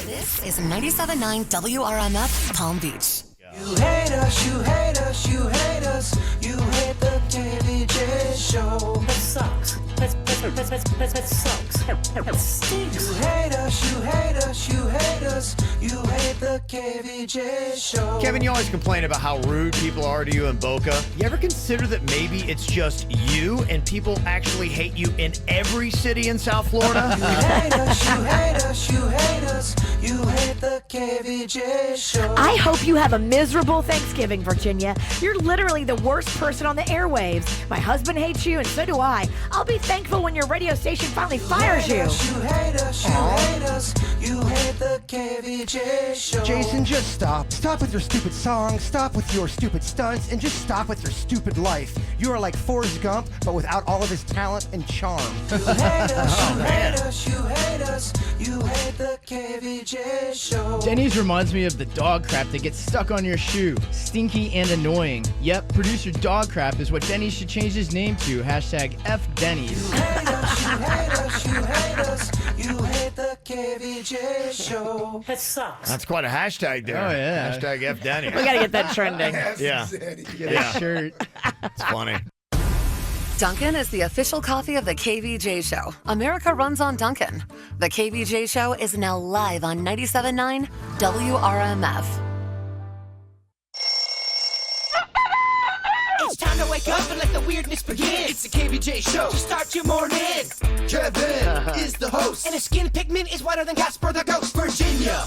This is 97.9 WRMF Palm Beach. You hate us, you hate us, you hate us. You hate the KVJ Show. That sucks. That sucks. That stinks. You hate us, you hate us, you hate us. You hate the KVJ Show. Kevin, you always complain about how rude people are to you in Boca. You ever consider that maybe it's just you and people actually hate you in every city in South Florida? You hate us, you hate us, you hate us. You hate the KVJ Show. I hope you have a miserable Thanksgiving, Virginia. You're literally the worst person on the airwaves. My husband hates you, and so do I. I'll be thankful when your radio station finally fires you. You hate us, you hate us. You hate the KVJ Show. Jason, just stop. Stop with your stupid songs, stop with your stupid stunts, and just stop with your stupid life. You are like Forrest Gump, but without all of his talent and charm. You hate us, you hate us, you hate us. You hate the KVJ Show. Denny's reminds me of the dog crap that gets stuck on your shoe. Stinky and annoying. Yep, producer dog crap is what Denny's should change his name to. Hashtag F Denny's. You hate us, you hate us, you hate us. You hate the KVJ Show. That sucks. That's quite a hashtag there. Oh, yeah. Hashtag F Denny. We gotta get that trending. Yeah. Get a shirt. It's funny. Dunkin' is the official coffee of the KVJ Show. America runs on Dunkin'. The KVJ Show is now live on 97.9 WRMF. It's time to wake up and let the weirdness begin. It's the KVJ Show to start your morning. Kevin is the host, and his skin pigment is whiter than Casper the Ghost. Virginia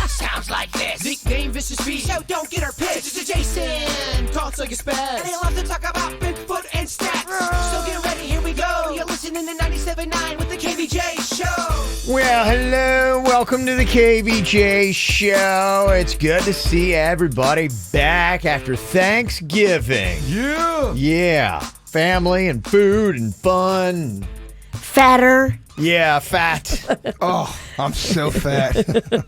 sounds like this. Nickname Vicious Beast, so don't get her pissed. It's Jason, talks like a spaz, and they love to talk about Bigfoot and stats. So get ready, here we go. You're listening to 97.9 with the KVJ Show. Well, hello. Welcome to the KVJ Show. It's good to see everybody back after Thanksgiving. Yeah. Family and food and fun. Fatter. Yeah, fat. Oh, I'm so fat.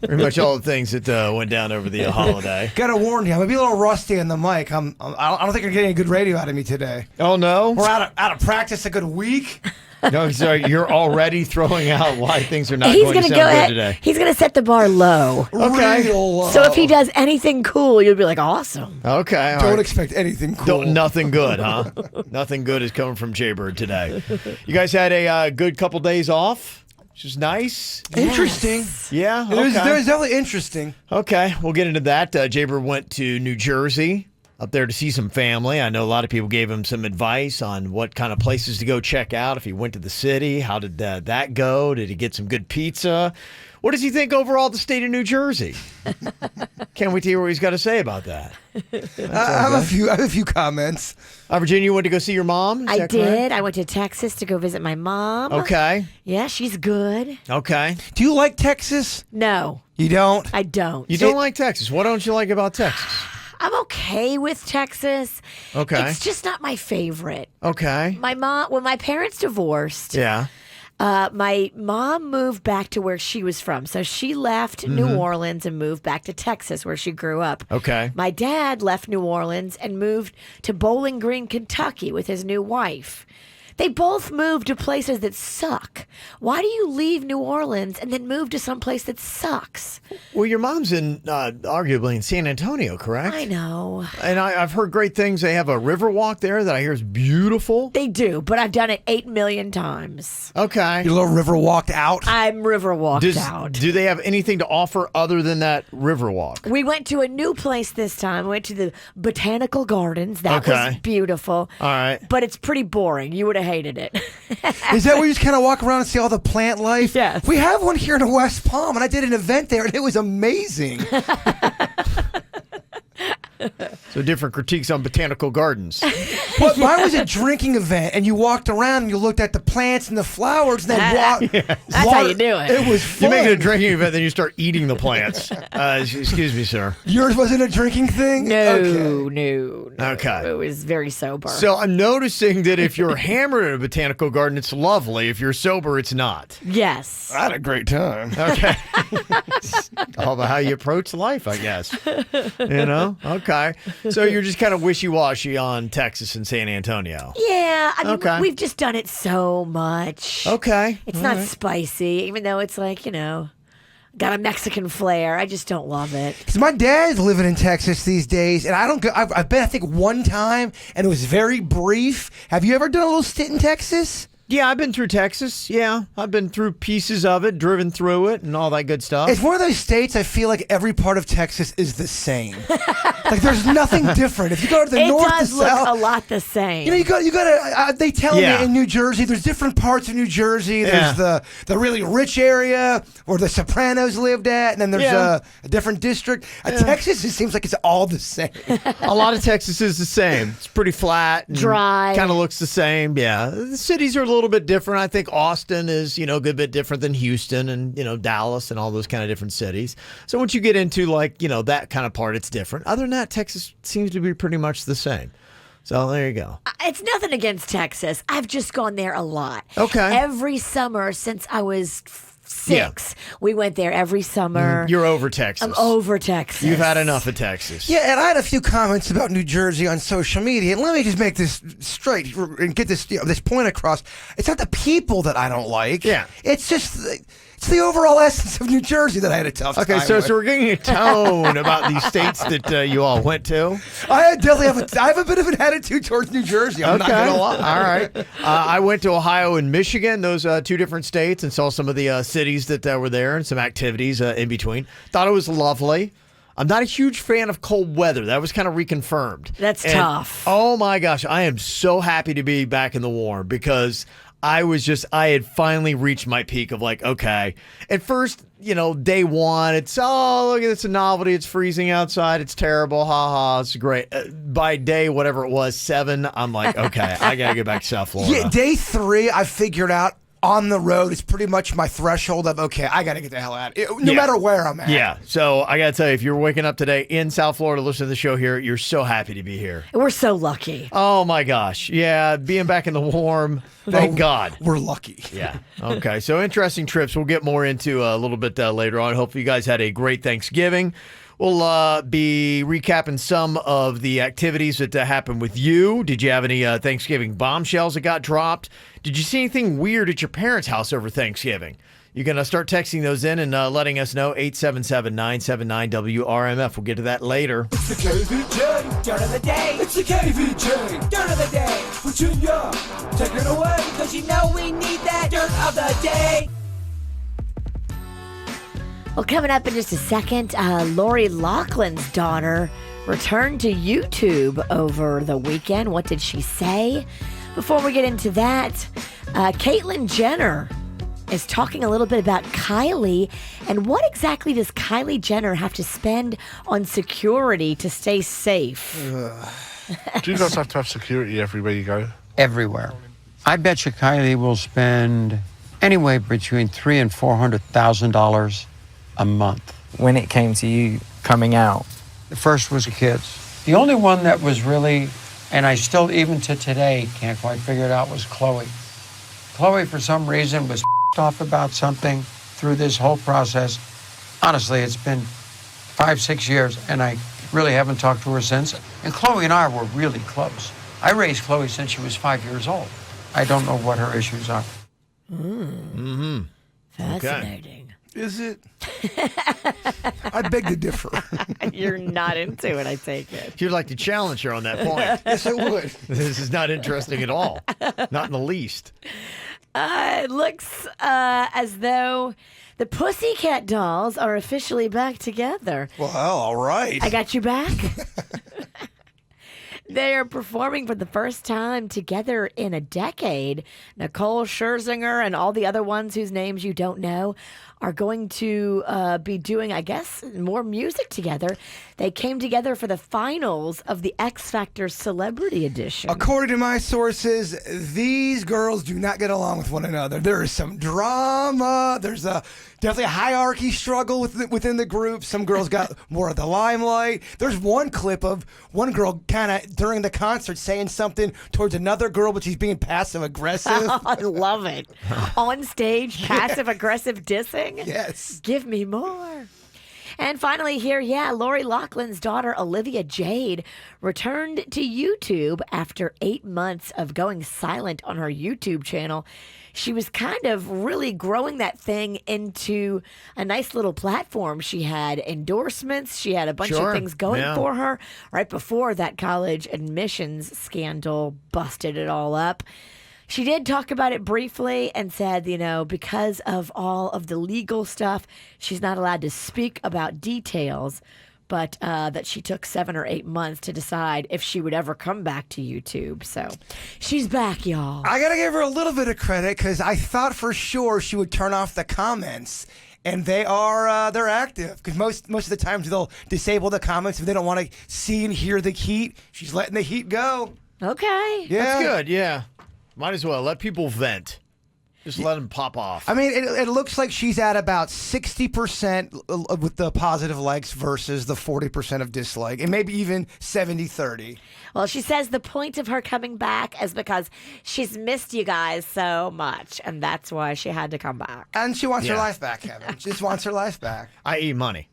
Pretty much all the things that went down over the holiday. Gotta warn you, I'm gonna be a little rusty on the mic. I don't think you're getting any good radio out of me today. Oh, no? We're out of practice a good week. No, sorry, you're already throwing out why things are not He's going to gonna sound go good ahead. today. He's gonna set the bar low. Okay. Real low. So if he does anything cool, you'll be like, awesome. Okay. all Don't right. expect anything cool. Nothing good, huh? Nothing good is coming from Jaybird today. You guys had a good couple days off, which is nice. Interesting. Yeah? It was Okay. definitely interesting. Okay, we'll get into that. Jaybird went to New Jersey, up there to see some family. I know a lot of people gave him some advice on what kind of places to go check out if he went to the city. How did that go? Did he get some good pizza? What does he think overall of the state of New Jersey? Can't wait to hear what he's got to say about that. I have a few comments. Virginia, you went to go see your mom? Is I that did. correct? I went to Texas to go visit my mom. Okay. Yeah, she's good. Okay. Do you like Texas? No, You don't? I don't. You don't like Texas. What don't you like about Texas? I'm okay with Texas. Okay. It's just not my favorite. Okay. My mom, when my parents divorced, Yeah. my mom moved back to where she was from. So she left New Orleans and moved back to Texas where she grew up. Okay. My dad left New Orleans and moved to Bowling Green, Kentucky with his new wife. They both moved to places that suck. Why do you leave New Orleans and then move to some place that sucks? Well, your mom's arguably in San Antonio, correct? I know. And I've heard great things. They have a river walk there that I hear is beautiful. They do, but I've done it 8 million times. Okay. Your little river walked out? I'm river walked out. Do they have anything to offer other than that river walk? We went to a new place this time. We went to the Botanical Gardens. That was Okay. beautiful. All right. But it's pretty boring. You would have hated it. Is that where you just kind of walk around and see all the plant life? Yes. We have one here in West Palm, and I did an event there, and it was amazing. So different critiques on botanical gardens. But mine was a drinking event, and you walked around and you looked at the plants and the flowers, and then walked. That's how you do it. It was You fun. make it a drinking event, then you start eating the plants. Excuse me, sir. Yours wasn't a drinking thing? No, Okay. no. Okay. It was very sober. So I'm noticing that if you're hammered at a botanical garden, it's lovely. If you're sober, it's not. yes. I had a great time. Okay. All about how you approach life, I guess. You know? Okay. So you're just kind of wishy-washy on Texas and San Antonio. Yeah. I mean, Okay. we've just done it so much. Okay. It's All not right. spicy, even though it's like, got a Mexican flair. I just don't love it. Because my dad's living in Texas these days, and I don't go. I've been, I think, one time, and it was very brief. Have you ever done a little stint in Texas? Yeah, I've been through Texas. Yeah, I've been through pieces of it, driven through it, and all that good stuff. It's one of those states I feel like every part of Texas is the same. Like there's nothing different. If you go to the north, It does the look south, a lot the same. you know, you got to. They tell Yeah. me in New Jersey, there's different parts of New Jersey. There's the really rich area where the Sopranos lived at, and then there's Yeah. a different district. Texas, it seems like it's all the same. A lot of Texas is the same. It's pretty flat, and Dry. kind of looks the same. Yeah, the cities are a little bit different. I think Austin is, a good bit different than Houston and, Dallas and all those kind of different cities. So once you get into that kind of part, it's different. Other than that, Texas seems to be pretty much the same. So there you go. It's nothing against Texas. I've just gone there a lot. Okay. Every summer since I was 6, we went there every summer. You're over Texas. I'm over Texas. You've had enough of Texas. Yeah, and I had a few comments about New Jersey on social media. And let me just make this straight and get this this point across. It's not the people that I don't like. Yeah. It's just it's the overall essence of New Jersey that I had a tough Okay, time so with. we're getting a tone about these states that you all went to. I definitely have a bit of an attitude towards New Jersey. I'm not going to lie. All right. I went to Ohio and Michigan, those 2 different states, and saw some of the cities that were there and some activities in between. Thought it was lovely. I'm not a huge fan of cold weather. That was kind of reconfirmed. That's tough. Oh my gosh, I am so happy to be back in the warm because I had finally reached my peak of okay. At first, day one, it's, oh, look at this, a novelty. It's freezing outside. It's terrible. Ha ha. It's great. By day, whatever it was, 7, I'm like, okay, I got to get back to South Florida. Yeah, day 3, I figured out on the road is pretty much my threshold of, okay, I got to get the hell out. No matter where I'm at. Yeah. So I got to tell you, if you're waking up today in South Florida, listening to the show here, you're so happy to be here. We're so lucky. Oh my gosh. Yeah. Being back in the warm. Thank God. We're lucky. Yeah. Okay. So interesting trips. We'll get more into a little bit later on. Hopefully you guys had a great Thanksgiving. We'll be recapping some of the activities that happened with you. Did you have any Thanksgiving bombshells that got dropped? Did you see anything weird at your parents' house over Thanksgiving? You're going to start texting those in and letting us know, 877-979-WRMF. We'll get to that later. It's the KVJ Dirt of the Day. It's the KVJ Dirt of the Day. Virginia, take it away, because we need that Dirt of the Day. Well, coming up in just a second, Lori Loughlin's daughter returned to YouTube over the weekend. What did she say? Before we get into that, Caitlyn Jenner is talking a little bit about Kylie and what exactly does Kylie Jenner have to spend on security to stay safe? Do you guys have to have security everywhere you go? Everywhere. I bet you Kylie will spend anywhere between $300,000 and $400,000 a month. When it came to you coming out? The first was the kids. The only one that was really, and I still even to today can't quite figure it out, was Chloe. Chloe, for some reason, was off about something through this whole process. Honestly, it's been 5-6 years, and I really haven't talked to her since. And Chloe and I were really close. I raised Chloe since she was 5 years old. I don't know what her issues are. Fascinating. Is it? I beg to differ. You're not into it, I take it. You'd like to challenge her on that point. Yes, I would. This is not interesting at all. Not in the least. It looks as though the Pussycat Dolls are officially back together. Well, all right. I got you back. They are performing for the first time together in a decade. Nicole Scherzinger and all the other ones whose names you don't know are going to be doing, I guess, more music together. They came together for the finals of the X Factor Celebrity Edition. According to my sources, these girls do not get along with one another. There is some drama. There's definitely a hierarchy struggle within the group. Some girls got more of the limelight. There's one clip of one girl kind of during the concert saying something towards another girl, but she's being passive aggressive. I love it. On stage, passive aggressive dissing. Yes. Give me more. And finally here, Lori Loughlin's daughter, Olivia Jade, returned to YouTube after 8 months of going silent on her YouTube channel. She was kind of really growing that thing into a nice little platform. She had endorsements. She had a bunch of things going for her right before that college admissions scandal busted it all up. She did talk about it briefly and said, because of all of the legal stuff, she's not allowed to speak about details, but that she took 7 or 8 months to decide if she would ever come back to YouTube. So she's back, y'all. I got to give her a little bit of credit because I thought for sure she would turn off the comments. And they're active because most of the times they'll disable the comments if they don't want to see and hear the heat. She's letting the heat go. Okay. Yeah. That's good, yeah. Might as well. Let people vent. Just let them pop off. I mean, it looks like she's at about 60% with the positive likes versus the 40% of dislike, and maybe even 70-30. Well, she says the point of her coming back is because she's missed you guys so much, and that's why she had to come back. And she wants her life back, Kevin. She just wants her life back. I.e. money.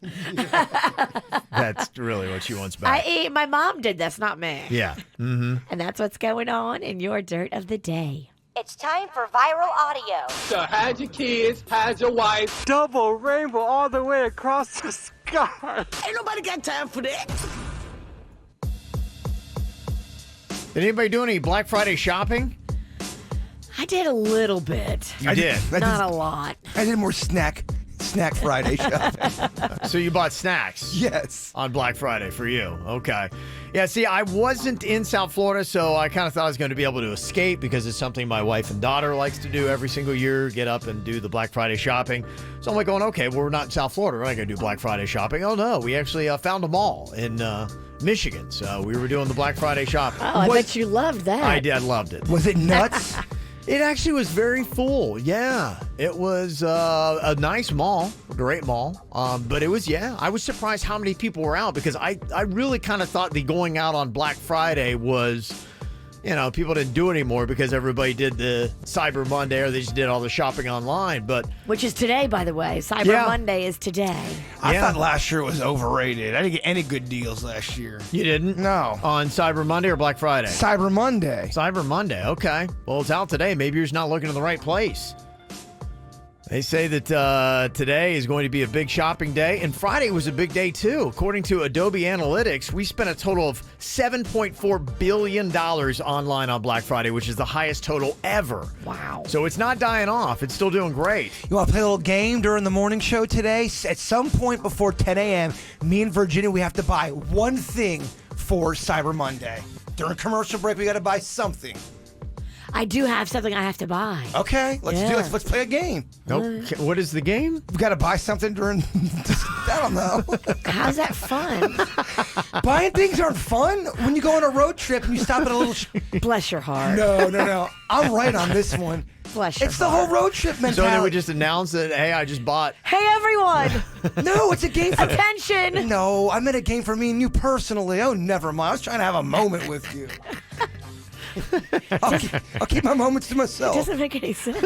That's really what she wants back. I.e. my mom did this, not me. Yeah. Mm-hmm. And that's what's going on in your Dirt of the Day. It's time for viral audio. So hide your kids, hide your wife. Double rainbow all the way across the sky. Ain't nobody got time for that. Did anybody do any Black Friday shopping? I did a little bit. You did? Not a lot. I did more Snack Friday shopping. So you bought snacks? Yes. On Black Friday for you. Okay. Yeah, see, I wasn't in South Florida, so I kind of thought I was going to be able to escape because it's something my wife and daughter likes to do every single year, get up and do the Black Friday shopping. So I'm like going, okay, well, we're not in South Florida. We're not going to do Black Friday shopping. Oh, no, we actually found a mall in Michigan. So we were doing the Black Friday shopping. Oh, I bet you loved that. I did. I loved it. Was it nuts? It actually was very full. Yeah, it was a nice mall, a great mall. But it was, I was surprised how many people were out because I really kind of thought the going out on Black Friday was, people didn't do it anymore because everybody did the Cyber Monday or they just did all the shopping online. But which is today, by the way. Cyber Monday is today. I thought last year was overrated. I didn't get any good deals last year. You didn't? No. On Cyber Monday or Black Friday? Cyber Monday. Cyber Monday, okay. Well, it's out today. Maybe you're just not looking in the right place. They say that today is going to be a big shopping day, and Friday was a big day, too. According to Adobe Analytics, we spent a total of $7.4 billion online on Black Friday, which is the highest total ever. Wow. So it's not dying off. It's still doing great. You want to play a little game during the morning show today? At some point before 10 a.m., me and Virginia, we have to buy one thing for Cyber Monday. During commercial break, we got to buy something. I do have something I have to buy. Okay, let's do it. Let's play a game. Okay. What is the game? We got to buy something during. I don't know. How's that fun? Buying things aren't fun when you go on a road trip and you stop at a little. Bless your heart. No. I'm right on this one. Bless your It's heart. the whole road trip mentality. So then we just announced that, hey, I just bought. Hey, everyone. No, it's a game for. Attention. No, I meant a game for me and you personally. Oh, never mind. I was trying to have a moment with you. I'll keep my moments to myself. It doesn't make any sense.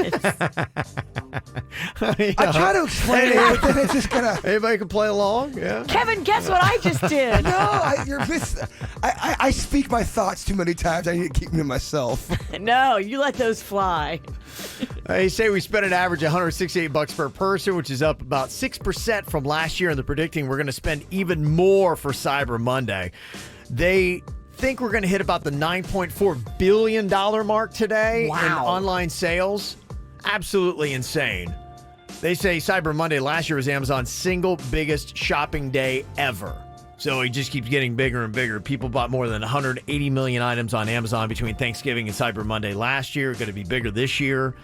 I try to explain it, but then it's just gonna. Anybody can play along, yeah. Kevin, guess what I just did? No, I speak my thoughts too many times. I need to keep them to myself. No, you let those fly. They say we spent an average of $168 per person, which is up about 6% from last year, and they're predicting we're going to spend even more for Cyber Monday. They think we're going to hit about the $9.4 billion mark today in online sales. Absolutely insane. They say Cyber Monday last year was Amazon's single biggest shopping day ever. So it just keeps getting bigger and bigger. People bought more than 180 million items on Amazon between Thanksgiving and Cyber Monday last year. Going to be bigger this year.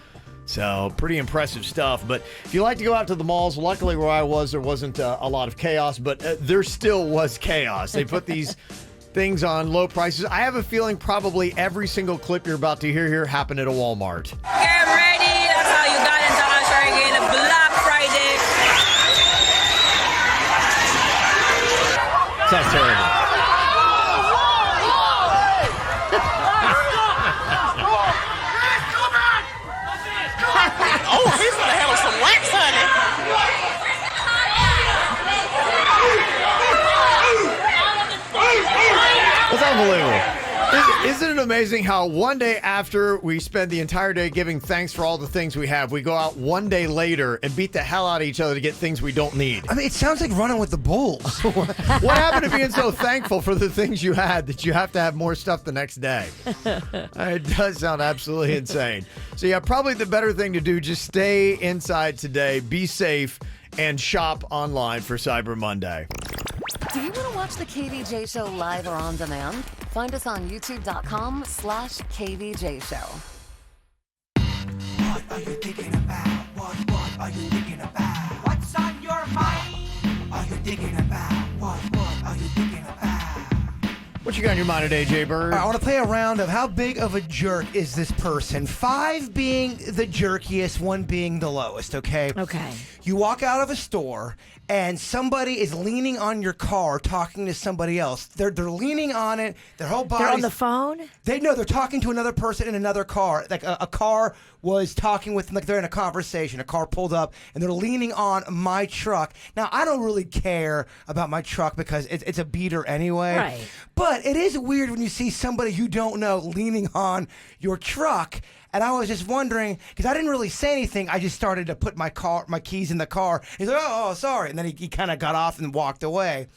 So pretty impressive stuff. But if you like to go out to the malls, luckily where I was, there wasn't a lot of chaos, but there still was chaos. They put these things on low prices. I have a feeling probably every single clip you're about to hear here happened at a Walmart. Get ready. That's how you got into ushering in a Black Friday. Sounds terrible. Oh, he's gonna handle some wax, honey. Unbelievable. Isn't it amazing how one day after we spend the entire day giving thanks for all the things we have, we go out one day later and beat the hell out of each other to get things we don't need? I mean, it sounds like running with the bulls. What happened to being so thankful for the things you had that you have to have more stuff the next day? It does sound absolutely insane. So yeah, probably the better thing to do, just stay inside today, be safe, and shop online for Cyber Monday. Do you want to watch the KVJ Show live or on demand? Find us on youtube.com/KVJ Show. What are you thinking about? What are you thinking about? What's on your mind? Are you thinking about? What are you thinking about? What you got on your mind today, Jay Bird? I want to play a round of how big of a jerk is this person? 5 being the jerkiest, 1 being the lowest, okay? Okay. You walk out of a store and somebody is leaning on your car talking to somebody else. They're leaning on it. Their whole body. They're on the phone? They're talking to another person in another car. Like a car was talking with, like they're in a conversation. A car pulled up and they're leaning on my truck. Now, I don't really care about my truck because it's a beater anyway. Right. But it is weird when you see somebody you don't know leaning on your truck. And I was just wondering, because I didn't really say anything. I just started to put my keys in the car. He's like, oh, sorry. And then he kind of got off and walked away.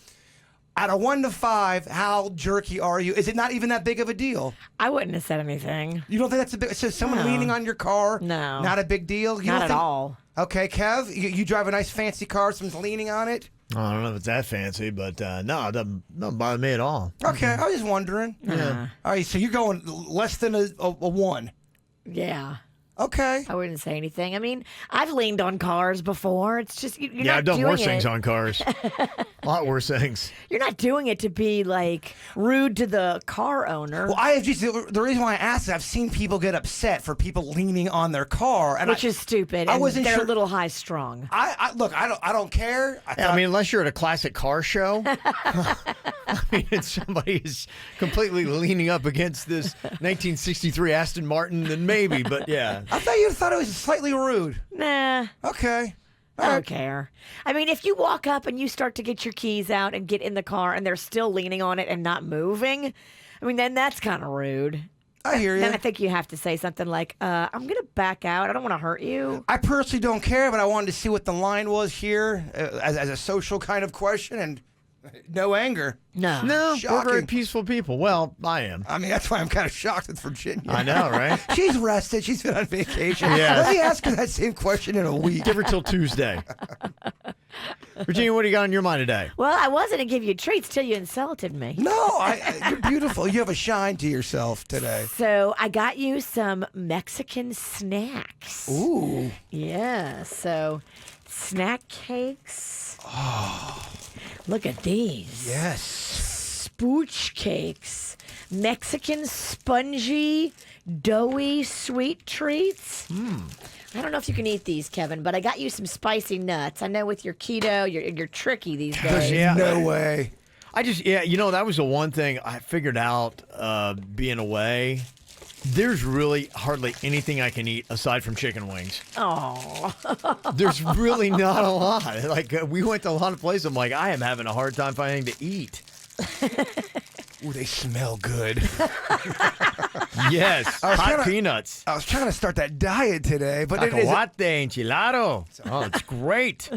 Out of 1 to 5, how jerky are you? Is it not even that big of a deal? I wouldn't have said anything. You don't think that's a big... So someone leaning on your car? No. Not a big deal? You Not don't at think, all. Okay, Kev, you drive a nice fancy car, someone's leaning on it? I don't know if it's that fancy, but no, it doesn't bother me at all. Okay, I was just wondering. Yeah. All right, so you're going less than a 1. Yeah. Okay. I wouldn't say anything. I mean, I've leaned on cars before. It's just you're not I've done doing worse it. things on cars. A lot worse things. You're not doing it to be like rude to the car owner. Well, I have just the reason why I asked is I've seen people get upset for people leaning on their car, and which is stupid. I and wasn't they're sure. a little high strung. I don't care. I mean, unless you're at a classic car show. I mean, if somebody is completely leaning up against this 1963 Aston Martin, then maybe. But yeah, I thought you thought it was slightly rude. Nah. Okay. I don't care. I mean, if you walk up and you start to get your keys out and get in the car and they're still leaning on it and not moving, I mean, then that's kind of rude. I hear you. Then I think you have to say something like, I'm going to back out. I don't want to hurt you. I personally don't care, but I wanted to see what the line was here as a social kind of question, and no anger. No, Shocking. we're very peaceful people. Well, I am. I mean, that's why I'm kind of shocked with Virginia. I know, right? She's rested. She's been on vacation. Yeah. Let me ask her that same question in a week. Give her till Tuesday. Virginia, what do you got on your mind today? Well, I wasn't going to give you treats till you insulted me. No, you're beautiful. You have a shine to yourself today. So I got you some Mexican snacks. Ooh. Yeah, so snack cakes. Oh. Look at these. Yes. Spooch cakes. Mexican spongy, doughy sweet treats. I don't know if you can eat these, Kevin, but I got you some spicy nuts. I know with your keto, you're tricky these days. Yeah. No way. That was the one thing I figured out being away. There's really hardly anything I can eat aside from chicken wings. Oh. There's really not a lot. Like, we went to a lot of places. I'm like, I am having a hard time finding to eat. Ooh, they smell good. Yes, hot peanuts. I was trying to start that diet today, but it Cacahuate enchilado. Oh, it's great.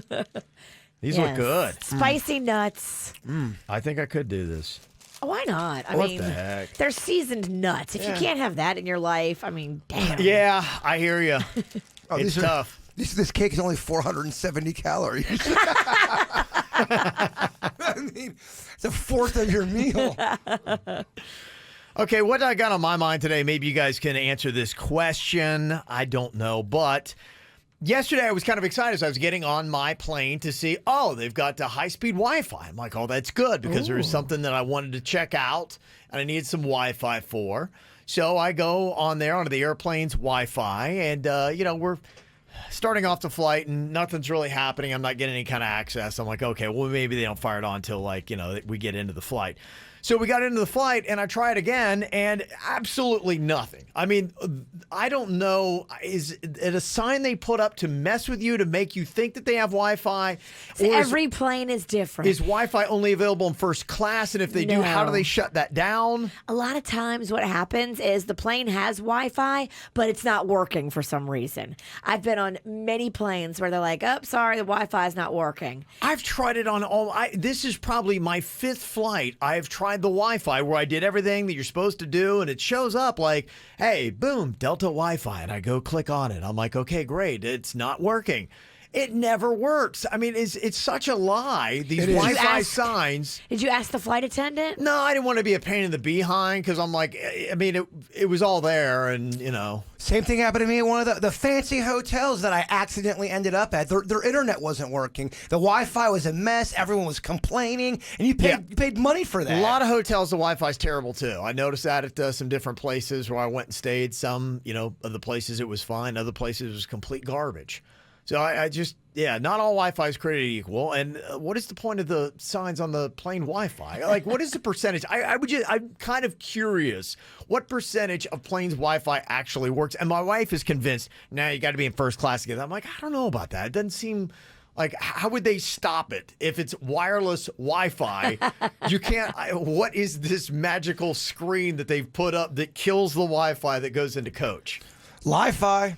These look good. Spicy nuts. I think I could do this. Why not? I What mean, the heck? they're seasoned nuts. If you can't have that in your life, I mean, damn. Yeah, I hear you. It's these are- tough. This cake is only 470 calories. I mean, it's a fourth of your meal. Okay, what I got on my mind today, maybe you guys can answer this question. I don't know, but yesterday I was kind of excited as I was getting on my plane to see, they've got the high-speed Wi-Fi. I'm like, that's good because there's something that I wanted to check out and I needed some Wi-Fi for. So I go on there onto the airplane's Wi-Fi and, we're starting off the flight and nothing's really happening. I'm not getting any kind of access. I'm like, okay, well, maybe they don't fire it on until we get into the flight. So we got into the flight, and I tried again, and absolutely nothing. I mean, I don't know. Is it a sign they put up to mess with you, to make you think that they have Wi-Fi? So every plane is different. Is Wi-Fi only available in first class? And if they do, how do they shut that down? A lot of times what happens is the plane has Wi-Fi, but it's not working for some reason. I've been on many planes where they're like, oh, sorry, the Wi-Fi is not working. I've tried it on all. This is probably my 5th flight. I've tried the Wi-Fi where I did everything that you're supposed to do, and it shows up like, hey, boom, Delta Wi-Fi, and I go click on it. I'm like, okay, great. It's not working. It never works. I mean, it's such a lie, these Wi-Fi signs. Did you ask the flight attendant? No, I didn't want to be a pain in the behind, because I'm like, I mean, it was all there, and, you know. Same thing happened to me at one of the fancy hotels that I accidentally ended up at. Their internet wasn't working. The Wi-Fi was a mess. Everyone was complaining, and you paid money for that. A lot of hotels, the Wi-Fi is terrible, too. I noticed that at some different places where I went and stayed. Some, of the places it was fine. Other places it was complete garbage. So I just, not all Wi-Fi is created equal. And what is the point of the signs on the plane Wi-Fi? Like, what is the percentage? I'm kind of curious what percentage of planes Wi-Fi actually works. And my wife is convinced, now you got to be in first class again. I'm like, I don't know about that. It doesn't seem like, how would they stop it if it's wireless Wi-Fi? You can't. What is this magical screen that they've put up that kills the Wi-Fi that goes into coach? Wi-Fi.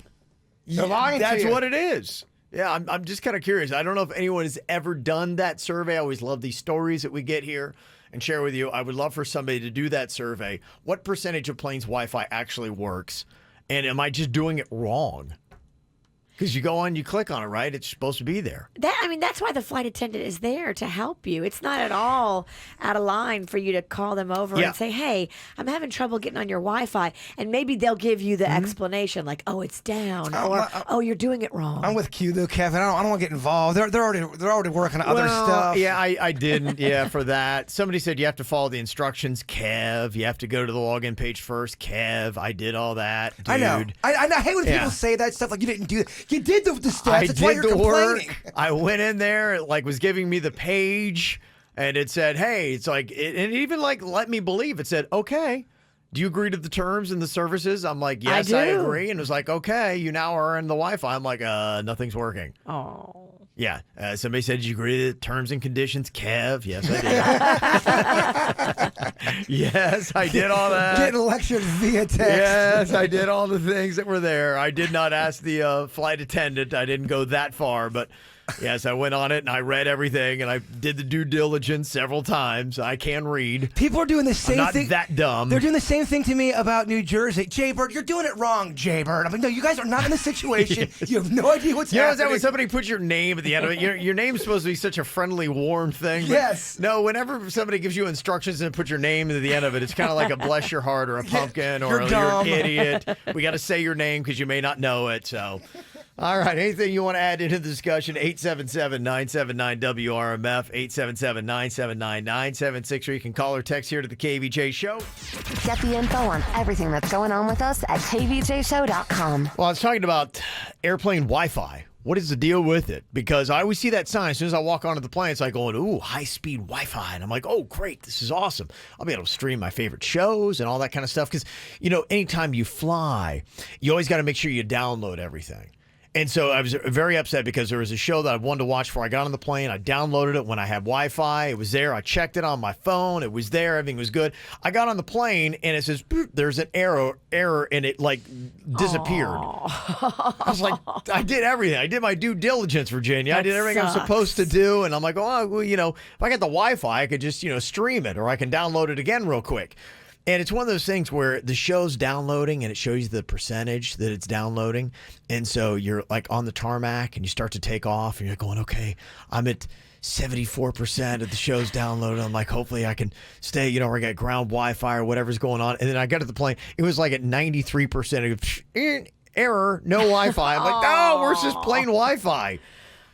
That's what it is. Yeah, I'm just kind of curious. I don't know if anyone has ever done that survey. I always love these stories that we get here and share with you. I would love for somebody to do that survey. What percentage of planes Wi-Fi actually works? And am I just doing it wrong? Because you go on, you click on it, right? It's supposed to be there. That's why the flight attendant is there to help you. It's not at all out of line for you to call them over and say, hey, I'm having trouble getting on your Wi-Fi. And maybe they'll give you the explanation like, oh, it's down, or oh, you're doing it wrong. I'm with Q though, Kevin. I don't want to get involved. They're already working on other stuff. Yeah, I didn't. For that. Somebody said you have to follow the instructions. Kev, you have to go to the login page first. Kev, I did all that. Dude. I know. I hate when people say that stuff like you didn't do that. You did the steps. That's why you're complaining. Work. I went in there, it was giving me the page, and it said, hey, it's like, and even let me believe. It said, okay, do you agree to the terms and the services? I'm like, yes, I agree. And it was like, okay, you now are in the Wi-Fi. I'm like, nothing's working. Oh. Yeah. Somebody said, did you agree to the terms and conditions? Kev, yes, I did. Yes, I did all that. Getting lectured via text. Yes, I did all the things that were there. I did not ask the flight attendant. I didn't go that far, but yes, I went on it and I read everything and I did the due diligence several times. I can read. People are doing the same thing. I'm not that dumb. They're doing the same thing to me about New Jersey. Jaybird, you're doing it wrong, Jaybird. I'm like, no, you guys are not in this situation. You have no idea what's happening. You know that when somebody puts your name at the end of it? Your name's supposed to be such a friendly, warm thing. Yes. No, whenever somebody gives you instructions and put your name at the end of it, it's kind of like a bless your heart or a pumpkin or you're an idiot. We got to say your name because you may not know it, so... All right, anything you want to add into the discussion, 877-979-WRMF, 877-979-9763. You can call or text here to the KVJ Show. Get the info on everything that's going on with us at kvjshow.com. Well, I was talking about airplane Wi-Fi. What is the deal with it? Because I always see that sign. As soon as I walk onto the plane, it's like going, ooh, high-speed Wi-Fi. And I'm like, oh, great, this is awesome. I'll be able to stream my favorite shows and all that kind of stuff. Because, anytime you fly, you always got to make sure you download everything. And so I was very upset because there was a show that I wanted to watch before I got on the plane. I downloaded it when I had Wi-Fi. It was there. I checked it on my phone. It was there. Everything was good. I got on the plane, and it says, there's an error, and it, disappeared. I was like, I did everything. I did my due diligence, Virginia. I did everything I was supposed to do, and I'm like, if I got the Wi-Fi, I could just, stream it, or I can download it again real quick. And it's one of those things where the show's downloading and it shows you the percentage that it's downloading. And so you're on the tarmac and you start to take off and you're going, okay, I'm at 74% of the show's downloaded. I'm like, hopefully I can stay, or I got ground Wi-Fi or whatever's going on. And then I got to the plane. It was at 93%. Error, no Wi-Fi. I'm like, no, where's this plain Wi-Fi?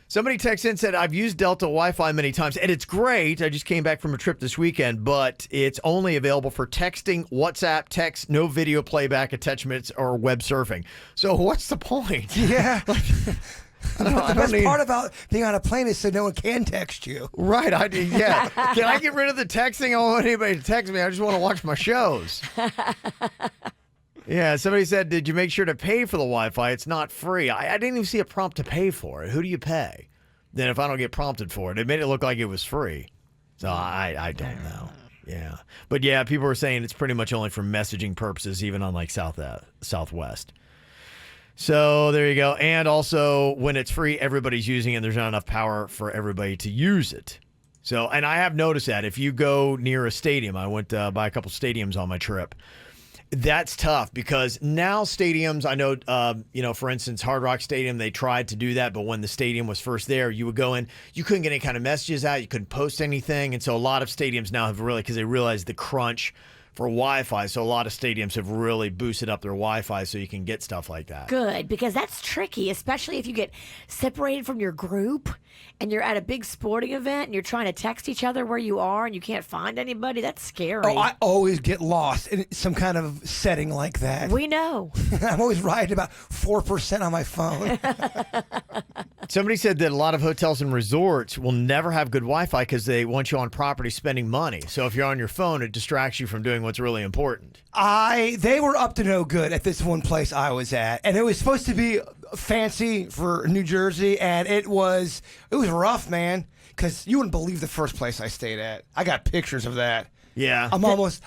Somebody texted in and said, I've used Delta Wi-Fi many times, and it's great. I just came back from a trip this weekend, but it's only available for texting, WhatsApp, text, no video playback attachments, or web surfing. So what's the point? Yeah. I don't The best need- part about being on a plane is so no one can text you. Right. Yeah. Can I get rid of the texting? I don't want anybody to text me. I just want to watch my shows. Yeah. Somebody said, did you make sure to pay for the Wi-Fi? It's not free. I didn't even see a prompt to pay for it. Who do you pay? Then if I don't get prompted for it, it made it look like it was free. So I don't know. Yeah. But yeah, people were saying it's pretty much only for messaging purposes, even on like Southwest. So there you go. And also, when it's free, everybody's using it. There's not enough power for everybody to use it. So, and I have noticed that if you go near a stadium, I went by a couple stadiums on my trip. That's tough because now stadiums, I know, for instance, Hard Rock Stadium, they tried to do that. But when the stadium was first there, you would go in, you couldn't get any kind of messages out. You couldn't post anything. And so a lot of stadiums now have really, because they realized the crunch for Wi-Fi. So a lot of stadiums have really boosted up their Wi-Fi so you can get stuff like that. Good, because that's tricky, especially if you get separated from your group and you're at a big sporting event and you're trying to text each other where you are and you can't find anybody. That's scary. Oh, I always get lost in some kind of setting like that. We know. I'm always riding about 4% on my phone. Somebody said that a lot of hotels and resorts will never have good Wi-Fi because they want you on property spending money. So if you're on your phone, it distracts you from doing what's really important. They were up to no good at this one place I was at, and it was supposed to be fancy for New Jersey, and it was rough, man. Because you wouldn't believe the first place I stayed at. I got pictures of that. Yeah. I'm almost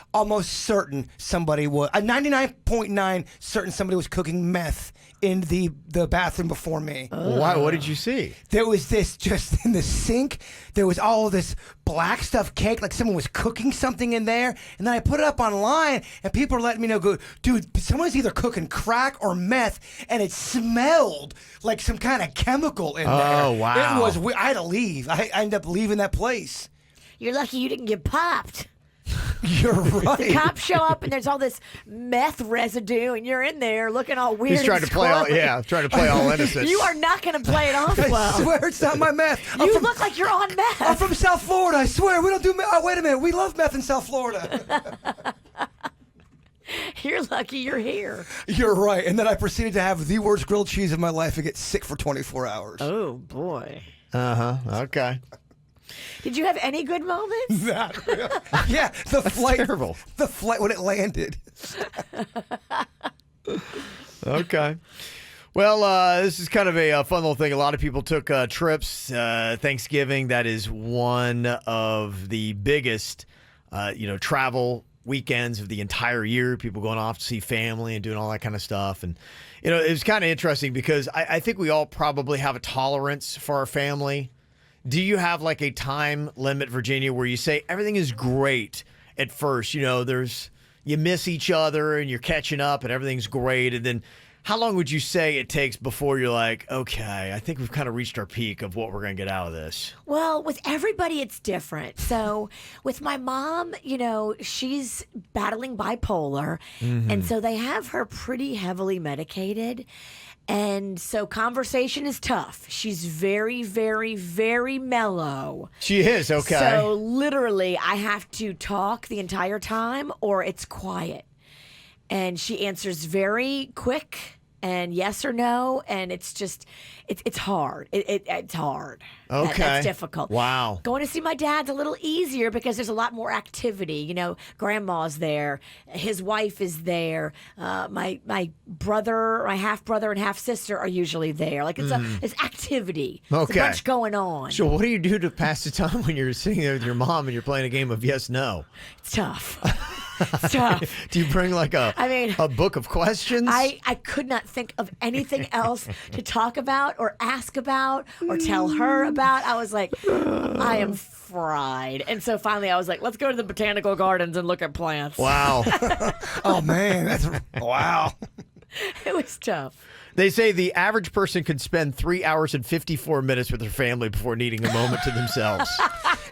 certain somebody was. I'm 99.9 certain somebody was cooking meth in the bathroom before me. Why? What did you see? There was this just in the sink. There was all this black stuff cake, like someone was cooking something in there. And then I put it up online, and people are letting me know, dude, someone's either cooking crack or meth, and it smelled like some kind of chemical in there. Oh, wow. It was weird. I had to leave. I ended up leaving that place. You're lucky you didn't get popped. You're right. The cops show up and there's all this meth residue, and you're in there looking all weird. He's trying to play all innocent. You are not going to play it off well. I swear it's not my meth. You look like you're on meth. I'm from South Florida. I swear we don't do meth. Oh, wait a minute. We love meth in South Florida. You're lucky you're here. You're right. And then I proceeded to have the worst grilled cheese of my life and get sick for 24 hours. Oh boy. Okay. Did you have any good moments? Not really. Yeah, the flight. Terrible. The flight when it landed. Okay. Well, this is kind of a fun little thing. A lot of people took trips. Thanksgiving, that is one of the biggest, travel weekends of the entire year. People going off to see family and doing all that kind of stuff. And, it was kind of interesting because I think we all probably have a tolerance for our family. Do you have like a time limit, Virginia, where you say everything is great at first? You miss each other and you're catching up and everything's great. And then how long would you say it takes before you're like, okay, I think we've kind of reached our peak of what we're going to get out of this? Well, with everybody, it's different. So with my mom, she's battling bipolar. Mm-hmm. And so they have her pretty heavily medicated. And so conversation is tough. She's very, very, very mellow. She is, okay. So literally, I have to talk the entire time or it's quiet. And she answers very quick and yes or no. And it's just, it's hard. It's hard. Okay. That's difficult. Wow. Going to see my dad's a little easier because there's a lot more activity. Grandma's there. His wife is there. My brother, my half brother and half sister are usually there. Like it's activity. Okay. It's a bunch going on. So what do you do to pass the time when you're sitting there with your mom and you're playing a game of yes, no? It's tough. It's tough. Do you bring like a book of questions? I could not think of anything else to talk about or ask about or tell her about. I was like, I am fried. And so finally I was like, let's go to the botanical gardens and look at plants. Wow. Oh, man. Wow. It was tough. They say the average person can spend 3 hours and 54 minutes with their family before needing a moment to themselves.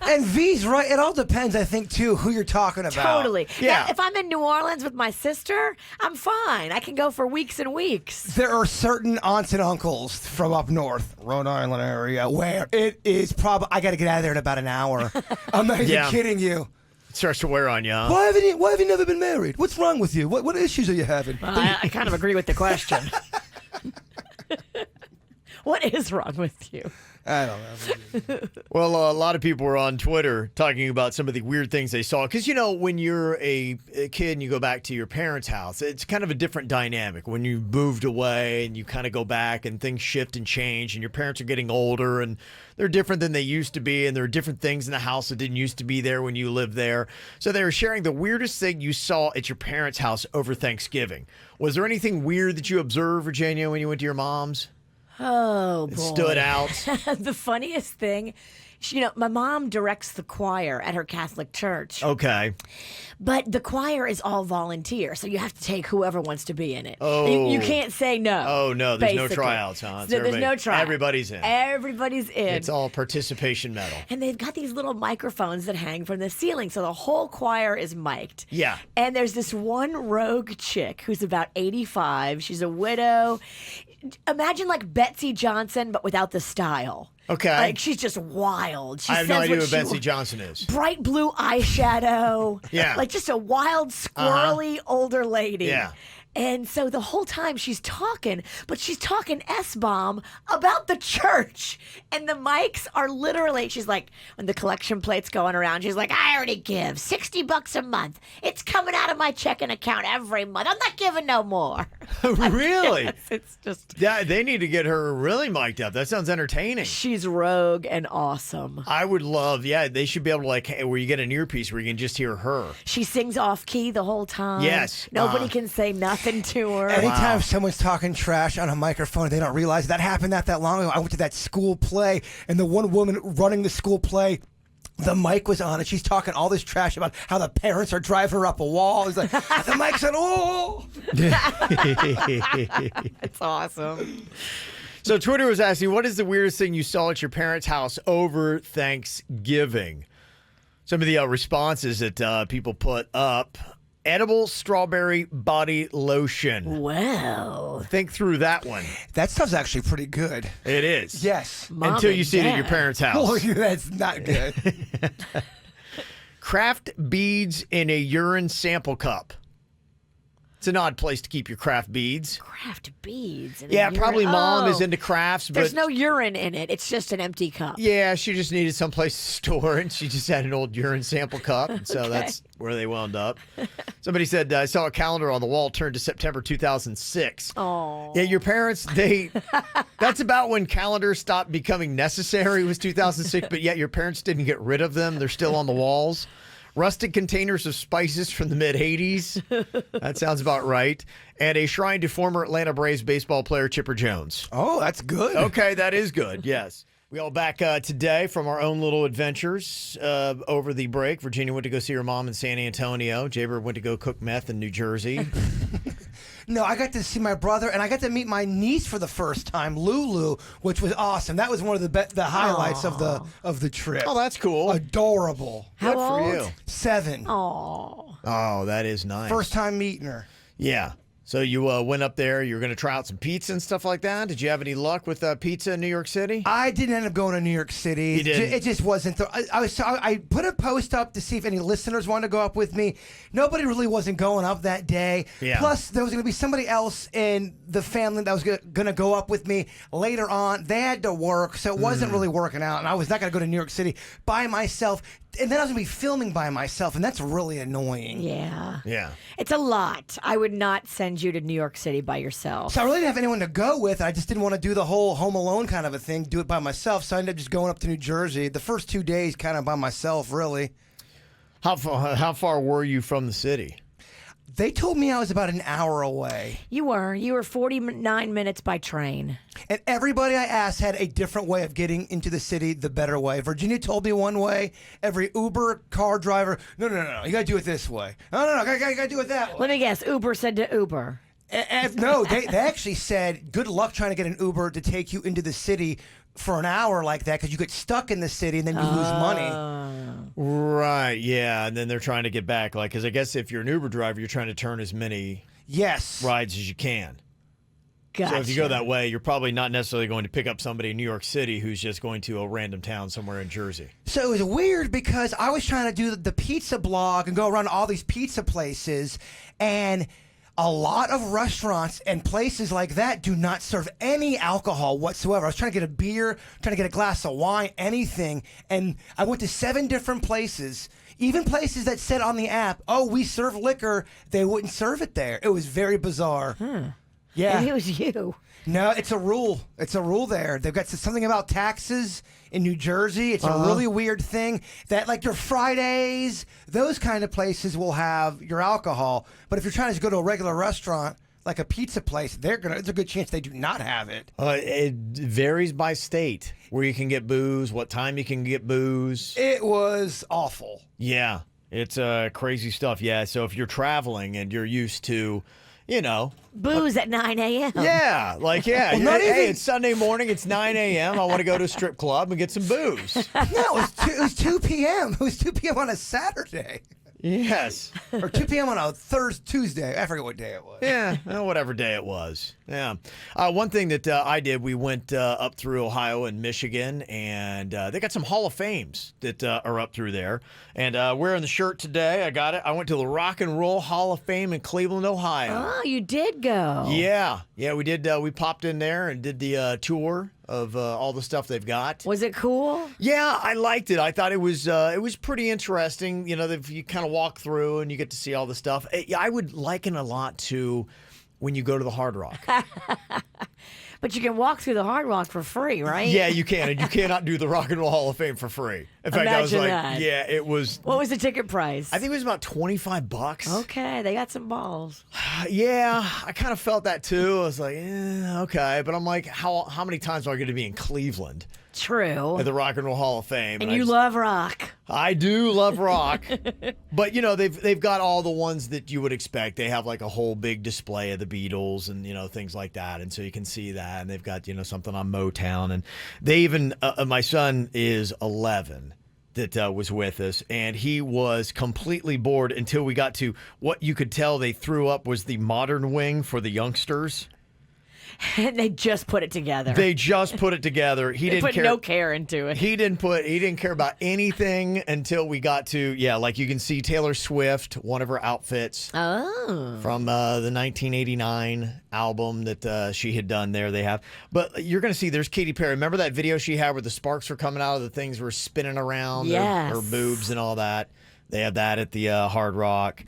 And V's right. It all depends, I think, too, who you're talking about. Totally. Yeah. Now, if I'm in New Orleans with my sister, I'm fine. I can go for weeks and weeks. There are certain aunts and uncles from up north, Rhode Island area, where it is probably, I got to get out of there in about an hour. I'm not even kidding you. It starts to wear on you, huh? Why have you never been married? What's wrong with you? What issues are you having? I kind of agree with the question. What is wrong with you? I don't know. Well, a lot of people were on Twitter talking about some of the weird things they saw. Because, when you're a kid and you go back to your parents' house, it's kind of a different dynamic. When you moved away and you kind of go back and things shift and change and your parents are getting older and they're different than they used to be. And there are different things in the house that didn't used to be there when you lived there. So they were sharing the weirdest thing you saw at your parents' house over Thanksgiving. Was there anything weird that you observed, Virginia, when you went to your mom's? Oh, boy. It stood out. The funniest thing, my mom directs the choir at her Catholic church. Okay. But the choir is all volunteer, so you have to take whoever wants to be in it. Oh. You can't say no. Oh, no, there's basically. no tryouts, huh? There's no tryouts. Everybody's in. Everybody's in. It's all participation medal. And they've got these little microphones that hang from the ceiling, so the whole choir is mic'd. Yeah. And there's this one rogue chick who's about 85. She's a widow. Imagine like Betsy Johnson, but without the style. Okay. Like, she's just wild. She I have says no idea what who Betsy Johnson is. Bright blue eyeshadow. Yeah. Like just a wild, squirrely older lady. Yeah. And so the whole time she's talking, but she's talking S-bomb about the church. And the mics are literally, she's like, when the collection plate's going around, she's like, I already give $60 a month. It's coming out of my checking account every month. I'm not giving no more. Really? Yes, it's just. Yeah, they need to get her really mic'd up. That sounds entertaining. She's rogue and awesome. I would love, they should be able to, where you get an earpiece where you can just hear her. She sings off key the whole time. Yes. Nobody can say nothing to her. Anytime someone's talking trash on a microphone, they don't realize that happened not that long ago. I went to that school play, and the one woman running the school play, the mic was on, and she's talking all this trash about how the parents are driving her up a wall. It's like, the mic said, oh! It's awesome. So Twitter was asking, what is the weirdest thing you saw at your parents' house over Thanksgiving? Some of the responses that people put up. Edible strawberry body lotion. Well. Think through that one. That stuff's actually pretty good. It is. Yes. Mom Until and you see it at your Dad. parents' house. Oh, that's not good. Craft beads in a urine sample cup. It's an odd place to keep your craft beads. Craft beads. And Yeah, urine. probably mom Oh. is into crafts, but There's no urine in it. It's just an empty cup. yeah, she just needed someplace to store it, and she just had an old urine sample cup, and so that's where they wound up. Somebody said, I saw a calendar on the wall turned to September 2006. Oh. Yeah, your parents, that's about when calendars stopped becoming necessary, was 2006, but yet your parents didn't get rid of them. They're still on the walls. Rusted containers of spices from the mid-'80s. That sounds about right. And a shrine to former Atlanta Braves baseball player Chipper Jones. Oh, that's good. Okay, that is good, yes. We all back today from our own little adventures over the break. Virginia went to go see her mom in San Antonio. Jaber went to go cook meth in New Jersey. No, I got to see my brother, and I got to meet my niece for the first time, Lulu, which was awesome. That was one of the highlights of the trip. Oh, that's cool. Adorable. How Good for old? you. 7. Oh. Oh, that is nice. First time meeting her. Yeah. So you went up there. You were going to try out some pizza and stuff like that. Did you have any luck with pizza in New York City? I didn't end up going to New York City. You didn't? It just wasn't. I put a post up to see if any listeners wanted to go up with me. Nobody really wasn't going up that day. Yeah. Plus, there was going to be somebody else in the family that was going to go up with me later on. They had to work, so it wasn't really working out. And I was not going to go to New York City by myself. And then I was going to be filming by myself, and that's really annoying. Yeah. Yeah. It's a lot. I would not send you to New York City by yourself. So I really didn't have anyone to go with. I just didn't want to do the whole Home Alone kind of a thing, do it by myself. So I ended up just going up to New Jersey. The first 2 days kind of by myself, really. How far were you from the city? They told me I was about an hour away. You were 49 minutes by train. And everybody I asked had a different way of getting into the city, the better way. Virginia told me one way. Every Uber car driver, no, you got to do it this way. No, I got to do it that way. Let me guess. Uber said to Uber. No, they actually said, good luck trying to get an Uber to take you into the city for an hour like that, because you get stuck in the city and then you lose money. Right, yeah. And then they're trying to get back. Because I guess if you're an Uber driver, you're trying to turn as many rides as you can. Gotcha. So if you go that way, you're probably not necessarily going to pick up somebody in New York City who's just going to a random town somewhere in Jersey. So it was weird because I was trying to do the pizza blog and go around all these pizza places, and a lot of restaurants and places like that do not serve any alcohol whatsoever. I was trying to get a beer, trying to get a glass of wine, anything. And I went to 7 different places, even places that said on the app, oh, we serve liquor. They wouldn't serve it there. It was very bizarre. Yeah. Maybe it was you. No, it's a rule. It's a rule there. They've got something about taxes in New Jersey. It's a really weird thing that, like, your Fridays, those kind of places will have your alcohol. But if you're trying to go to a regular restaurant, like a pizza place, there's a good chance they do not have it. It varies by state where you can get booze, what time you can get booze. It was awful. Yeah, it's crazy stuff. Yeah, so if you're traveling and you're used to, booze at 9 a.m. Yeah, hey, it's Sunday morning, it's 9 a.m. I want to go to a strip club and get some booze. No, it was 2 p.m. It was 2 p.m. on a Saturday. Yes. Or 2 p.m. on a Tuesday. I forget what day it was. Yeah, whatever day it was. Yeah. One thing that I did, we went up through Ohio and Michigan, and they got some Hall of Fames that are up through there. And wearing the shirt today, I got it. I went to the Rock and Roll Hall of Fame in Cleveland, Ohio. Oh, you did go. Yeah, we did. We popped in there and did the tour of all the stuff they've got. Was it cool? Yeah, I liked it. I thought it was pretty interesting. If you kind of walk through and you get to see all the stuff. I would liken a lot to when you go to the Hard Rock. But you can walk through the Hard Rock for free, right? Yeah, you can. And you cannot do the Rock and Roll Hall of Fame for free. In fact, I was like, that. Yeah, it was. What was the ticket price? I think it was about $25. Okay, they got some balls. Yeah, I kind of felt that too. I was like, okay. But I'm like, how many times am I going to be in Cleveland? True. At the Rock and Roll Hall of Fame. And you love rock. I do love rock. But, they've got all the ones that you would expect. They have like a whole big display of the Beatles and, things like that. And so you can see that. And they've got, something on Motown. And they even, my son is 11 that was with us. And he was completely bored until we got to what you could tell they threw up was the modern wing for the youngsters. And they just put it together. They just put it together. He didn't care. No care into it. He didn't care about anything until we got to, like you can see Taylor Swift, one of her outfits from the 1989 album that she had done there. They have. But you're going to see there's Katy Perry. Remember that video she had where the sparks were coming out of the things were spinning around her boobs and all that? They have that at the Hard Rock.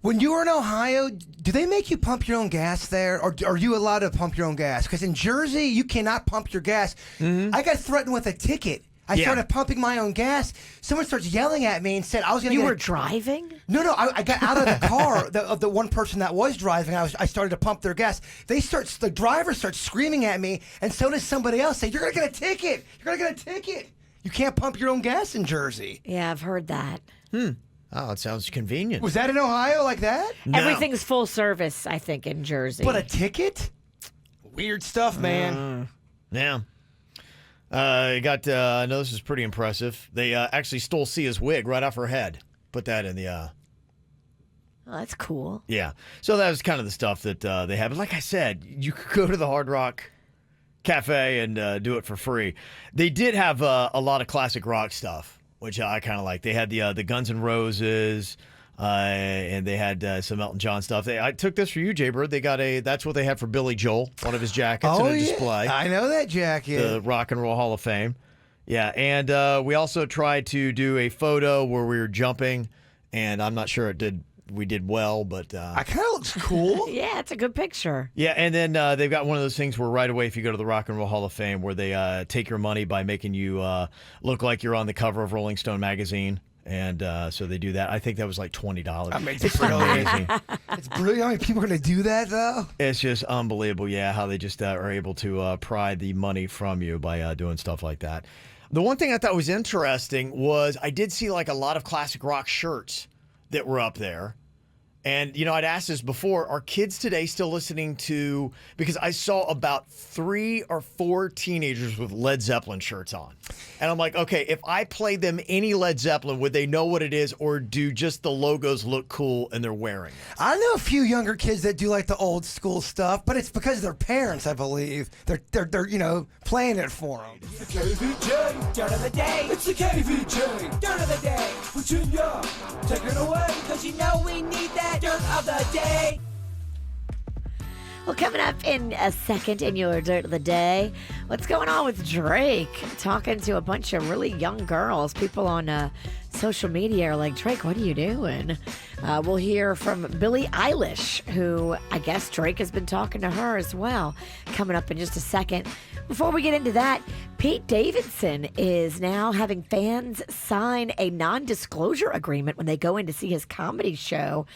When you were in Ohio, do they make you pump your own gas there? Or are you allowed to pump your own gas? Because in Jersey, you cannot pump your gas. Mm-hmm. I got threatened with a ticket. I started pumping my own gas. Someone starts yelling at me and said I was going to You were driving? No, I got out of the car of the one person that was driving. I started to pump their gas. The driver starts screaming at me, and so does somebody else. Say, you're going to get a ticket. You're going to get a ticket. You can't pump your own gas in Jersey. Yeah, I've heard that. Oh, it sounds convenient. Was that in Ohio like that? No. Everything's full service, I think, in Jersey. But a ticket? Weird stuff, man. Yeah. I know this is pretty impressive. They actually stole Sia's wig right off her head. Put that in the... Oh, that's cool. Yeah. So that was kind of the stuff that they have. But like I said, you could go to the Hard Rock Cafe and do it for free. They did have a lot of classic rock stuff, which I kind of like. They had the Guns N' Roses, and they had some Elton John stuff. I took this for you, Jay Bird. That's what they had for Billy Joel, one of his jackets in a display. I know that jacket. The Rock and Roll Hall of Fame. Yeah, and we also tried to do a photo where we were jumping, and I'm not sure we did well, but... I kind of looks cool. Yeah, it's a good picture. Yeah, and then they've got one of those things where right away, if you go to the Rock and Roll Hall of Fame, where they take your money by making you look like you're on the cover of Rolling Stone magazine. And so they do that. I think that was like $20. I mean, it's brilliant. It's brilliant. How many people are going to do that, though? It's just unbelievable, how they just are able to pry the money from you by doing stuff like that. The one thing I thought was interesting was I did see like a lot of classic rock shirts that were up there. And, I'd asked this before, are kids today still listening to, because I saw about 3 or 4 teenagers with Led Zeppelin shirts on. And I'm like, okay, if I played them any Led Zeppelin, would they know what it is, or do just the logos look cool and they're wearing it? I know a few younger kids that do like the old school stuff, but it's because of their parents, I believe. They're playing it for them. It's the KVJ, dirt of the day. It's the KVJ, dirt of the day. Virginia, take it away, because we need that dirt of the day. Well, coming up in a second in your Dirt of the Day, what's going on with Drake? Talking to a bunch of really young girls. People on social media are like, Drake, what are you doing? We'll hear from Billie Eilish, who I guess Drake has been talking to her as well, coming up in just a second. Before we get into that, Pete Davidson is now having fans sign a non-disclosure agreement when they go in to see his comedy show.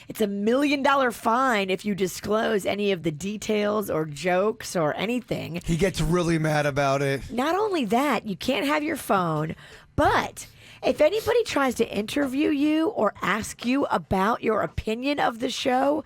It's $1 million fine if you disclose any of the details or jokes or anything. He gets really mad about it. Not only that, you can't have your phone, but if anybody tries to interview you or ask you about your opinion of the show,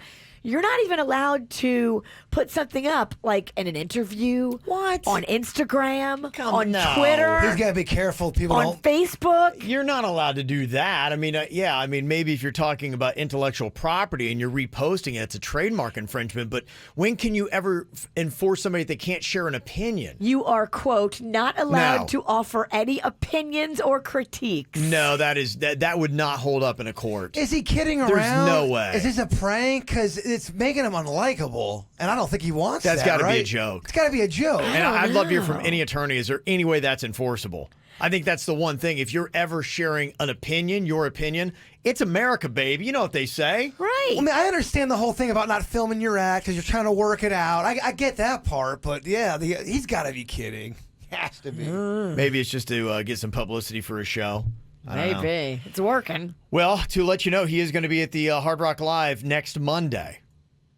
you're not even allowed to put something up like in an interview. What? On Instagram, No. Twitter. He's got to be careful. People on don't. Facebook. You're not allowed to do that. I mean, maybe if you're talking about intellectual property and you're reposting it, it's a trademark infringement. But when can you ever enforce somebody that they can't share an opinion? You are, quote, not allowed to offer any opinions or critiques. No, that would not hold up in a court. Is he kidding around? There's no way. Is this a prank? Because it's making him unlikable, and I don't think he wants that. That's got to right? be a joke. It's got to be a joke. And I'd love to hear from any attorney. Is there any way that's enforceable? I think that's the one thing. If you're ever sharing an opinion, your opinion, it's America, baby. You know what they say. Right. Well, I mean, I understand the whole thing about not filming your act because you're trying to work it out. I get that part, but yeah, he's got to be kidding. Has to be. Maybe it's just to get some publicity for his show. I don't know. Maybe. It's working. Well, to let you know, he is going to be at the Hard Rock Live next Monday.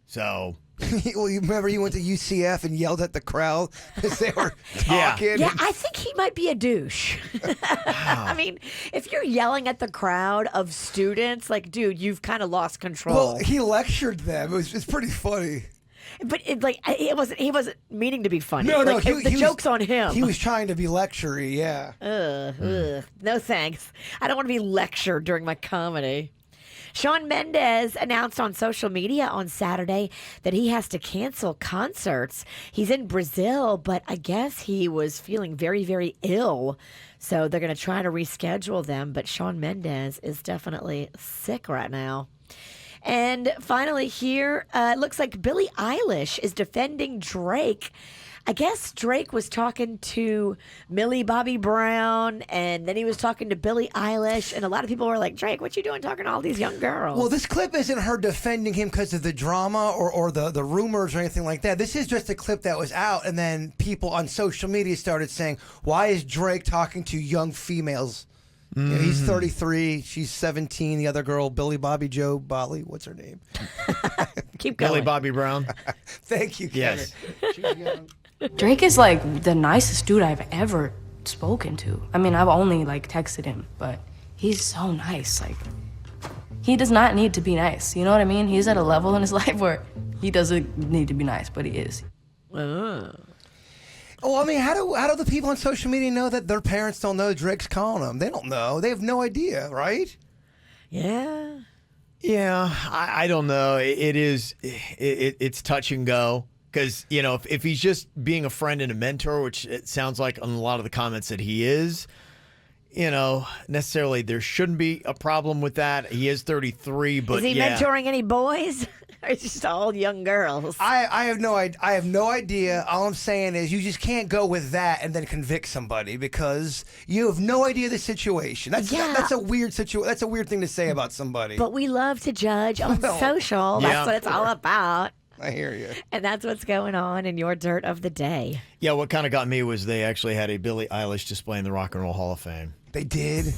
So... Well, you remember he went to UCF and yelled at the crowd because they were talking? Yeah, I think he might be a douche. I mean, if you're yelling at the crowd of students, like, dude, you've kind of lost control. Well, he lectured them. It's pretty funny. But he wasn't meaning to be funny. No, like, the joke's on him. He was trying to be lectury, yeah. No thanks. I don't want to be lectured during my comedy. Shawn Mendes announced on social media on Saturday that he has to cancel concerts. He's in Brazil, but I guess he was feeling very, very ill. So they're going to try to reschedule them. But Shawn Mendes is definitely sick right now. And finally here, it looks like Billie Eilish is defending Drake. I guess Drake was talking to Millie Bobby Brown, and then he was talking to Billie Eilish, and a lot of people were like, Drake, what you doing talking to all these young girls? Well, this clip isn't her defending him because of the drama or the rumors or anything like that. This is just a clip that was out, and then people on social media started saying, why is Drake talking to young females? You know, he's 33, she's 17. The other girl, Billy Bobby Joe Bolly, what's her name? Keep going. Billy Bobby Brown. Thank you, Kevin. Yes. She's young. Drake is like the nicest dude I've ever spoken to. I mean, I've only like texted him, but he's so nice. Like, he does not need to be nice. You know what I mean? He's at a level in his life where he doesn't need to be nice, but he is. Well, I mean, how do the people on social media know that their parents don't know Drake's calling them? They don't know. They have no idea, right? Yeah. Yeah, I don't know. It's touch and go. Because, you know, if he's just being a friend and a mentor, which it sounds like on a lot of the comments that he is, you know, necessarily there shouldn't be a problem with that. He is 33, but is he mentoring any boys? Or it's just all young girls? I have no idea. All I'm saying is you just can't go with that and then convict somebody because you have no idea the situation. That's a weird situation. That's a weird thing to say about somebody. But we love to judge on social. That's what it's all about. I hear you. And that's what's going on in your Dirt of the Day. Yeah, what kind of got me was they actually had a Billie Eilish display in the Rock and Roll Hall of Fame. They did?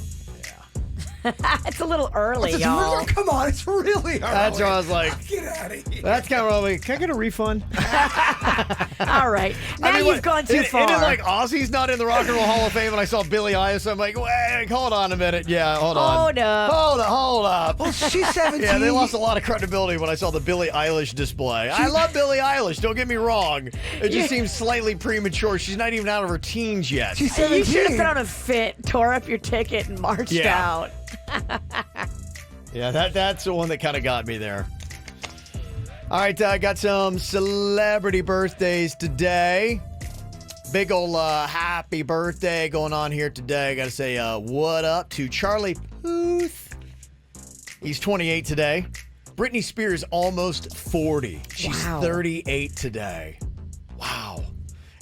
It's a little early, y'all. Come on, it's really early. That's where I was like, get out of here. That's kind of early. Can I get a refund? All right. Now you've gone too far. Isn't it like Ozzy's not in the Rock and Roll Hall of Fame and I saw Billie Eilish? I'm like, wait, hold on a minute. Yeah, hold on. Hold up. Well, she's 17. Yeah, they lost a lot of credibility when I saw the Billie Eilish display. I love Billie Eilish. Don't get me wrong. It just seems slightly premature. She's not even out of her teens yet. She's 17. You should have put on a fit, tore up your ticket, and marched out. Yeah, that's the one that kind of got me there. All right, I got some celebrity birthdays today. Big ol' happy birthday going on here today. I got to say what up to Charlie Puth. He's 28 today. Britney Spears almost 40. She's Wow. 38 today. Wow.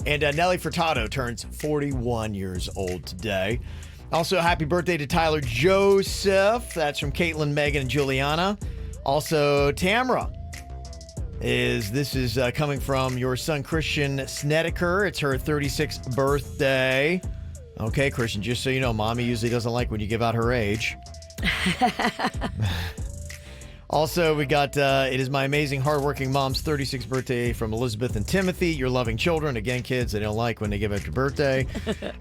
And Nelly Furtado turns 41 years old today. Also, happy birthday to Tyler Joseph. That's from Caitlin, Megan, and Juliana. Also, Tamra. This is coming from your son, Christian Snedeker. It's her 36th birthday. Okay, Christian, just so you know, Mommy usually doesn't like when you give out her age. Also, we got it is my amazing, hardworking mom's 36th birthday from Elizabeth and Timothy. Your loving children. Again, kids, they don't like when they give out your birthday.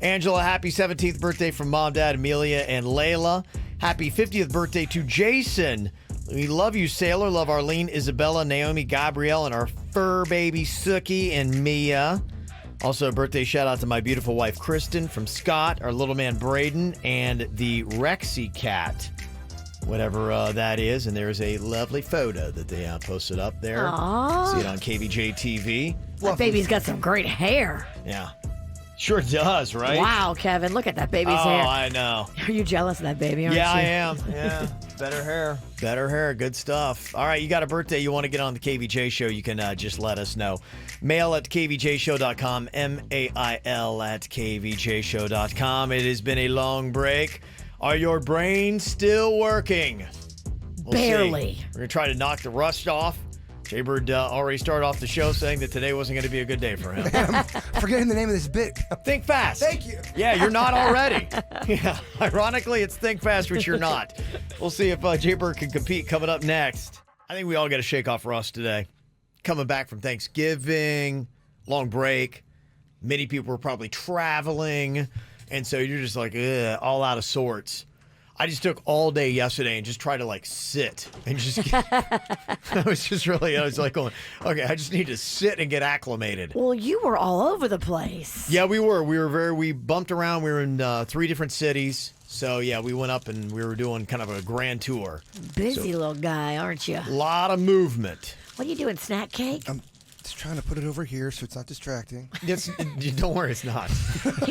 Angela, happy 17th birthday from Mom, Dad, Amelia, and Layla. Happy 50th birthday to Jason. We love you, Sailor. Love Arlene, Isabella, Naomi, Gabrielle, and our fur baby, Suki, and Mia. Also, a birthday shout out to my beautiful wife, Kristen, from Scott, our little man, Braden, and the Rexy cat. Whatever that is, and there's a lovely photo that they posted up there. Aww. See it on KVJ TV. That baby's got some great hair. Yeah. Sure does, right? Wow, Kevin, look at that baby's Oh, hair. I know. Are you jealous of that baby, aren't Yeah, you? I am. Yeah. Better hair. Better hair. Good stuff. All right, you got a birthday you want to get on the KVJ show, you can just let us know. Mail at kvjshow.com, mail at kvjshow.com. It has been a long break. Are your brains still working? We'll Barely. see. We're going to try to knock the rust off. Jaybird already started off the show saying that today wasn't going to be a good day for him. Forgetting the name of this bit. Think fast. Thank you. Yeah, you're not already. Yeah, ironically, it's Think Fast, which you're not. We'll see if Jaybird can compete coming up next. I think we all got to shake off rust today. Coming back from Thanksgiving, long break. Many people were probably traveling. And so you're just like, all out of sorts. I just took all day yesterday and just tried to like sit and just I was like going, okay, I just need to sit and get acclimated. Well, you were all over the place. Yeah, we were. We bumped around. We were in 3 different cities. So yeah, we went up and we were doing kind of a grand tour. Busy little guy, aren't you? A lot of movement. What are you doing, snack cake? Just trying to put it over here so it's not distracting. Don't worry, it's not.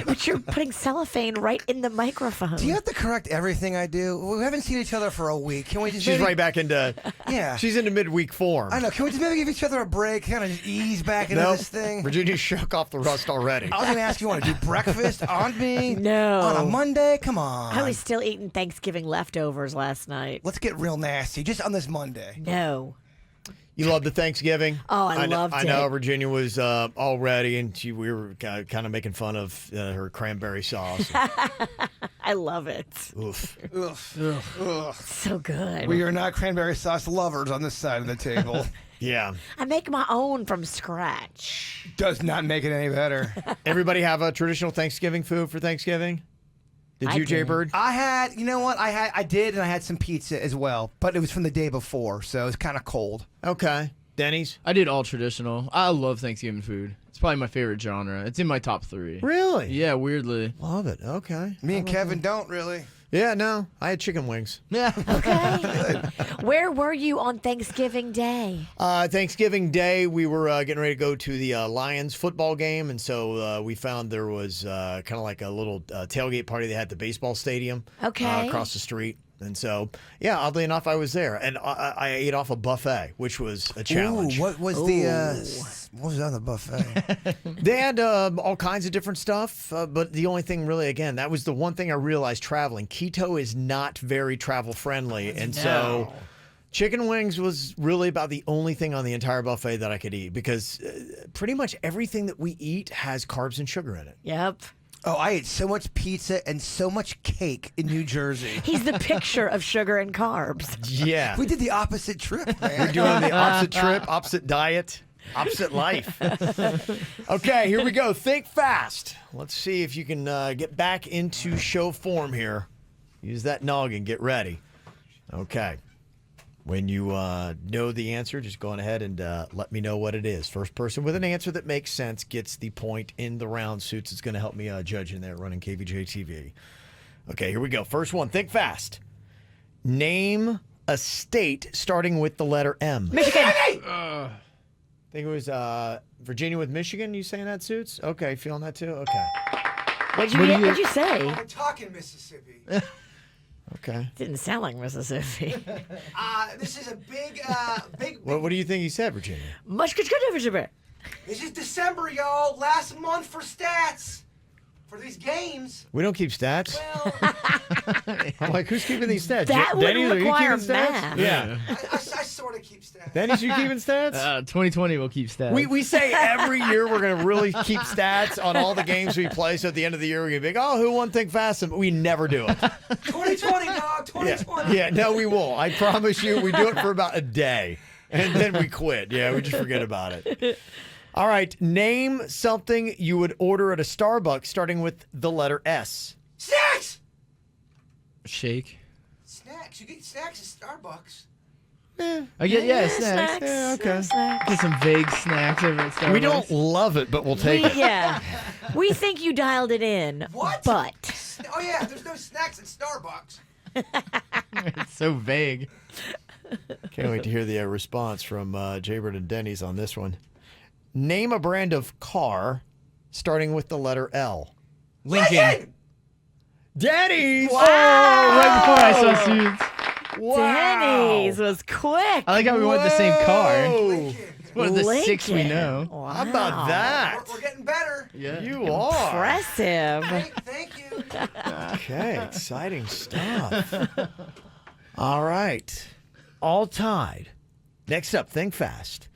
But you're putting cellophane right in the microphone. Do you have to correct everything I do? We haven't seen each other for a week. Can we just She's right back into Yeah. She's into midweek form. I know. Can we just maybe give each other a break? Kind of just ease back into this thing? Virginia shook off the rust already. I was going to ask you, want to do breakfast on me? No. On a Monday? Come on. I was still eating Thanksgiving leftovers last night. Let's get real nasty just on this Monday. No. You loved the Thanksgiving? Oh, I loved it. I know Virginia was all ready, and we were kind of making fun of her cranberry sauce. I love it. Oof. Ugh. So good. We are not cranberry sauce lovers on this side of the table. Yeah. I make my own from scratch. Does not make it any better. Everybody have a traditional Thanksgiving food for Thanksgiving? Did you, Jaybird? I had, you know what? I did, and I had some pizza as well, but it was from the day before, so it was kind of cold. Okay. Denny's? I did all traditional. I love Thanksgiving food. It's probably my favorite genre. It's in my top 3. Really? Yeah, weirdly. Love it. Okay. Me and Kevin don't really. Yeah, no. I had chicken wings. Yeah. Okay. Where were you on Thanksgiving Day? Thanksgiving Day, we were getting ready to go to the Lions football game, and so we found there was kind of like a little tailgate party they had at the baseball stadium across the street. And so, yeah, oddly enough, I was there, and I ate off a buffet, which was a challenge. Ooh, what was what was on the buffet? They had all kinds of different stuff, but the only thing really, again, that was the one thing I realized traveling. Keto is not very travel friendly, and so chicken wings was really about the only thing on the entire buffet that I could eat, because pretty much everything that we eat has carbs and sugar in it. Yep. Oh, I ate so much pizza and so much cake in New Jersey. He's the picture of sugar and carbs. Yeah. We did the opposite trip, man. We're doing the opposite trip, opposite diet, opposite life. Okay, here we go. Think fast. Let's see if you can get back into show form here. Use that noggin. Get ready. Okay. When you know the answer, just go on ahead and let me know what it is. First person with an answer that makes sense gets the point in the round. Suits is going to help me judge in there running KVJ TV. Okay, here we go. First one. Think fast. Name a state starting with the letter M. Michigan. I think it was Virginia with Michigan. You saying that, Suits? Okay, feeling that too? Okay. What'd you say? We're talking Mississippi. Okay. Didn't sound like Mississippi. This is a big. What do you think he said, Virginia? This is December, y'all. Last month for stats for these games. We don't keep stats. Well, I'm like, who's keeping these stats? That would Denny's, are you require keeping stats? math. Yeah. I sort of keep stats. Denny's, you keeping stats? 2020 will keep stats. We say every year we're going to really keep stats on all the games we play. So at the end of the year, we're going to be like, oh, who won Think Fast? But we never do it. 2020, dog. 2020. Yeah, no, we won't. I promise you, we do it for about a day. And then we quit. Yeah, we just forget about it. All right. Name something you would order at a Starbucks starting with the letter S. Snacks! Shake. Snacks. You get snacks at Starbucks. I get snacks. Yeah, okay. Get some vague snacks over at Starbucks. We don't love it, but we'll take it. Yeah. We think you dialed it in. What? But. Oh, yeah. There's no snacks at Starbucks. It's so vague. Can't wait to hear the response from Jaybird and Denny's on this one. Name a brand of car starting with the letter L. Lincoln. Denny's! Wow. Oh, right before I saw Suits. Wow. Denny's was quick. I like how we went the same car. Lincoln. It's one of the 6 we know. Wow. How about that? We're getting better. Yeah. You are. Impressive. Thank you. Okay, exciting stuff. All right. All tied. Next up, think fast.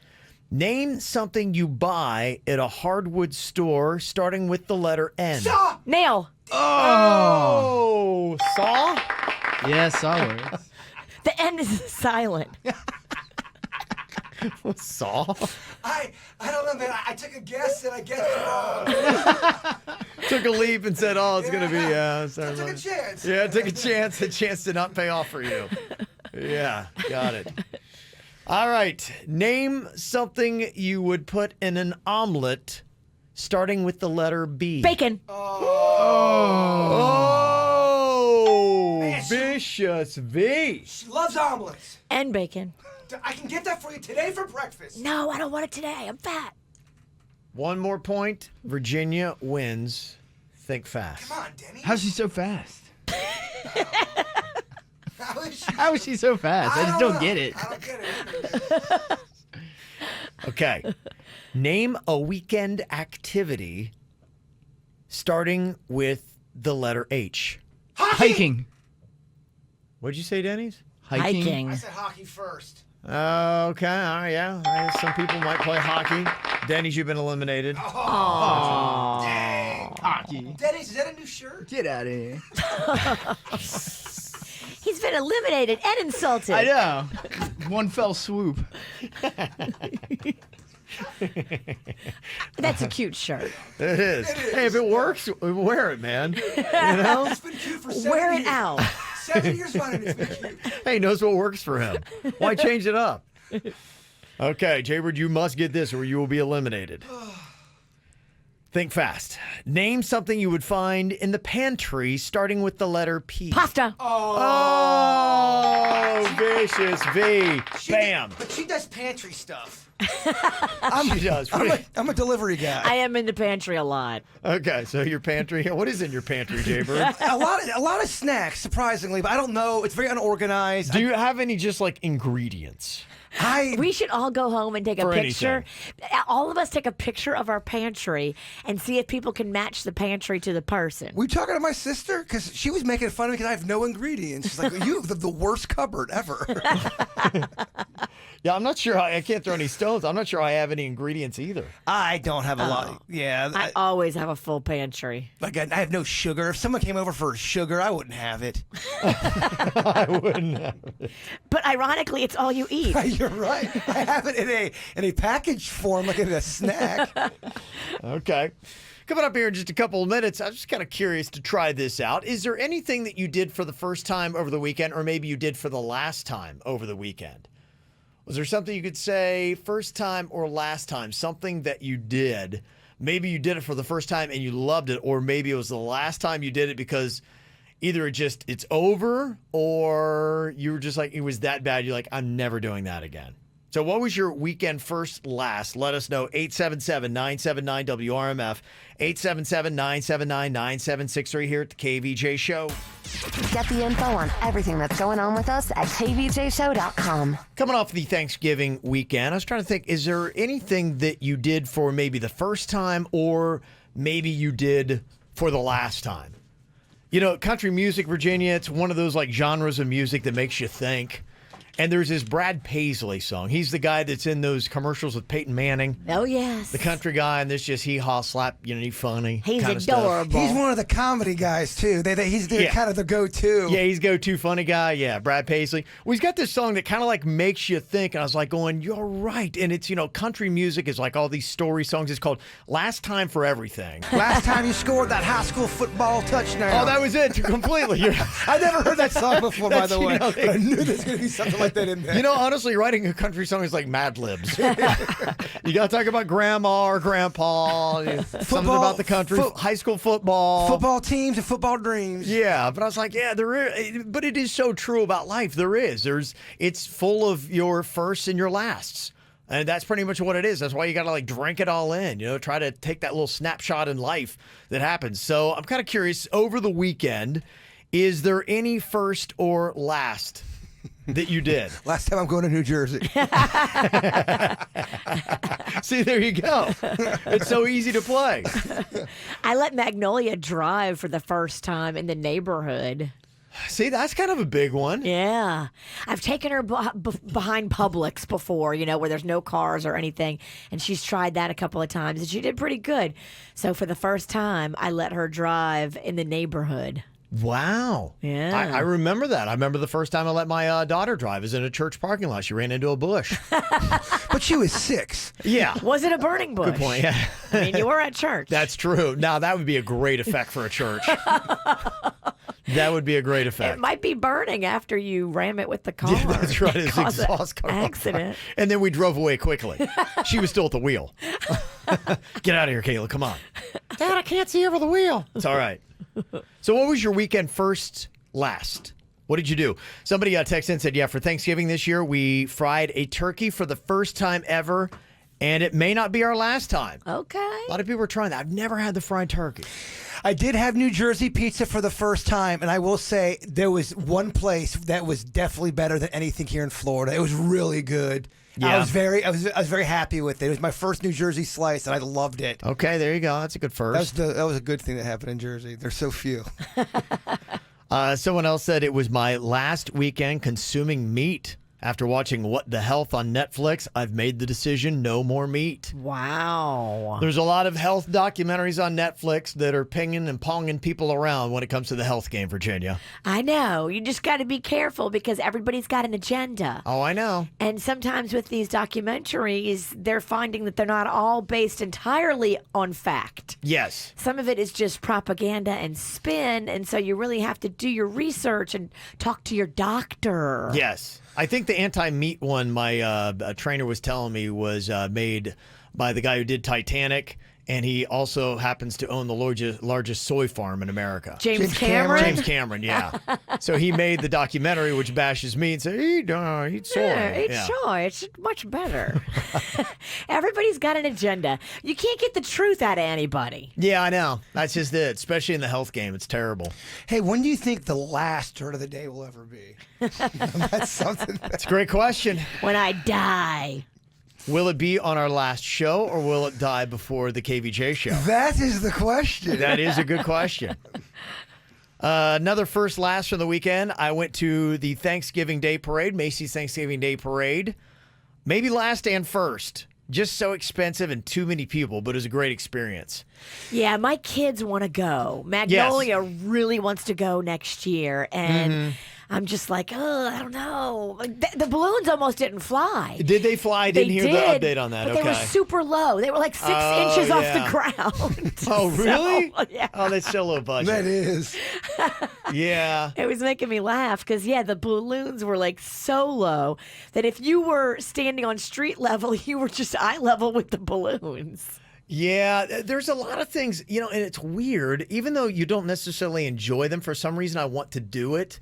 Name something you buy at a hardwood store starting with the letter N. Saw! Nail. Oh, saw? Yeah, saw words. The N is silent. Saw? I don't know, man. I took a guess and I guessed it wrong. Took a leap and said, oh, it's going to be, I took a chance. Yeah, took a chance. The chance did not pay off for you. Yeah, got it. All right. Name something you would put in an omelet starting with the letter B. Bacon. Oh, Man, vicious V. She loves omelets. And bacon. I can get that for you today for breakfast. No, I don't want it today. I'm fat. One more point. Virginia wins. Think fast. Come on, Denny. How's she so fast? How is she so fast? I just don't get it. I don't get it. Okay. Name a weekend activity starting with the letter H. Hiking. What'd you say, Denny's? Hiking. I said hockey first. Okay. All right, yeah. Some people might play hockey. Denny's, you've been eliminated. Oh, dang. Hockey. Denny's, is that a new shirt? Get out of here. He's been eliminated and insulted. I know. One fell swoop. That's a cute shirt. It is. Hey, if it works, wear it, man. You know? It's been cute for 7 Wear years. it out. 7 years running, it's been cute. Hey, he knows what works for him. Why change it up? Okay, Jaybird, you must get this or you will be eliminated. Think fast. Name something you would find in the pantry starting with the letter P. Pasta. Oh, vicious V. Bam. But she does pantry stuff. She does. I'm a delivery guy. I am in the pantry a lot. Okay, so your pantry. What is in your pantry, Jaybird? a lot of snacks, surprisingly, but I don't know. It's very unorganized. Do you have any just like ingredients? We should all go home and take a For picture. All of us take a picture of our pantry and see if people can match the pantry to the person. Were you talking to my sister? Because she was making fun of me because I have no ingredients. She's like, you have the worst cupboard ever. Yeah, I'm not sure. I can't throw any stones. I'm not sure I have any ingredients either. I don't have a lot. Yeah. I always have a full pantry. Like I have no sugar. If someone came over for sugar, I wouldn't have it. I wouldn't have it. But ironically, it's all you eat. You're right. I have it in a packaged form, like in a snack. Okay. Coming up here in just a couple of minutes, I'm just kind of curious to try this out. Is there anything that you did for the first time over the weekend, or maybe you did for the last time over the weekend? Was there something you could say first time or last time, something that you did? Maybe you did it for the first time and you loved it, or maybe it was the last time you did it because either it's over, or you were just like, it was that bad. You're like, I'm never doing that again. So what was your weekend first last? Let us know. 877-979-WRMF. 877-979-9763 here at the KVJ Show. Get the info on everything that's going on with us at kvjshow.com. Coming off the Thanksgiving weekend, I was trying to think, is there anything that you did for maybe the first time or maybe you did for the last time? You know, country music, Virginia, it's one of those like genres of music that makes you think. And there's this Brad Paisley song. He's the guy that's in those commercials with Peyton Manning. Oh, yes. The country guy, and this just hee-haw, slap, he's funny. He's kind of adorable. stuff. He's one of the comedy guys, too. He's kind of the go-to. Yeah, he's go-to funny guy. Yeah, Brad Paisley. Well, he's got this song that kind of like makes you think. And I was like going, you're right. And it's, country music is like all these story songs. It's called Last Time for Everything. Last time you scored that high school football touchdown. Oh, that was it. Completely. I never heard that song before, by the way. But I knew there's going to be something like that in there. Honestly, writing a country song is like Mad Libs. You got to talk about grandma or grandpa, something about the country, high school football. Football teams and football dreams. Yeah, but I was like, yeah, there is. But it is so true about life. It's full of your firsts and your lasts. And that's pretty much what it is. That's why you got to drink it all in, try to take that little snapshot in life that happens. So I'm kind of curious, over the weekend, is there any first or last that you did? Last time I'm going to New Jersey. See, there you go. It's so easy to play. I let Magnolia drive for the first time in the neighborhood. See, that's kind of a big one. Yeah. I've taken her behind Publix before, where there's no cars or anything. And she's tried that a couple of times, and she did pretty good. So for the first time, I let her drive in the neighborhood. Wow. Yeah. I remember that. I remember the first time I let my daughter drive. It was in a church parking lot. She ran into a bush. But she was 6. Yeah. Was it a burning bush? Good point, yeah. I mean, you were at church. That's true. Now, that would be a great effect for a church. That would be a great effect. It might be burning after you ram it with the car. Yeah, that's right. His exhaust car. Accident. And then we drove away quickly. She was still at the wheel. Get out of here, Kayla. Come on. Dad, I can't see over the wheel. It's all right. So what was your weekend first last? What did you do? Somebody texted in and said, yeah, for Thanksgiving this year, we fried a turkey for the first time ever, and it may not be our last time. Okay. A lot of people are trying that. I've never had the fried turkey. I did have New Jersey pizza for the first time, and I will say there was one place that was definitely better than anything here in Florida. It was really good. Yeah. I was very happy with it. It was my first New Jersey slice, and I loved it. Okay, there you go. That's a good first. That was a good thing that happened in Jersey. There's so few. Someone else said it was my last weekend consuming meat. After watching What the Health on Netflix, I've made the decision no more meat. Wow. There's a lot of health documentaries on Netflix that are pinging and ponging people around when it comes to the health game, Virginia. I know. You just got to be careful because everybody's got an agenda. Oh, I know. And sometimes with these documentaries, they're finding that they're not all based entirely on fact. Yes. Some of it is just propaganda and spin, and so you really have to do your research and talk to your doctor. Yes. I think the anti-meat one, my trainer was telling me, was made by the guy who did Titanic, and he also happens to own the largest soy farm in America. James Cameron? James Cameron, yeah. So he made the documentary, which bashes meat and said, eat soy. Yeah, eat soy. It's much better. Everybody's got an agenda. You can't get the truth out of anybody. Yeah, I know. That's just it, especially in the health game. It's terrible. Hey, when do you think the last turn of the day will ever be? That's something. That's a great question. When I die. Will it be on our last show, or will it die before the KVJ show? That is the question. That is a good question. Another first last from the weekend. I went to the Thanksgiving Day Parade, Macy's Thanksgiving Day Parade. Maybe last and first. Just so expensive and too many people, but it was a great experience. Yeah, my kids want to go. Magnolia really wants to go next year, and I'm just like, oh, I don't know. The balloons almost didn't fly. Did they fly? I didn't hear the update on that. But they were super low. They were like 6 inches off the ground. Oh, really? So, yeah. Oh, that's still low budget. That is. Yeah. It was making me laugh because, yeah, the balloons were like so low that if you were standing on street level, you were just eye level with the balloons. Yeah, there's a lot of things, and it's weird. Even though you don't necessarily enjoy them, for some reason I want to do it.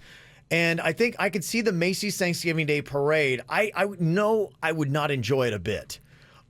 And I think I could see the Macy's Thanksgiving Day Parade. I know I would not enjoy it a bit.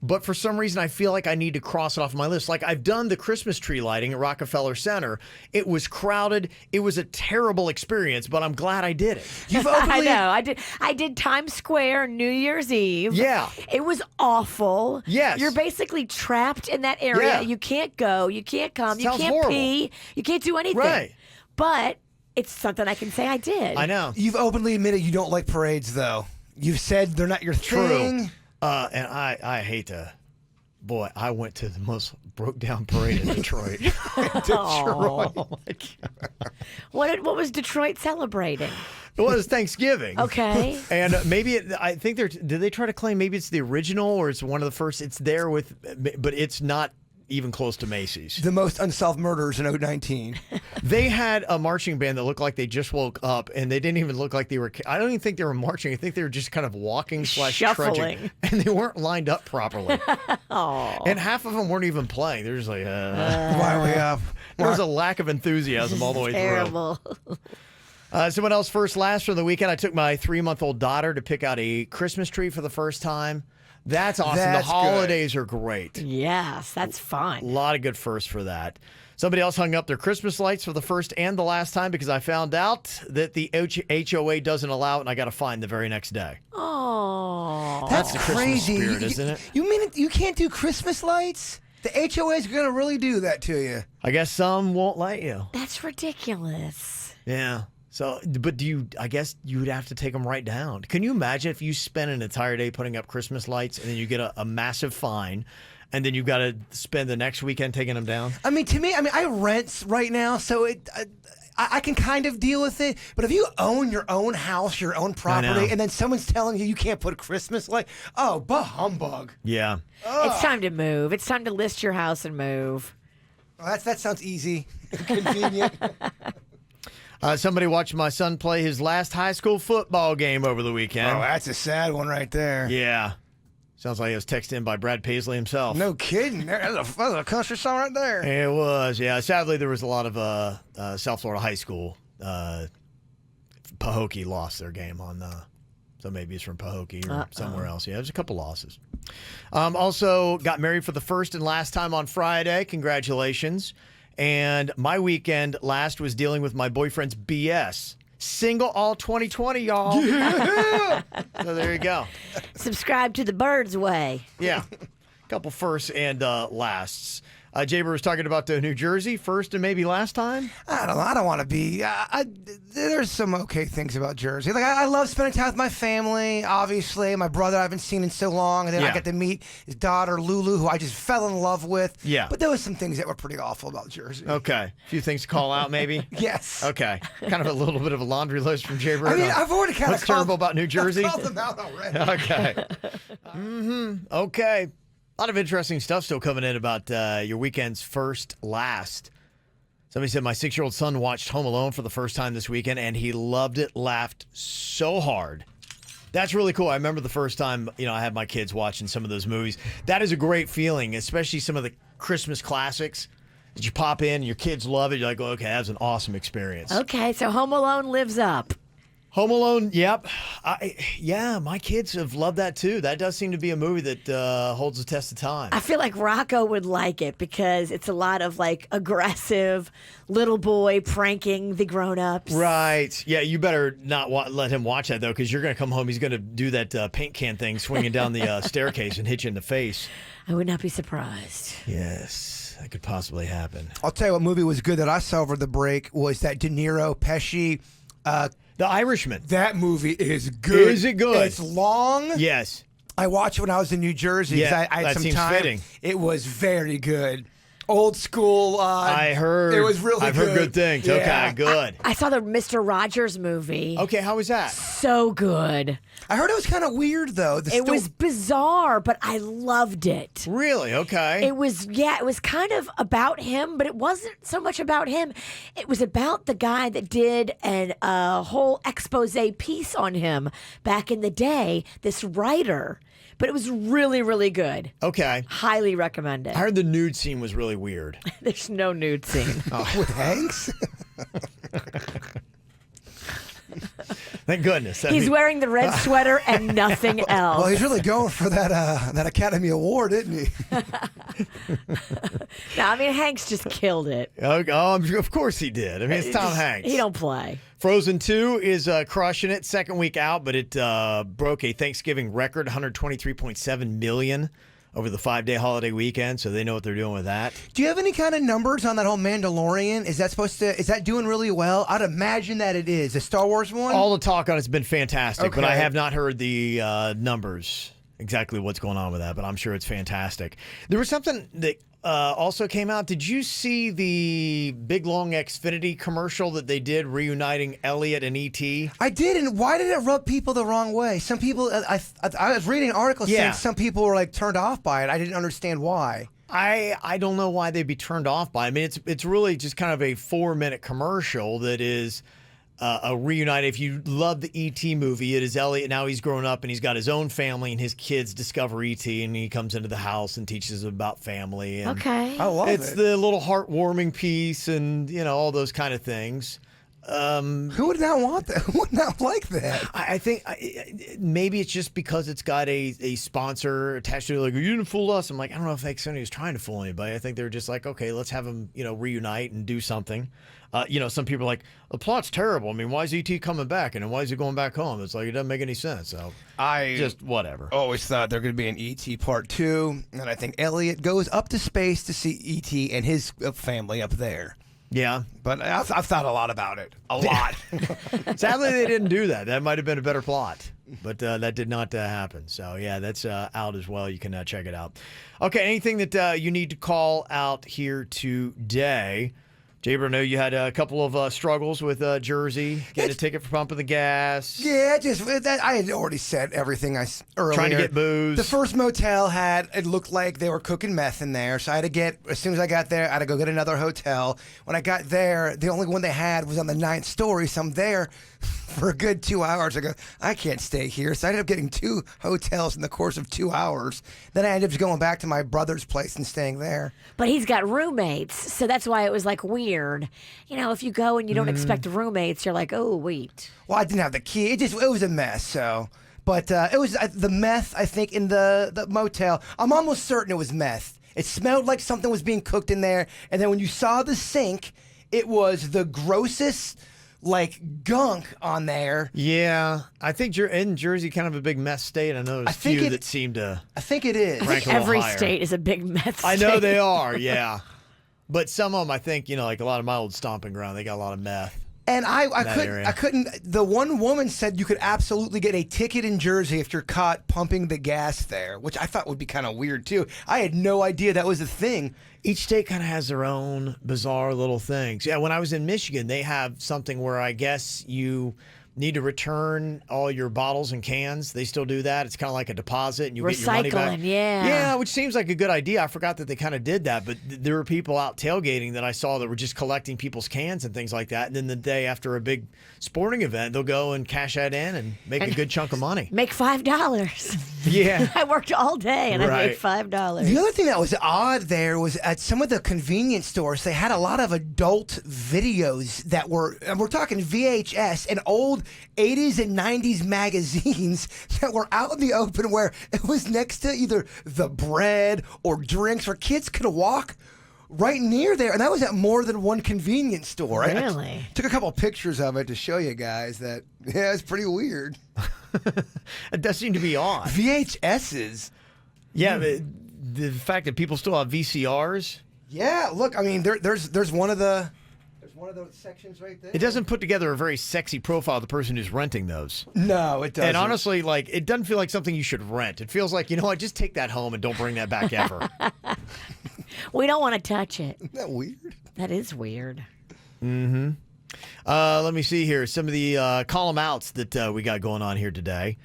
But for some reason, I feel like I need to cross it off my list. Like I've done the Christmas tree lighting at Rockefeller Center. It was crowded. It was a terrible experience, but I'm glad I did it. I know. I did Times Square New Year's Eve. Yeah. It was awful. Yes. You're basically trapped in that area. Yeah. You can't go. You can't come. Sounds you can't horrible. pee. You can't do anything. Right. But it's something I can say I did. I know. You've openly admitted you don't like parades, though. You've said they're not your thing. And I hate to. Boy, I went to the most broke down parade in Detroit. Oh. Oh my God. What was Detroit celebrating? It was Thanksgiving. Okay. And maybe I think did they try to claim maybe it's the original or it's one of the first? It's there but it's not even close to Macy's. The most unsolved murders in 19. They had a marching band that looked like they just woke up, and they didn't even look like they were. I don't even think they were marching. I think they were just kind of walking / Shuffling. trudging, and they weren't lined up properly. Oh. And half of them weren't even playing. They're just like, why are we up? There was a lack of enthusiasm all the way Terrible. through. Someone else first last from the weekend. I took my 3-month-old daughter to pick out a Christmas tree for the first time. That's awesome. That's the holidays are great. Yes, that's fun. A lot of good firsts for that. Somebody else hung up their Christmas lights for the first and the last time because I found out that the HOA doesn't allow it, and I got a fine the very next day. Oh, That's the Christmas crazy. spirit, isn't it? You mean you can't do Christmas lights? The HOA is going to really do that to you. I guess some won't let you. that's ridiculous. Yeah. So, but I guess you would have to take them right down. Can you imagine if you spend an entire day putting up Christmas lights and then you get a massive fine and then you've got to spend the next weekend taking them down? I mean, to me, I rent right now, so I can kind of deal with it. But if you own your own house, your own property, and then someone's telling you can't put a Christmas light, bah humbug. Yeah. It's time to move. It's time to list your house and move. Well, that sounds easy, convenient. Somebody watched my son play his last high school football game over the weekend. Oh, that's a sad one right there. Yeah. Sounds like it was texted in by Brad Paisley himself. No kidding. That's a country song right there. It was, yeah. Sadly, there was a lot of South Florida high school. Pahokee lost their game on, so maybe it's from Pahokee or somewhere else. Yeah, there's a couple losses. Also, got married for the first and last time on Friday. Congratulations. And my weekend last was dealing with my boyfriend's BS. Single all 2020, y'all. Yeah. So there you go. Subscribe to the Bird's Way. Yeah. Couple firsts and lasts. Jaber was talking about New Jersey, first and maybe last time. I don't know. I don't want to be. There's some okay things about Jersey. Like I love spending time with my family. Obviously, my brother I haven't seen in so long, and then I got to meet his daughter Lulu, who I just fell in love with. Yeah. But there was some things that were pretty awful about Jersey. Okay. A few things to call out, maybe. Yes. Okay. Kind of a little bit of a laundry list from Jaber. I mean, I've already kind What's of terrible about New Jersey? I've called them out already. Okay. Okay. A lot of interesting stuff still coming in about your weekend's first last. Somebody said my 6-year-old son watched Home Alone for the first time this weekend, and he loved it, laughed so hard. That's really cool. I remember the first time, I had my kids watching some of those movies. That is a great feeling, especially some of the Christmas classics that you pop in and your kids love it. You're like, okay, that was an awesome experience. Okay, so Home Alone lives up. Home Alone, yep. My kids have loved that too. That does seem to be a movie that holds the test of time. I feel like Rocco would like it because it's a lot of aggressive little boy pranking the grown-ups. Right. Yeah, you better not let him watch that though, because you're going to come home. He's going to do that paint can thing, swinging down the staircase and hit you in the face. I would not be surprised. Yes, that could possibly happen. I'll tell you what movie was good that I saw over the break was that De Niro, Pesci, The Irishman. That movie is good. Is it good? It's long. Yes. I watched it when I was in New Jersey. Yeah, I had that some seems time. fitting. It was very good. Old school. I heard. It was really I've good. heard good things. Yeah. Okay, good. I saw the Mr. Rogers movie. Okay, how was that? So good. I heard it was kind of weird though. It was bizarre, but I loved it. Really? Okay. It was kind of about him, but it wasn't so much about him. It was about the guy that did a whole expose piece on him back in the day, this writer. But it was really, really good. Okay. Highly recommend it. I heard the nude scene was really weird. There's no nude scene. With Hanks? Thank goodness. He's wearing the red sweater and nothing else. Well, he's really going for that Academy Award, isn't he? No, I mean, Hanks just killed it. Of course he did. I mean, it's Tom Hanks. He don't play. Frozen 2 is crushing it. Second week out, but it broke a Thanksgiving record, 123.7 million over the 5-day holiday weekend, so they know what they're doing with that. Do you have any kind of numbers on that whole Mandalorian? Is that doing really well? I'd imagine that it is. The Star Wars one? All the talk on it's been fantastic, but I Okay. have not heard the numbers, exactly what's going on with that, but I'm sure it's fantastic. There was something that also came out. Did you see the big, long Xfinity commercial that they did reuniting Elliot and E.T.? I did, and why did it rub people the wrong way? Some people, I was reading articles saying some people were like turned off by it. I didn't understand why. I don't know why they'd be turned off by it. I mean, it's really just kind of a 4-minute commercial that is a reunite. If you love the E.T. movie, it is Elliot. Now he's grown up and he's got his own family, and his kids discover E.T. and he comes into the house and teaches them about family. And Okay. I love it's it. the little heartwarming piece and, all those kind of things. Who would not want that? Who would not like that? I think maybe it's just because it's got a sponsor attached to it. Like, you didn't fool us. I'm like, I don't know if Sony was trying to fool anybody. I think they were just like, okay, let's have them, reunite and do something. Some people are like, the plot's terrible. I mean, why is E.T. coming back? And then why is he going back home? It's like, it doesn't make any sense. So I just whatever. Always thought there could be an E.T. part 2, and I think Elliot goes up to space to see E.T. and his family up there. Yeah. But I've thought a lot about it. A lot. Sadly, they didn't do that. That might have been a better plot, but that did not happen. So, yeah, that's out as well. You can check it out. Okay, anything that you need to call out here today? Jaber, I know you had a couple of struggles with Jersey, getting a ticket for pumping the gas. Yeah, I had already said everything earlier. Trying to get booze. The first motel it looked like they were cooking meth in there, so I had to as soon as I got there, I had to go get another hotel. When I got there, the only one they had was on the 9th story, so I'm there for a good 2 hours. I go, I can't stay here, so I ended up getting 2 hotels in the course of 2 hours. Then I ended up just going back to my brother's place and staying there. But he's got roommates, so that's why it was like weird. If you go and you don't expect roommates, you're like, oh, wait. Well, I didn't have the key. It was a mess, so. But it was the meth, I think, in the motel. I'm almost certain it was meth. It smelled like something was being cooked in there. And then when you saw the sink, it was the grossest, gunk on there. Yeah, I think in Jersey kind of a big mess state. I know there's a few that seem to. I think it is. I think every state is a big mess state. I know they are, yeah. But some of them, I think, like a lot of my old stomping ground, they got a lot of meth. And I couldn't. The one woman said you could absolutely get a ticket in Jersey if you're caught pumping the gas there, which I thought would be kind of weird too. I had no idea that was a thing. Each state kind of has their own bizarre little things. Yeah, when I was in Michigan, they have something where I guess you need to return all your bottles and cans. They still do that. It's kind of like a deposit, and you get your money back. Yeah. Yeah, which seems like a good idea. I forgot that they kind of did that, but there were people out tailgating that I saw that were just collecting people's cans and things like that. And then the day after a big sporting event, they'll go and cash that in and make a good chunk of money. Make $5. Yeah. I worked all day and I made $5. The other thing that was odd there was at some of the convenience stores, they had a lot of adult videos that were, and we're talking VHS and old 80s and 90s magazines that were out in the open where it was next to either the bread or drinks where kids could walk right near there. And that was at more than one convenience store. Really? I took a couple pictures of it to show you guys that, yeah, it's pretty weird. It does seem to be odd. VHSs. Yeah, the fact that people still have VCRs. Yeah, look, I mean, there's one of the sections right there. It doesn't put together a very sexy profile of the person who's renting those. No, it doesn't. And honestly, it doesn't feel like something you should rent. It feels like, just take that home and don't bring that back ever. We don't want to touch it. Isn't that weird? That is weird. Mm-hmm. Let me see here. Some of the column outs that we got going on here today.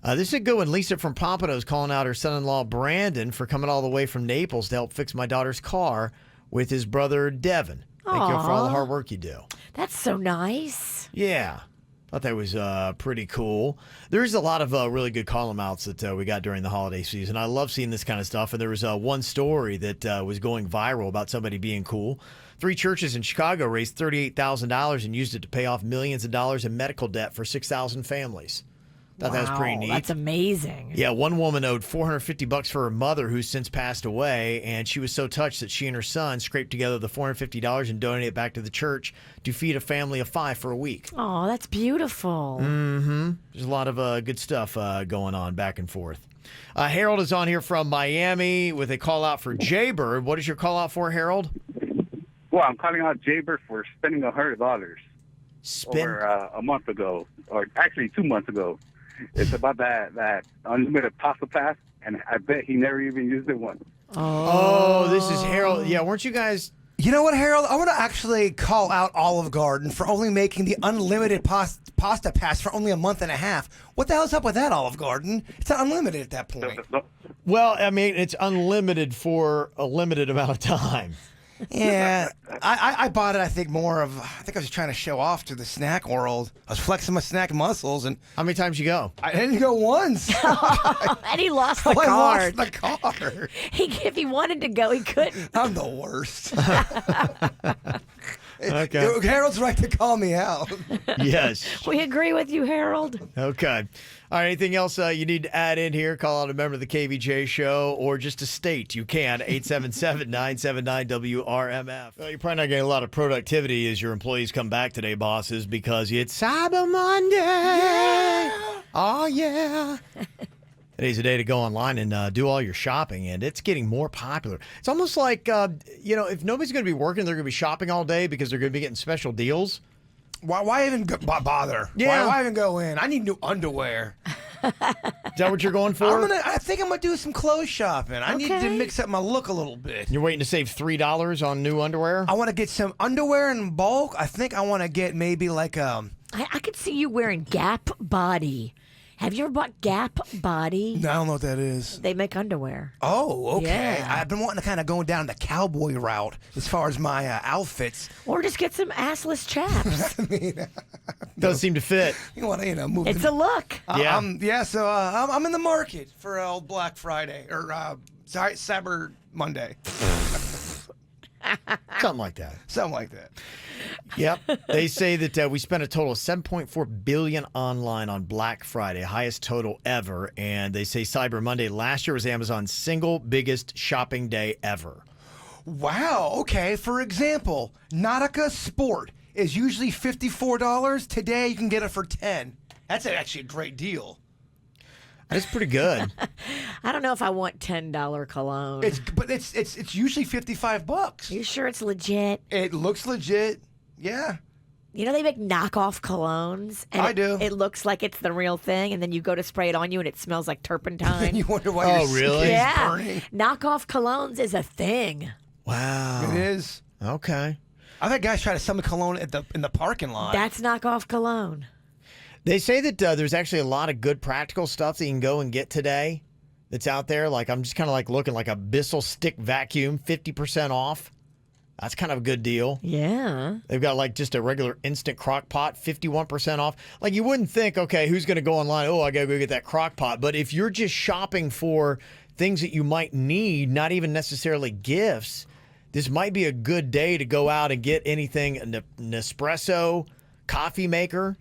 This is a good one. Lisa from Pompano is calling out her son-in-law, Brandon, for coming all the way from Naples to help fix my daughter's car with his brother, Devin. Thank you for all the hard work you do. That's so nice. Yeah. Thought that was pretty cool. There's a lot of really good column outs that we got during the holiday season. I love seeing this kind of stuff. And there was one story that was going viral about somebody being cool. 3 churches in Chicago raised $38,000 and used it to pay off millions of dollars in medical debt for 6,000 families. Thought that was pretty neat. That's amazing. Yeah, one woman owed $450 for her mother, who's since passed away, and she was so touched that she and her son scraped together the $450 and donated it back to the church to feed a family of 5 for a week. Oh, that's beautiful. Mm-hmm. There's a lot of good stuff going on back and forth. Harold is on here from Miami with a call out for Jaybird. What is your call out for, Harold? Well, I'm calling out Jaybird for spending $100 over a month ago, or actually 2 months ago. It's about that unlimited pasta pass, and I bet he never even used it once. Oh, this is Harold. Yeah, weren't you guys... You know what, Harold? I want to actually call out Olive Garden for only making the unlimited pasta pass for only a month and a half. What the hell's up with that, Olive Garden? It's not unlimited at that point. Well, I mean, it's unlimited for a limited amount of time. Yeah, I bought it. I think I was just trying to show off to the snack world. I was flexing my snack muscles. And how many times you go? I didn't go once. And he lost the I card. lost the card. If he wanted to go, he couldn't. I'm the worst. Okay. Harold's right to call me out. Yes. We agree with you, Harold. Okay. All right. Anything else you need to add in here? Call out a member of the KVJ Show, or just a state. You can 877-979-WRMF. Well, you're probably not getting a lot of productivity as your employees come back today, bosses, because it's Cyber Monday. Yeah. Oh yeah. Today's a day to go online and do all your shopping, and it's getting more popular. It's almost like, if nobody's going to be working, they're going to be shopping all day because they're going to be getting special deals. Why even bother? Yeah. Why even go in? I need new underwear. Is that what you're going for? I think I'm going to do some clothes shopping. I need to mix up my look a little bit. You're waiting to save $3 on new underwear? I want to get some underwear in bulk. I think I want to get maybe like I could see you wearing Gap Body. Have you ever bought Gap Body? No, I don't know what that is. They make underwear. Oh, okay. Yeah. I've been wanting to kind of go down the cowboy route as far as my outfits. Or just get some assless chaps. Does seem to fit. You want to, move. It's a look. Yeah. So I'm in the market for old Black Friday or Cyber Monday. Something like that. Something like that. Yep. They say that we spent a total of $7.4 billion online on Black Friday, highest total ever. And they say Cyber Monday last year was Amazon's single biggest shopping day ever. Wow. Okay. For example, Nautica Sport is usually $54. Today you can get it for $10. That's actually a great deal. That's pretty good. I don't know if I want $10 cologne. It's usually $55. You sure it's legit? It looks legit. Yeah. You know they make knockoff colognes, and I do. It looks like it's the real thing, and then you go to spray it on you, and it smells like turpentine. You wonder why your skin is burning. Knockoff colognes is a thing. Wow. It is. Okay. I've had guys try to sell me cologne in the parking lot. That's knockoff cologne. They say that there's actually a lot of good practical stuff that you can go and get today that's out there. Like, I'm just kind of like looking like a Bissell stick vacuum, 50% off. That's kind of a good deal. Yeah. They've got like just a regular instant crock pot, 51% off. Like, you wouldn't think, okay, who's going to go online? Oh, I got to go get that crock pot. But if you're just shopping for things that you might need, not even necessarily gifts, this might be a good day to go out and get anything, an espresso coffee maker.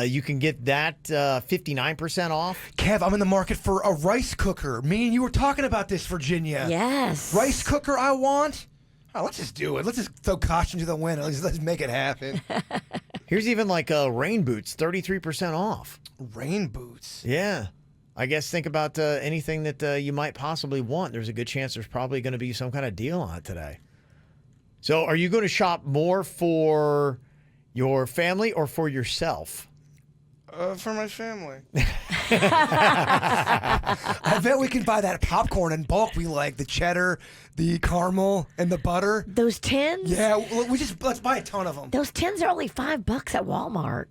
You can get that 59% off. Kev, I'm in the market for a rice cooker. Me and you were talking about this, Virginia. Yes. Rice cooker I want. Oh, let's just do it. Let's just throw caution to the wind. Let's make it happen. Here's even like rain boots, 33% off. Rain boots? Yeah. I guess think about anything that you might possibly want. There's a good chance there's probably going to be some kind of deal on it today. So are you going to shop more for your family or for yourself? For my family. I bet we can buy that popcorn in bulk we like. The cheddar, the caramel, and the butter. Those tins? Yeah, let's buy a ton of them. Those tins are only $5 at Walmart.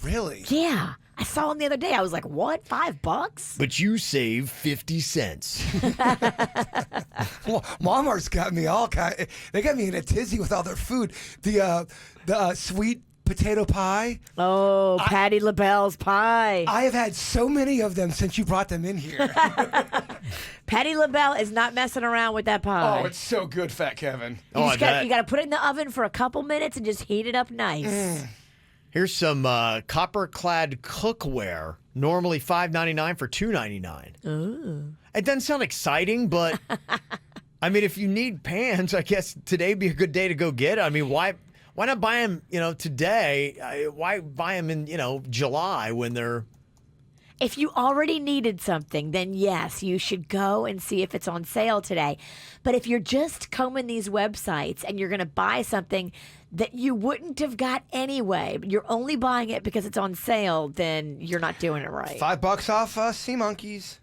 Really? Yeah. I saw them the other day. I was like, what? $5? But you save 50 cents. Well, Walmart's got me all kind. They got me in a tizzy with all their food. The sweet potato pie. Oh, Patti LaBelle's pie. I have had so many of them since you brought them in here. Patti LaBelle is not messing around with that pie. Oh, it's so good, Fat Kevin. You got to put it in the oven for a couple minutes and just heat it up nice. Here's some copper-clad cookware. Normally $5.99 for $2.99. Ooh. It doesn't sound exciting, but I mean, if you need pans, I guess today would be a good day to go get it. I mean, why not buy them, today? Why buy them in, July when they're... If you already needed something, then yes, you should go and see if it's on sale today. But if you're just combing these websites and you're going to buy something that you wouldn't have got anyway, but you're only buying it because it's on sale, then you're not doing it right. $5 off Sea Monkeys.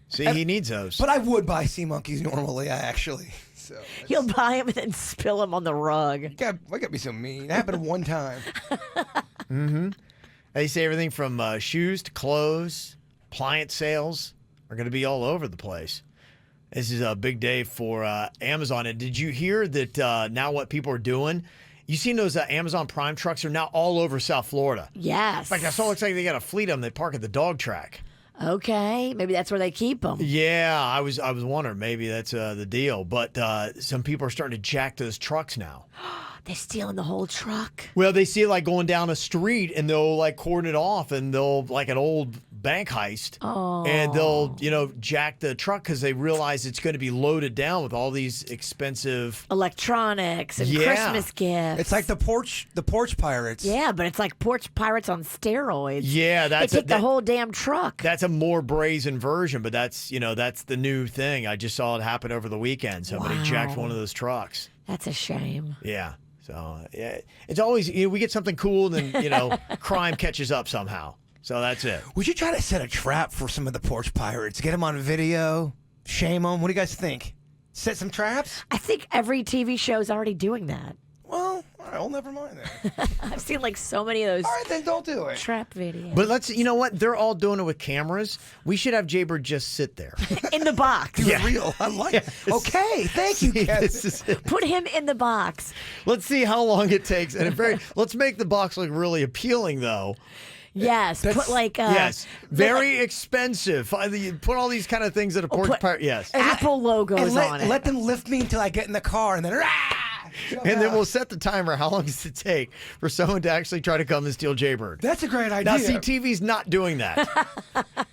See, he needs those. But I would buy Sea Monkeys normally, actually. So you'll buy them and then spill them on the rug. I got to be so mean. It happened one time. Mm-hmm. They say everything from shoes to clothes, appliance sales are going to be all over the place. This is a big day for Amazon. And did you hear that now what people are doing? You seen those Amazon Prime trucks are now all over South Florida. Yes. In fact, I saw it looks like they got a fleet of them. They park at the dog track. Okay, maybe that's where they keep them. Yeah, I was wondering maybe that's the deal. But some people are starting to jack those trucks now. They're stealing the whole truck. Well, they see it like going down a street and they'll like cordon it off and they'll like an old bank heist. Oh. And they'll, jack the truck because they realize it's going to be loaded down with all these expensive electronics and Christmas gifts. It's like the porch pirates. Yeah, but it's like porch pirates on steroids. Yeah, they take the whole damn truck. That's a more brazen version, but that's the new thing. I just saw it happen over the weekend. Somebody jacked one of those trucks. That's a shame. Yeah. So yeah, it's always we get something cool, and then crime catches up somehow. So that's it. We should try to set a trap for some of the porch pirates. Get them on video, shame them. What do you guys think? Set some traps? I think every TV show is already doing that. Well, all right, well, never mind that. I've seen like so many of those. All right, then don't do it. Trap videos. But you know what? They're all doing it with cameras. We should have Jaybird just sit there. In the box. Do it real. I like it. Okay, thank you, Kevin. Put him in the box. Let's see how long it takes. And let's make the box look really appealing, though. Yes, put like very expensive. Put all these kind of things that a porch pirate. Yes, Apple logos on it. Let them lift me until I get in the car, and then then we'll set the timer. How long does it take for someone to actually try to come and steal Jaybird? That's a great idea. Now, see, TV's not doing that.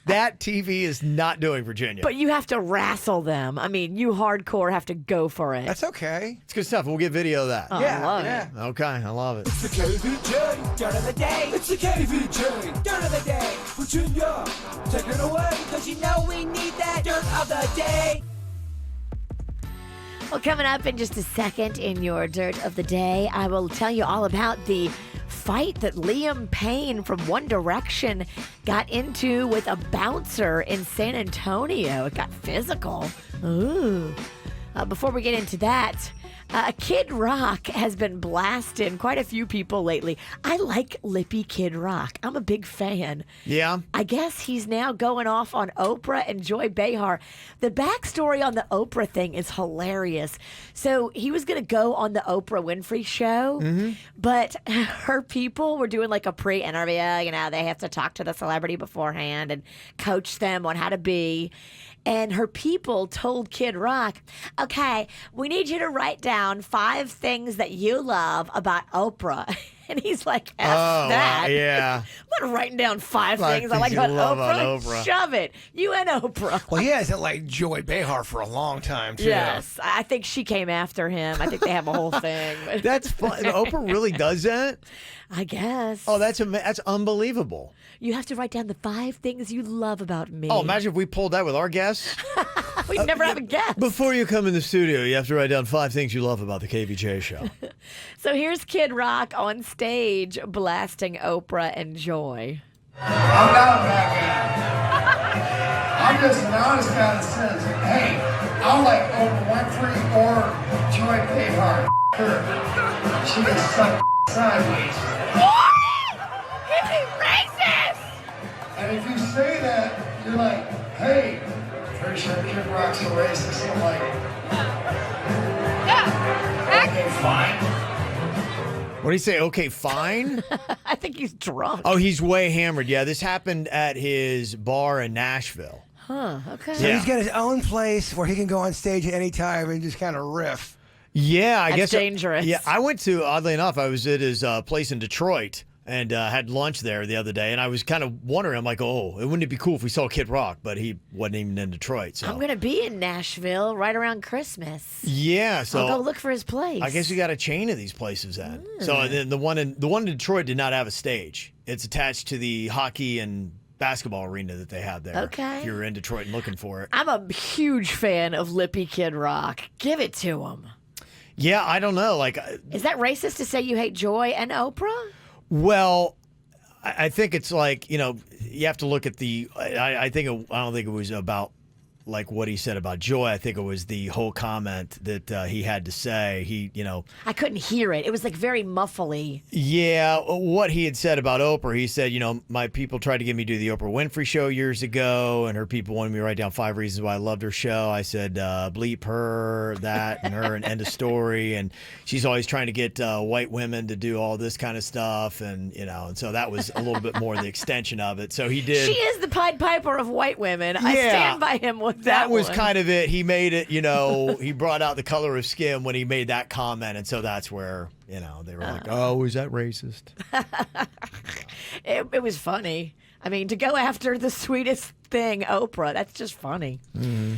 That TV is not doing Virginia. But you have to wrestle them. I mean, you hardcore have to go for it. That's okay. It's good stuff. We'll get video of that. Oh, I love it. Okay, I love it. It's the KVJ dirt of the day. It's the KVJ dirt of the day. Virginia, take it away, because you know we need that dirt of the day. Well, coming up in just a second in your Dirt of the Day, I will tell you all about the fight that Liam Payne from One Direction got into with a bouncer in San Antonio. It got physical. Ooh. Before we get into that, Kid Rock has been blasting quite a few people lately. I like Lippy Kid Rock. I'm a big fan. Yeah. I guess he's now going off on Oprah and Joy Behar. The backstory on the Oprah thing is hilarious. So he was going to go on the Oprah Winfrey show, but her people were doing like a pre-interview. They have to talk to the celebrity beforehand and coach them on how to be. And her people told Kid Rock, okay, we need you to write down 5 things that you love about Oprah. And he's like, F that. Yeah. I'm not writing down 5 things I like about Oprah. Shove it. You and Oprah. Well, he hasn't liked Joy Behar for a long time, too. Yes. I think she came after him. I think they have a whole thing. That's fun. Oprah really does that? I guess. Oh, that's unbelievable. You have to write down the 5 things you love about me. Oh, imagine if we pulled that with our guests. We'd never have a guest. Before you come in the studio, you have to write down 5 things you love about the KVJ Show. So here's Kid Rock on stage blasting Oprah and Joy. I'm not a bad guy. I'm just an honest guy that says, hey, I like Oprah Winfrey or Joy Behar. Her. She can suck sideways. What? He's racist! And if you say that, you're like, hey, pretty sure Kid Rock's a racist. I'm like, yeah, okay, fine. What do you say? Okay, fine? I think he's drunk. Oh, he's way hammered. Yeah, this happened at his bar in Nashville. Huh, okay. So he's got his own place where he can go on stage at any time and just kind of riff. Yeah, I guess. That's dangerous. Yeah, I went to, oddly enough, I was at his place in Detroit and had lunch there the other day, and I was kind of wondering, I'm like, oh, wouldn't it be cool if we saw Kid Rock? But he wasn't even in Detroit. So I'm going to be in Nashville right around Christmas. yeah, so I'll go look for his place. I guess you got a chain of these places then. So then the one in Detroit did not have a stage. It's attached to the hockey and basketball arena that they have there. Okay. If you're in Detroit and looking for it. I'm a huge fan of Lippy Kid Rock. Give it to him. Yeah, I don't know. Like, Is that racist to say you hate Joy and Oprah? well, I think it's like, you have to look at the. I don't think it was about like what he said about Joy. I think it was the whole comment that he had to say. I couldn't hear it. It was like very muffly. Yeah, what he had said about Oprah, he said, my people tried to get me to do the Oprah Winfrey Show years ago, and her people wanted me to write down 5 reasons why I loved her show. I said, bleep her, that, and her, and end of story. And she's always trying to get white women to do all this kind of stuff, and so that was a little bit more the extension of it. So he did. She is the Pied Piper of white women. I stand by him with that was one. kind of it. He made it, he brought out the color of skin when he made that comment. And so that's where, they were like, oh, is that racist? It was funny. I mean, to go after the sweetest thing, Oprah, that's just funny. Mm-hmm.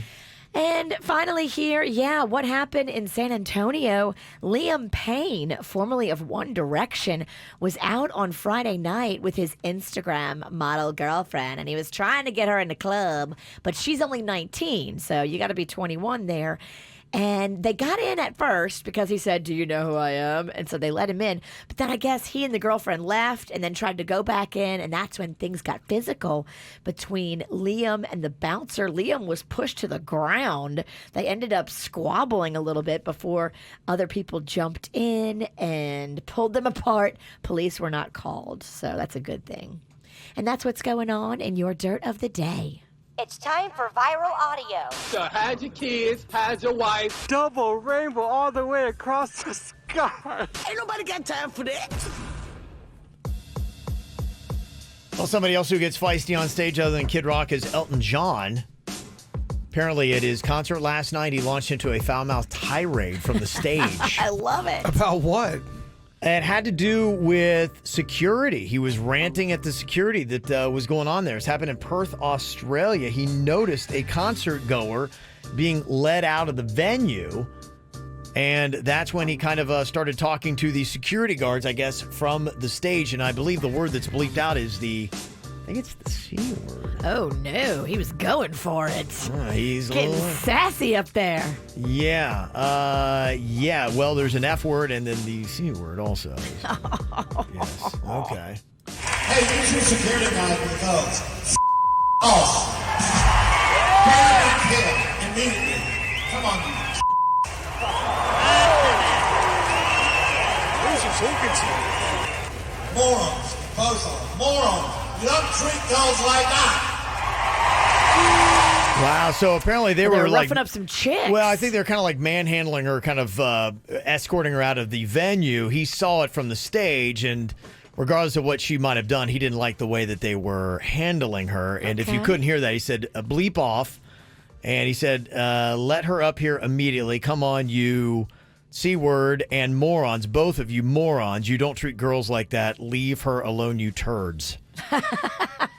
And finally here, what happened in San Antonio? Liam Payne, formerly of One Direction, was out on Friday night with his Instagram model girlfriend, and he was trying to get her in the club, but she's only 19, so you got to be 21 there. And they got in at first because he said, do you know who I am? And so they let him in. But then I guess he and the girlfriend left and then tried to go back in. And that's when things got physical between Liam and the bouncer. Liam was pushed to the ground. They ended up squabbling a little bit before other people jumped in and pulled them apart. Police were not called. So that's a good thing. And that's what's going on in your Dirt of the Day. It's time for viral audio. So had your kids, had your wife. Double rainbow all the way across the sky. Ain't nobody got time for that. Well, somebody else who gets feisty on stage other than Kid Rock is Elton John. Apparently at his concert last night, he launched into a foul-mouthed tirade from the stage. I love it. About what? It had to do with security. He was ranting at the security that was going on there. It's happened in Perth, Australia. He noticed a concert goer being led out of the venue, and that's when he kind of started talking to the security guards, I guess, from the stage. And I believe the word that's bleeped out is I think it's the C word. Oh, no. He was going for it. He's getting sassy up there. Yeah. Well, there's an F word and then the C word also. Yes. Okay. Hey, use your security guard with those. Off. Get him immediately. Come on. Who's he talking to? Morons. Both of them. Morons. You don't treat girls like that. Wow, so apparently they were like roughing up some chicks. Well, I think they're kind of like manhandling her, kind of escorting her out of the venue. He saw it from the stage, and regardless of what she might have done, he didn't like the way that they were handling her. And if you couldn't hear that, he said, bleep off. And he said, let her up here immediately. Come on, you C word and morons, both of you morons. You don't treat girls like that. Leave her alone, you turds. I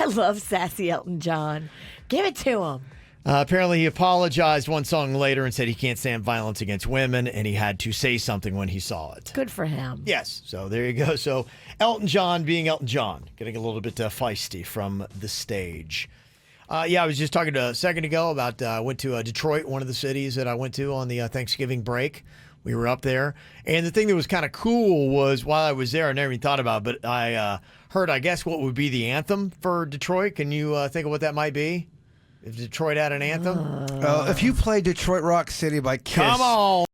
love sassy Elton John. Give it to him. Apparently, he apologized one song later and said he can't stand violence against women, and he had to say something when he saw it. Good for him. Yes. So there you go. So Elton John being Elton John, getting a little bit feisty from the stage. I was just talking a second ago about I went to Detroit, one of the cities that I went to on the Thanksgiving break. We were up there. And the thing that was kind of cool was while I was there, I never even thought about it, but I heard, I guess, what would be the anthem for Detroit. Can you think of what that might be? If Detroit had an anthem? If you play Detroit Rock City by Kiss. Come on.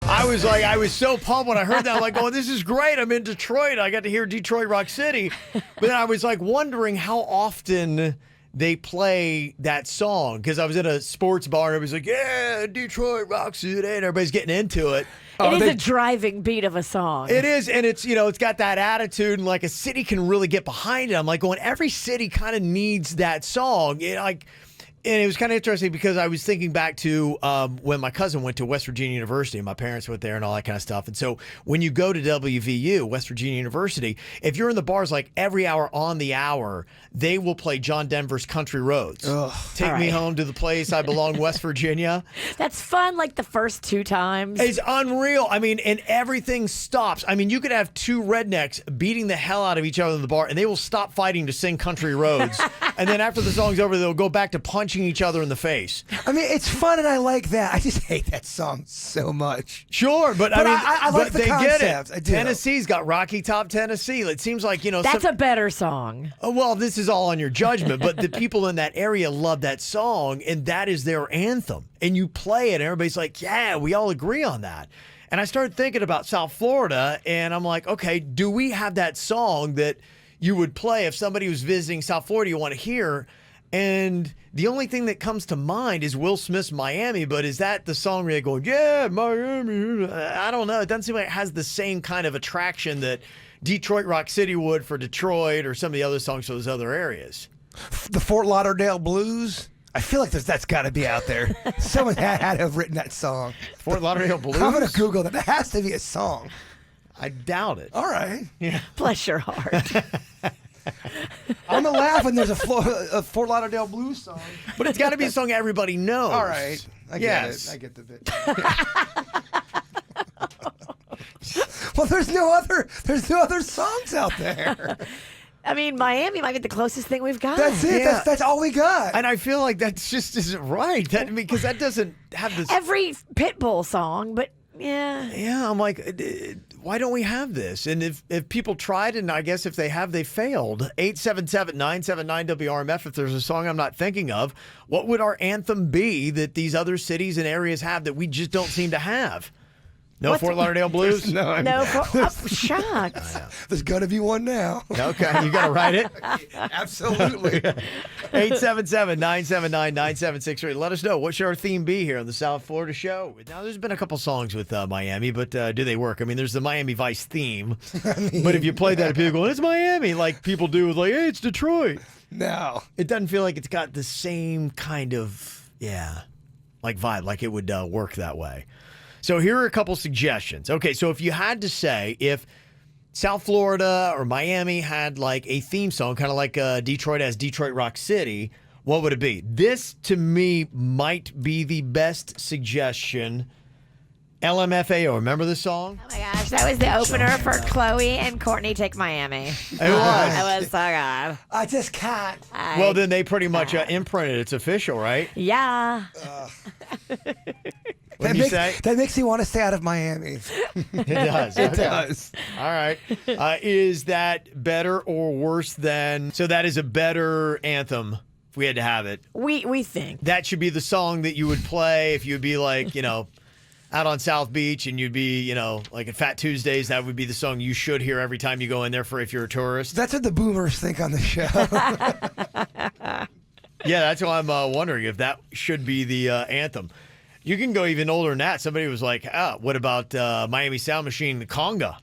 I I was so pumped when I heard that. I'm like, oh, this is great. I'm in Detroit. I got to hear Detroit Rock City. But then I was like wondering how often they play that song, because I was in a sports bar and everybody's like, yeah, Detroit Rock City, and everybody's getting into it. It is a driving beat of a song. It is, and it's, it's got that attitude, and like a city can really get behind it. I'm like, going, every city kind of needs that song. And it was kind of interesting because I was thinking back to when my cousin went to West Virginia University, and my parents went there and all that kind of stuff. And so when you go to WVU, West Virginia University, if you're in the bars like every hour on the hour, they will play John Denver's Country Roads. Take me home to the place I belong, West Virginia. That's fun, like the first 2 times. It's unreal. I mean, and everything stops. I mean, you could have 2 rednecks beating the hell out of each other in the bar, and they will stop fighting to sing Country Roads. And then after the song's over, they'll go back to punching each other in the face. I mean, it's fun, and I like that. I just hate that song so much. Sure, but I mean, I like the they concept. get it. I do. Tennessee's got Rocky Top Tennessee. It seems like, That's a better song. Oh, well, this is all on your judgment, but the people in that area love that song, and that is their anthem. And you play it, and everybody's like, yeah, we all agree on that. And I started thinking about South Florida, and I'm like, okay, do we have that song that you would play if somebody was visiting South Florida you want to hear? And the only thing that comes to mind is Will Smith's Miami, but is that the song where you're going, yeah, Miami? I don't know. It doesn't seem like it has the same kind of attraction that Detroit Rock City would for Detroit or some of the other songs for those other areas. The Fort Lauderdale Blues? I feel like that's got to be out there. Someone had to have written that song. Fort Lauderdale Blues? I'm going to Google that. That has to be a song. I doubt it. All right. Yeah. Bless your heart. I'm going to laugh when there's a Fort Lauderdale Blues song. But it's got to be a song everybody knows. All right. I get it. I get the bit. Well, there's no other songs out there. I mean, Miami might be the closest thing we've got. That's it. Yeah. That's all we got. And I feel like that just isn't right. Because that doesn't have this. Every Pitbull song, but yeah. Yeah, I'm like, why don't we have this? And if people tried, and I guess if they have, they failed. 877-979-WRMF. If there's a song I'm not thinking of, what would our anthem be that these other cities and areas have that we just don't seem to have? No Fort Lauderdale Blues? No. Shucks. There's going to be one now. Okay, you got to write it? Absolutely. 877-979-9763. Let us know. What should our theme be here on the South Florida Show? Now, there's been a couple songs with Miami, but do they work? I mean, there's the Miami Vice theme. But if you play that, people go, it's Miami, like people do with, like, hey, it's Detroit. No. It doesn't feel like it's got the same kind of, like vibe, like it would work that way. So here are a couple suggestions. Okay, so if you had to say if South Florida or Miami had like a theme song, kind of like Detroit has Detroit Rock City, what would it be? This, to me, might be the best suggestion. LMFAO, remember the song? Oh my gosh, that was the opener for Chloe and Courtney Take Miami. It was. It was so good. I just can't. Well, then they pretty much imprinted. It's official, right? Yeah. That makes me want to stay out of Miami. It does. It does. All right. Is that better or worse than? So that is a better anthem if we had to have it. We think that should be the song that you would play if you'd be like, out on South Beach and you'd be, like at Fat Tuesdays. That would be the song you should hear every time you go in there if you're a tourist. That's what the boomers think on the show. Yeah, that's why I'm wondering if that should be the anthem. You can go even older than that. Somebody was like, what about Miami Sound Machine, the Conga?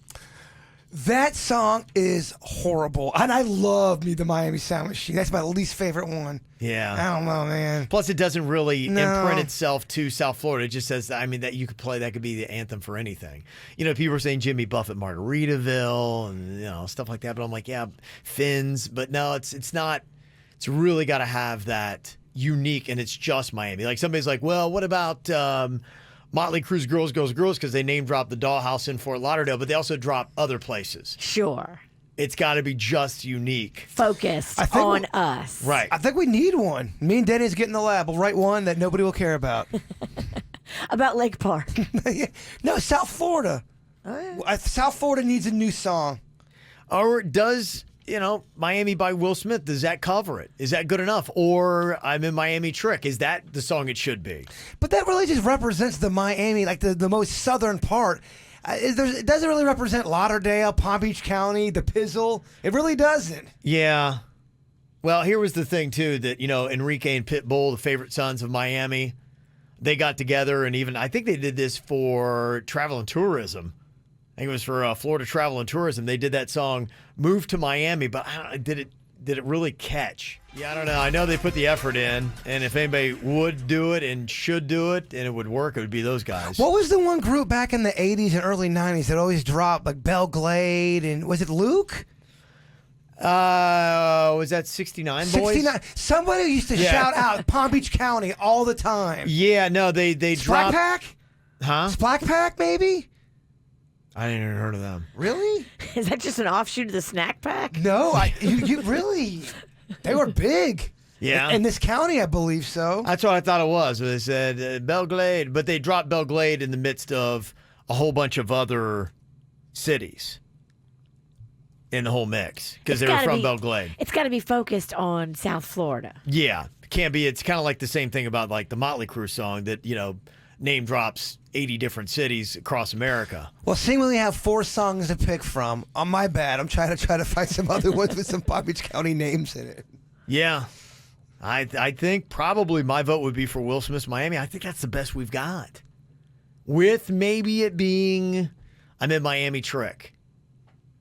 That song is horrible. And I love Me, the Miami Sound Machine. That's my least favorite one. Yeah. I don't know, man. Plus, it doesn't really imprint itself to South Florida. It just says, that you could play, that could be the anthem for anything. People are saying Jimmy Buffett, Margaritaville, and, stuff like that. But I'm like, yeah, Fins. But no, it's not. It's really got to have that unique, and it's just Miami. Like somebody's like, well, what about Motley Crue's Girls, Girls, Girls? Because they name dropped the Dollhouse in Fort Lauderdale, but they also drop other places. Sure. It's got to be just unique. Focused on us. Right. I think we need one. Me and Denny's get in the lab. We'll write one that nobody will care about. About Lake Park. No, South Florida. South Florida needs a new song. Or does Miami by Will Smith, does that cover it? Is that good enough? Or I'm in Miami Trick. Is that the song it should be? But that really just represents the Miami, like the most southern part. It doesn't really represent Lauderdale, Palm Beach County, the Pizzle. It really doesn't. Yeah. Well, here was the thing, too, that, Enrique and Pitbull, the favorite sons of Miami, they got together, and even I think they did this for travel and tourism. I think it was for Florida Travel and Tourism. They did that song, Move to Miami, but did it really catch? Yeah, I don't know. I know they put the effort in, and if anybody would do it and should do it and it would work, it would be those guys. What was the one group back in the 80s and early 90s that always dropped, like Belle Glade, and was it Luke? Was that 69 Boys? 69. Somebody used to shout out Palm Beach County all the time. Yeah, no, they dropped. Splack Pack? Huh? Splack Pack, maybe? I didn't even heard of them. Really? Is that just an offshoot of the Snack Pack? No, you really. They were big. Yeah. In this county, I believe so. That's what I thought it was. They said Belle Glade, but they dropped Belle Glade in the midst of a whole bunch of other cities in the whole mix because they were from Belle Glade. It's got to be focused on South Florida. Yeah. Can't be. It's kind of like the same thing about like the Motley Crue song that, name drops 80 different cities across America. Well, seeing we only have 4 songs to pick from, on my bad, I'm trying to find some other ones with some Palm Beach County names in it. Yeah. I think probably my vote would be for Will Smith's Miami. I think that's the best we've got. With maybe it being I'm in Miami Trick.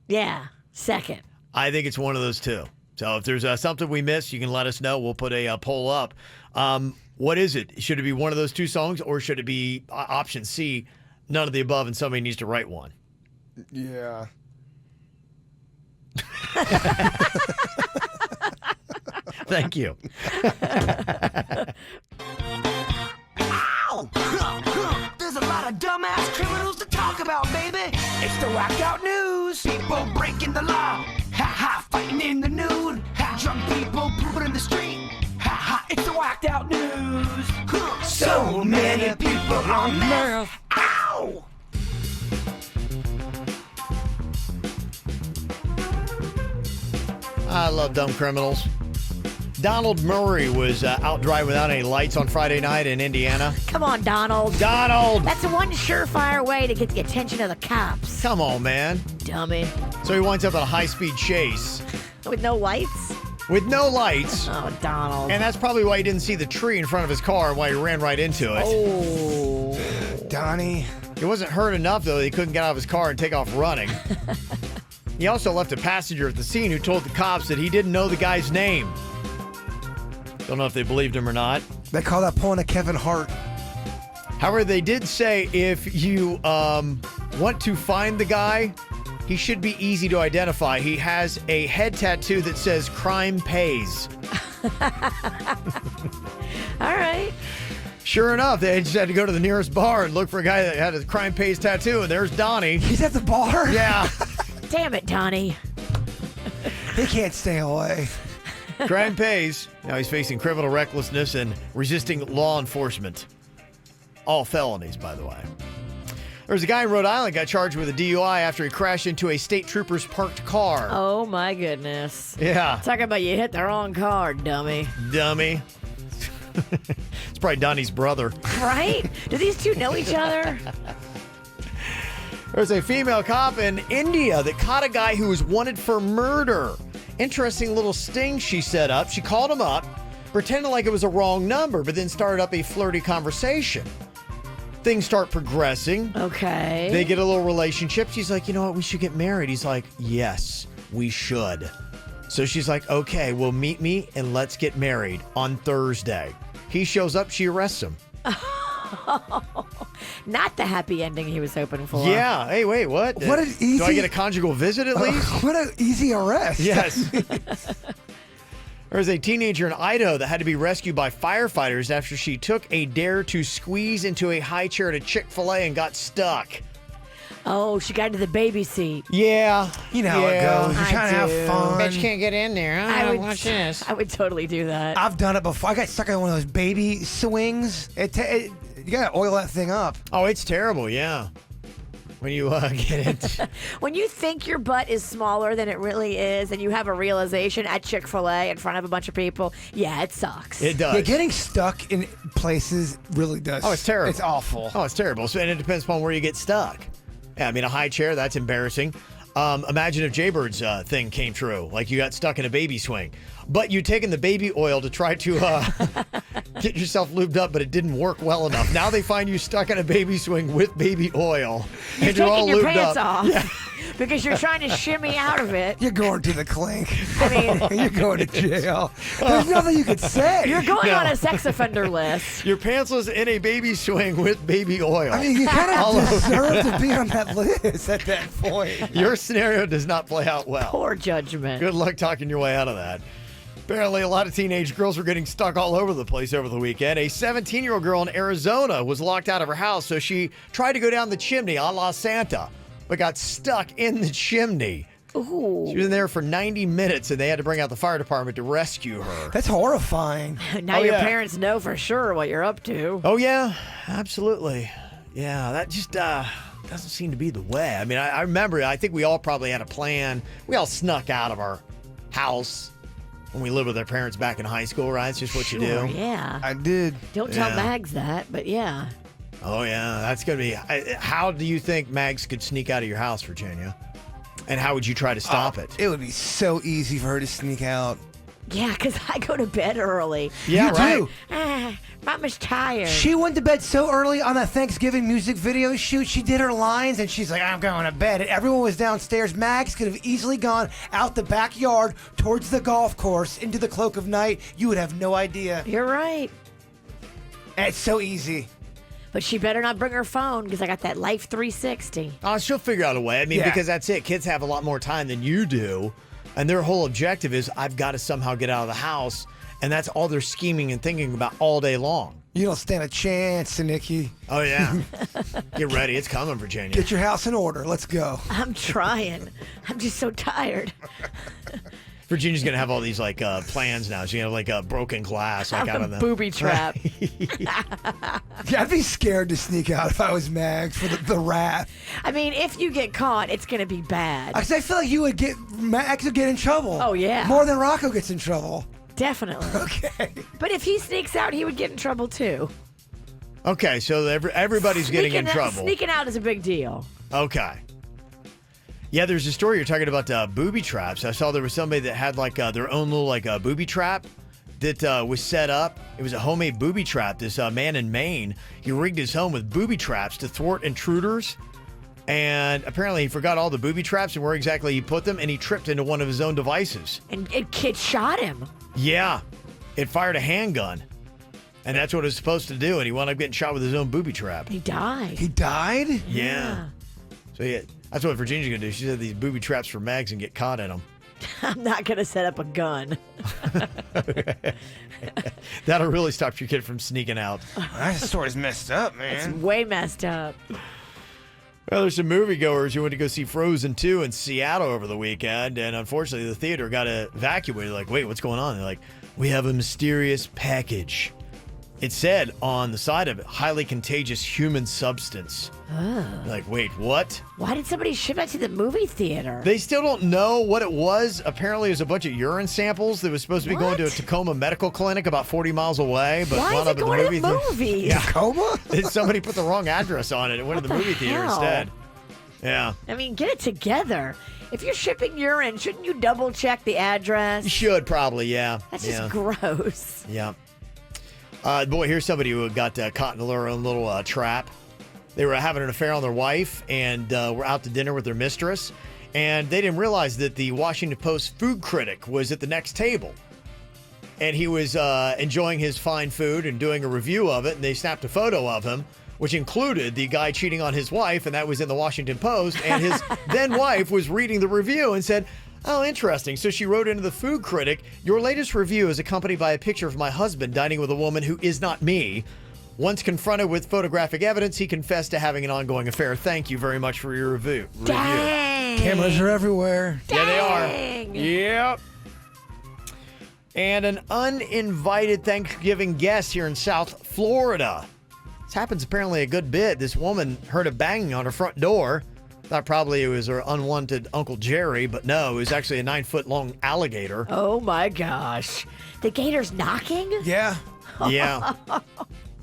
Yeah, second. I think it's one of those two. So if there's something we missed, you can let us know. We'll put a poll up. What is it? Should it be one of those two songs, or should it be option C, none of the above, and somebody needs to write one? Yeah. Thank you. Ow! There's a lot of dumbass criminals to talk about, baby. It's the whacked out news. People breaking the law. Ha ha, fighting in the nude. Ha, drunk people pooping in the street. Ha ha, it's the whacked out news. So many people on meth. Ow! I love dumb criminals. Donald Murray was out driving without any lights on Friday night in Indiana. Come on, Donald. Donald! That's the one surefire way to get the attention of the cops. Come on, man. Dummy. So he winds up in a high-speed chase. With no lights? With no lights. Oh, Donald. And that's probably why he didn't see the tree in front of his car and why he ran right into it. Oh. Donnie. He wasn't hurt enough, though, that he couldn't get out of his car and take off running. He also left a passenger at the scene who told the cops that he didn't know the guy's name. Don't know if they believed him or not. They call that pulling a Kevin Hart. However, they did say if you want to find the guy, he should be easy to identify. He has a head tattoo that says "Crime Pays." All right. Sure enough, they just had to go to the nearest bar and look for a guy that had a "Crime Pays" tattoo, and there's Donnie. He's at the bar? Yeah. Damn it, Donnie. He can't stay away. Crime pays. Now he's facing criminal recklessness and resisting law enforcement. All felonies, by the way. There's a guy in Rhode Island got charged with a DUI after he crashed into a state trooper's parked car. Oh, my goodness. Yeah. Talking about you hit the wrong car, dummy. Dummy. It's probably Donnie's brother. Right? Do these two know each other? There's a female cop in India that caught a guy who was wanted for murder. Interesting little sting she set up. She called him up, pretended like it was a wrong number, but then started up a flirty conversation. Things start progressing. Okay. They get a little relationship. She's like, you know what? We should get married. He's like, yes, we should. So she's like, okay, well, meet me and let's get married on Thursday. He shows up. She arrests him. Not the happy ending he was hoping for. Yeah. Hey, wait, what? What an easy... Do I get a conjugal visit at least? What an easy arrest. Yes. There's a teenager in Idaho that had to be rescued by firefighters after she took a dare to squeeze into a high chair at a Chick-fil-A and got stuck. Oh, she got into the baby seat. Yeah. You know how it goes. You're trying to have fun. Bet you can't get in there. Watch this. I would totally do that. I've done it before. I got stuck on one of those baby swings. You got to oil that thing up. Oh, it's terrible, yeah. when you get into When you think your butt is smaller than it really is, and you have a realization at Chick-fil-A in front of a bunch of people, yeah, it sucks. It does. Yeah, getting stuck in places really does. Oh, it's terrible. It's awful. Oh, it's terrible. So, and it depends upon where you get stuck. Yeah, I mean, a high chair, that's embarrassing. Imagine if Jaybird's thing came true, like you got stuck in a baby swing, but you'd taken the baby oil to try to get yourself lubed up, but it didn't work well enough. Now they find you stuck in a baby swing with baby oil, and you're all taking your lubed pants up. off Yeah. because you're trying to shimmy out of it. You're going to the clink. I mean, You're going to jail. There's nothing you could say. you're going No. on a sex offender list. Your pantsless in a baby swing with baby oil. I mean, you kind All of over. deserve to be on that list at that point. Your scenario does not play out well. Poor judgment. Good luck talking your way out of that. Apparently, a lot of teenage girls were getting stuck all over the place over the weekend. A 17-year-old girl in Arizona was locked out of her house, so she tried to go down the chimney a la Santa, but got stuck in the chimney. Ooh. She was in there for 90 minutes, and they had to bring out the fire department to rescue her. That's horrifying. Now Oh, your yeah. parents know for sure what you're up to. Oh, yeah, absolutely. Yeah, that just doesn't seem to be the way. I mean, I remember, I think we all probably had a plan. We all snuck out of our house when we lived with our parents back in high school, right? It's just what you Sure, do. yeah. I did. Don't tell Yeah. Mags that, but yeah. Oh, yeah, that's going to be. How do you think Mags could sneak out of your house, Virginia? And how would you try to stop it? It would be so easy for her to sneak out. Yeah, because I go to bed early. Yeah, You right. do. Mama's tired. She went to bed so early on that Thanksgiving music video shoot. She did her lines and she's like, I'm going to bed. And everyone was downstairs. Mags could have easily gone out the backyard towards the golf course into the cloak of night. You would have no idea. You're right. And it's so easy. But she better not bring her phone because I got that Life 360. Oh, she'll figure out a way. I mean, Yeah. because that's it. Kids have a lot more time than you do. And their whole objective is, I've got to somehow get out of the house. And that's all they're scheming and thinking about all day long. You don't stand a chance, Nikki. Oh, yeah. Get ready. It's coming, Virginia. Get your house in order. Let's go. I'm trying. I'm just so tired. Virginia's going to have all these, like, plans now. She's going to have, like, a broken glass, like, I'm out a of the... booby trap. Yeah, I'd be scared to sneak out if I was Mags for the wrath. I mean, if you get caught, it's going to be bad. Because I feel like Mags would get in trouble. Oh, yeah. More than Rocco gets in trouble. Definitely. Okay. But if he sneaks out, he would get in trouble too. Okay, so everybody's getting in trouble. Sneaking out is a big deal. Okay. Yeah, there's a story you're talking about booby traps. I saw there was somebody that had like their own little like booby trap that was set up. It was a homemade booby trap. This man in Maine, he rigged his home with booby traps to thwart intruders. And apparently he forgot all the booby traps and where exactly he put them, and he tripped into one of his own devices. And a kid shot him. Yeah, it fired a handgun. And that's what it was supposed to do, and he wound up getting shot with his own booby trap. He died. He died? Yeah. So yeah, that's what Virginia's going to do. She said these booby traps for Mags and get caught in them. I'm not going to set up a gun. That'll really stop your kid from sneaking out. That story's messed up, It's man. way messed up. Well, there's some moviegoers who went to go see Frozen 2 in Seattle over the weekend, and unfortunately the theater got evacuated. Like, wait, what's going on? They're like, we have a mysterious package. It said on the side of it, highly contagious human substance. Oh. Like, wait, what? Why did somebody ship that to the movie theater? They still don't know what it was. Apparently, it was a bunch of urine samples that was supposed to be going to a Tacoma medical clinic about 40 miles away. But Why wound is up it at going to the theater. movies? Yeah. Tacoma? Somebody put the wrong address on it. It went to the movie theater hell? instead. Yeah. I mean, get it together. If you're shipping urine, shouldn't you double check the address? You should probably, yeah. That's yeah. just gross. Yeah. Boy, here's somebody who got caught in their own little trap. They were having an affair on their wife and were out to dinner with their mistress. And they didn't realize that the Washington Post food critic was at the next table. And he was enjoying his fine food and doing a review of it. And they snapped a photo of him, which included the guy cheating on his wife. And that was in the Washington Post. And his then wife was reading the review and said, oh, interesting. So she wrote into the food critic, your latest review is accompanied by a picture of my husband dining with a woman who is not me. Once confronted with photographic evidence, he confessed to having an ongoing affair. Thank you very much for your review. Dang. Cameras are everywhere. Yeah, they are. Yep. And an uninvited Thanksgiving guest here in South Florida. This happens apparently a good bit. This woman heard a banging on her front door. Thought probably it was our unwanted Uncle Jerry, but no, it was actually a 9-foot-long alligator. Oh my gosh. The gator's knocking? Yeah. Yeah.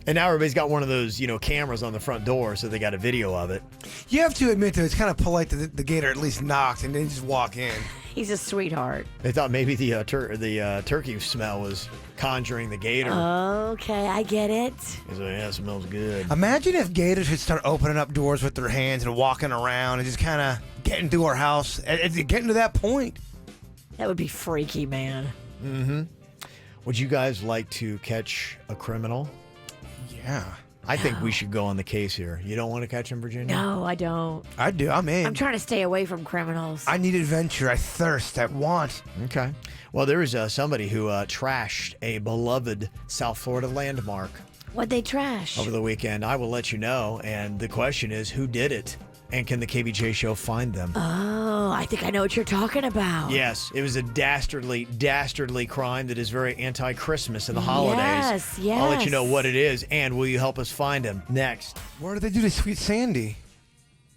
And now everybody's got one of those, cameras on the front door, so they got a video of it. You have to admit, though, it's kind of polite that the gator at least knocked and didn't just walk in. He's a sweetheart. They thought maybe the turkey smell was conjuring the gator. Okay, I get it. So, yeah, it smells good. Imagine if gators could start opening up doors with their hands and walking around and just kind of getting through our house. Getting to that point. That would be freaky, man. Mm-hmm. Would you guys like to catch a criminal? Yeah. I think we should go on the case here. You don't want to catch him, Virginia? No, I don't. I do. I'm in. I'm trying to stay away from criminals. I need adventure. I thirst. I want. Okay. Well, there is somebody who trashed a beloved South Florida landmark. What'd they trash? Over the weekend. I will let you know. And the question is, who did it? And can the KVJ Show find them? Oh, I think I know what you're talking about. Yes, it was a dastardly crime that is very anti-Christmas in the holidays. Yes. I'll let you know what it is, and will you help us find him next? What did they do to Sweet Sandy?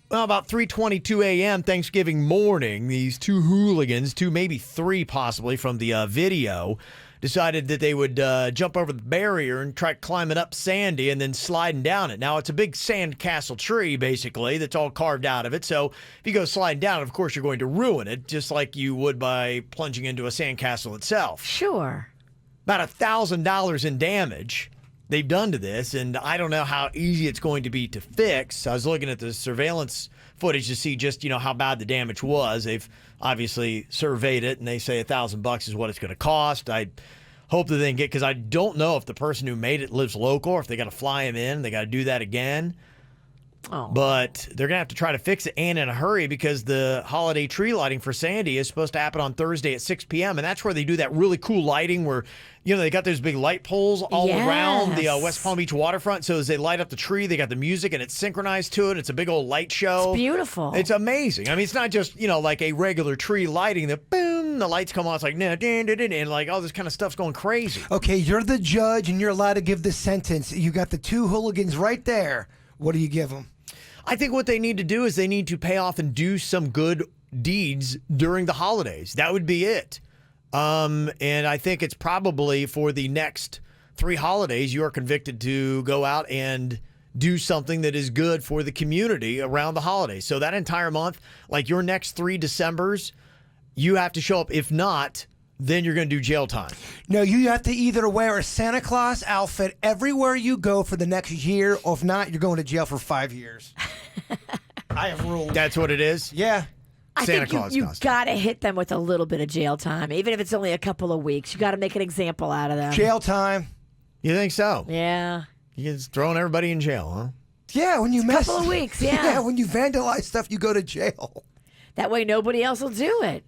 Well, about 3:22 a.m. Thanksgiving morning, these two hooligans, maybe three possibly from the video, decided that they would jump over the barrier and try climbing up Sandy and then sliding down it. Now, it's a big sandcastle tree, basically, that's all carved out of it. So if you go sliding down, of course, you're going to ruin it, just like you would by plunging into a sandcastle itself. Sure. About $1,000 in damage they've done to this, and I don't know how easy it's going to be to fix. I was looking at the surveillance footage to see just, how bad the damage was. They've obviously surveyed it, and they say $1,000 is what it's going to cost. I hope that they can get, because I don't know if the person who made it lives local or if they got to fly him in. They got to do that again. Oh. But they're going to have to try to fix it and in a hurry, because the holiday tree lighting for Sandy is supposed to happen on Thursday at 6 p.m. And that's where they do that really cool lighting where, they got those big light poles all around the West Palm Beach waterfront. So as they light up the tree, they got the music and it's synchronized to it. It's a big old light show. It's beautiful. It's amazing. I mean, it's not just, like a regular tree lighting that boom, the lights come on. It's like, nah, and like all this kind of stuff's going crazy. Okay, you're the judge and you're allowed to give the sentence. You got the two hooligans right there. What do you give them? I think what they need to do is they need to pay off and do some good deeds during the holidays. That would be it. And I think it's probably for the next 3 holidays, you are convicted to go out and do something that is good for the community around the holidays. So that entire month, like your next 3 Decembers, you have to show up. If not, then you're going to do jail time. No, you have to either wear a Santa Claus outfit everywhere you go for the next year, or if not, you're going to jail for 5 years. I have rules. That's what it is? Yeah. I Santa think Claus you costume. got to hit them with a little bit of jail time, even if it's only a couple of weeks. You got to make an example out of them. Jail time. You think so? Yeah. You're just throwing everybody in jail, huh? Yeah, when you mess. A couple of weeks, yeah. Yeah, when you vandalize stuff, you go to jail. That way nobody else will do it.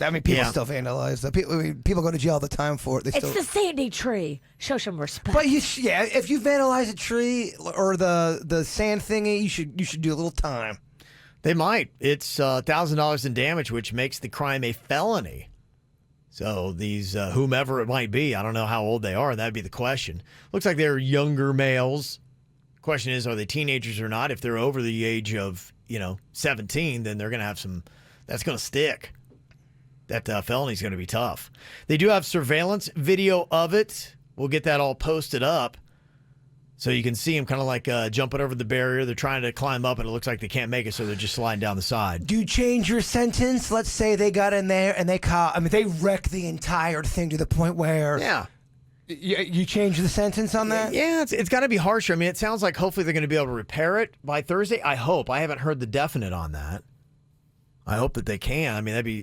I mean, people still vandalize stuff. People go to jail all the time for it. It's the Sandy tree. Show some respect. But if you vandalize a tree or the sand thingy, you should do a little time. They might. It's $1,000 in damage, which makes the crime a felony. So these whomever it might be, I don't know how old they are. That'd be the question. Looks like they're younger males. Question is, are they teenagers or not? If they're over the age of 17, then they're going to have some. That's going to stick. That felony is going to be tough. They do have surveillance video of it. We'll get that all posted up so you can see them kind of like jumping over the barrier. They're trying to climb up, and it looks like they can't make it, so they're just sliding down the side. Do you change your sentence? Let's say they got in there and they wrecked the entire thing to the point where... Yeah. You change the sentence on that? Yeah, it's got to be harsher. I mean, it sounds like hopefully they're going to be able to repair it by Thursday. I hope. I haven't heard the definite on that. I hope that they can. I mean, that'd be,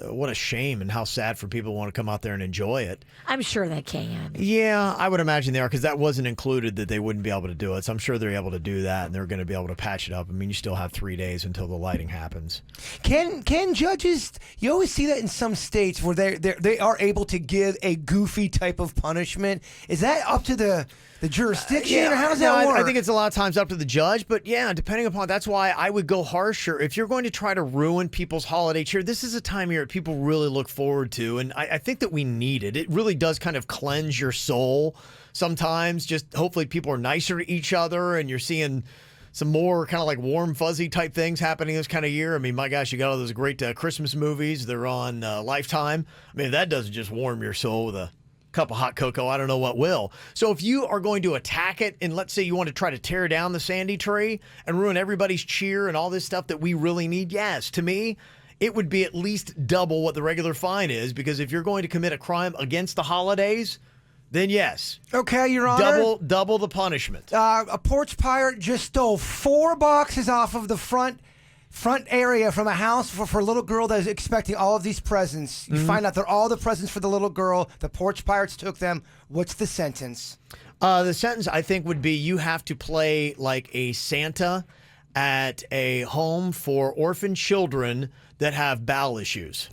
what a shame and how sad for people who want to come out there and enjoy it. I'm sure they can. Yeah, I would imagine they are, because that wasn't included that they wouldn't be able to do it. So I'm sure they're able to do that, and they're going to be able to patch it up. I mean, you still have 3 days until the lighting happens. Can judges, you always see that in some states where they are able to give a goofy type of punishment. Is that up to the jurisdiction, or how does that work? I think it's a lot of times up to the judge, but yeah, depending upon, that's why I would go harsher. If you're going to try to ruin people's holiday cheer, this is a time of year people really look forward to, and I think that we need it. It really does kind of cleanse your soul sometimes. Just hopefully people are nicer to each other, and you're seeing some more kind of like warm, fuzzy type things happening this kind of year. I mean, my gosh, you got all those great Christmas movies. They're on Lifetime. I mean, if that doesn't just warm your soul with a cup of hot cocoa, I don't know what will. So if you are going to attack it, and let's say you want to try to tear down the Sandy tree and ruin everybody's cheer and all this stuff that we really need, yes, to me, it would be at least double what the regular fine is, because if you're going to commit a crime against the holidays, then yes. Okay, Your Honor. Double the punishment. A porch pirate just stole 4 boxes off of the front area from a house for a little girl that is expecting all of these presents. You find out they're all the presents for the little girl. The porch pirates took them. What's the sentence? The sentence, I think, would be you have to play like a Santa at a home for orphan children that have bowel issues.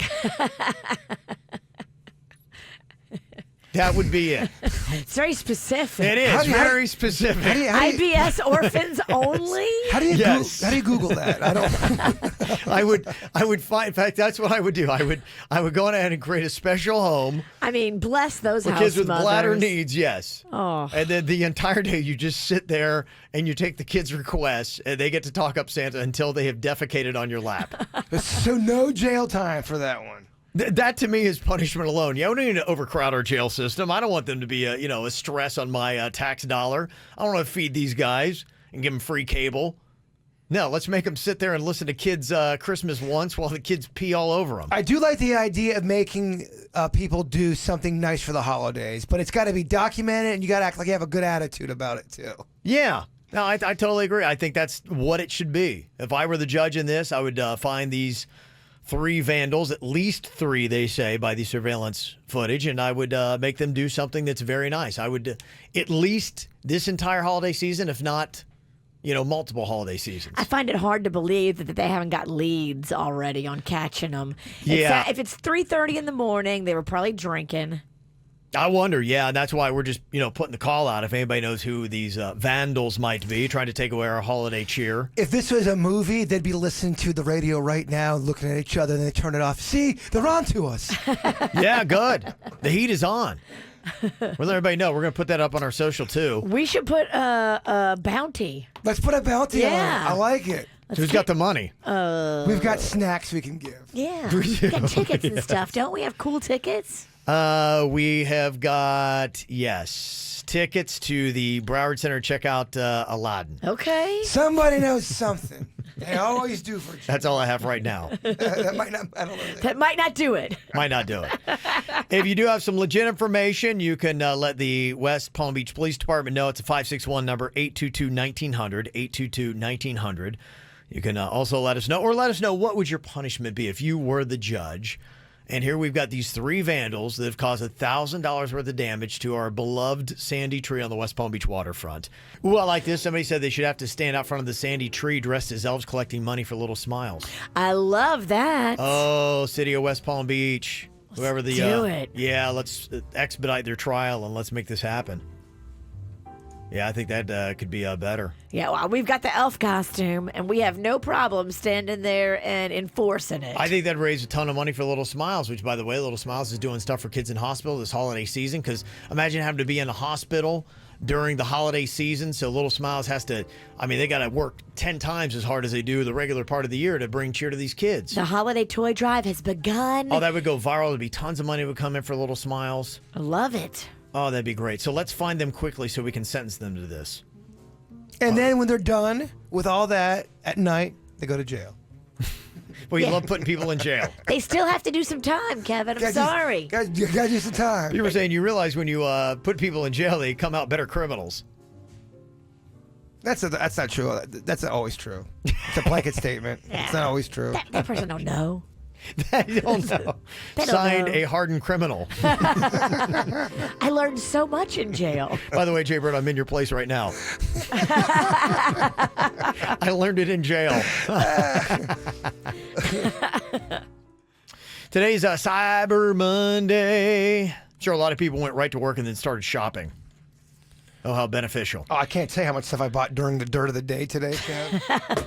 That would be it. It's very specific. It is very specific. IBS orphans only? How do you Google that? I don't. I would find. In fact, that's what I would do. I would go on ahead and create a special home. I mean, bless those for house kids with mothers. bladder needs. Yes. Oh. And then the entire day you just sit there and you take the kids' requests, and they get to talk up Santa until they have defecated on your lap. So no jail time for that one. That to me is punishment alone. Yeah, we don't need to overcrowd our jail system. I don't want them to be a stress on my tax dollar. I don't want to feed these guys and give them free cable. No, let's make them sit there and listen to kids' Christmas once while the kids pee all over them. I do like the idea of making people do something nice for the holidays, but it's got to be documented, and you got to act like you have a good attitude about it too. Yeah. No, I totally agree. I think that's what it should be. If I were the judge in this, I would find these 3 vandals, at least 3, they say, by the surveillance footage, and I would make them do something that's very nice. I would at least this entire holiday season, if not, multiple holiday seasons. I find it hard to believe that they haven't got leads already on catching them. Yeah. If it's 3:30 in the morning, they were probably drinking. I wonder, yeah, and that's why we're just, putting the call out if anybody knows who these vandals might be, trying to take away our holiday cheer. If this was a movie, they'd be listening to the radio right now, looking at each other, and they turn it off. See, they're on to us. Yeah, good. The heat is on. We'll let everybody know. We're going to put that up on our social, too. We should put a bounty. Let's put a bounty on it. I like it. Who's got the money? We've got snacks we can give. Yeah. We got tickets and stuff. Don't we have cool tickets? We have got, tickets to the Broward Center. Check out Aladdin. Okay. Somebody knows something. They always do for you. That's all I have right now. That might not, I don't know. That might not do it. Might not do it. If you do have some legit information, you can let the West Palm Beach Police Department know. It's a 561 number, 822-1900, 822-1900. You can also let us know, or let us know what would your punishment be if you were the judge. And here we've got these 3 vandals that have caused $1,000 worth of damage to our beloved Sandy tree on the West Palm Beach waterfront. Ooh, I like this. Somebody said they should have to stand out front of the Sandy tree dressed as elves collecting money for little smiles. I love that. Oh, City of West Palm Beach. Whoever the do it. Yeah, let's expedite their trial and let's make this happen. Yeah, I think that could be better. Yeah, well, we've got the elf costume, and we have no problem standing there and enforcing it. I think that'd raise a ton of money for Little Smiles, which, by the way, Little Smiles is doing stuff for kids in hospital this holiday season, because imagine having to be in a hospital during the holiday season, so Little Smiles has to, they got to work 10 times as hard as they do the regular part of the year to bring cheer to these kids. The holiday toy drive has begun. Oh, that would go viral. There'd be tons of money would come in for Little Smiles. I love it. Oh, that'd be great. So let's find them quickly so we can sentence them to this. And then when they're done with all that at night, they go to jail. Well, you love putting people in jail. They still have to do some time, Kevin. I'm sorry. You got to do some time. You were saying you realize when you put people in jail, they come out better criminals. That's not true. That's not always true. It's a blanket statement. Yeah. It's not always true. That person don't know. They don't know. They don't Signed know. a hardened criminal. I learned so much in jail. By the way, Jay Bird, I'm in your place right now. I learned it in jail. Today's Cyber Monday. I'm sure a lot of people went right to work and then started shopping. Oh, how beneficial. Oh, I can't tell you how much stuff I bought during the dirt of the day today, Kev.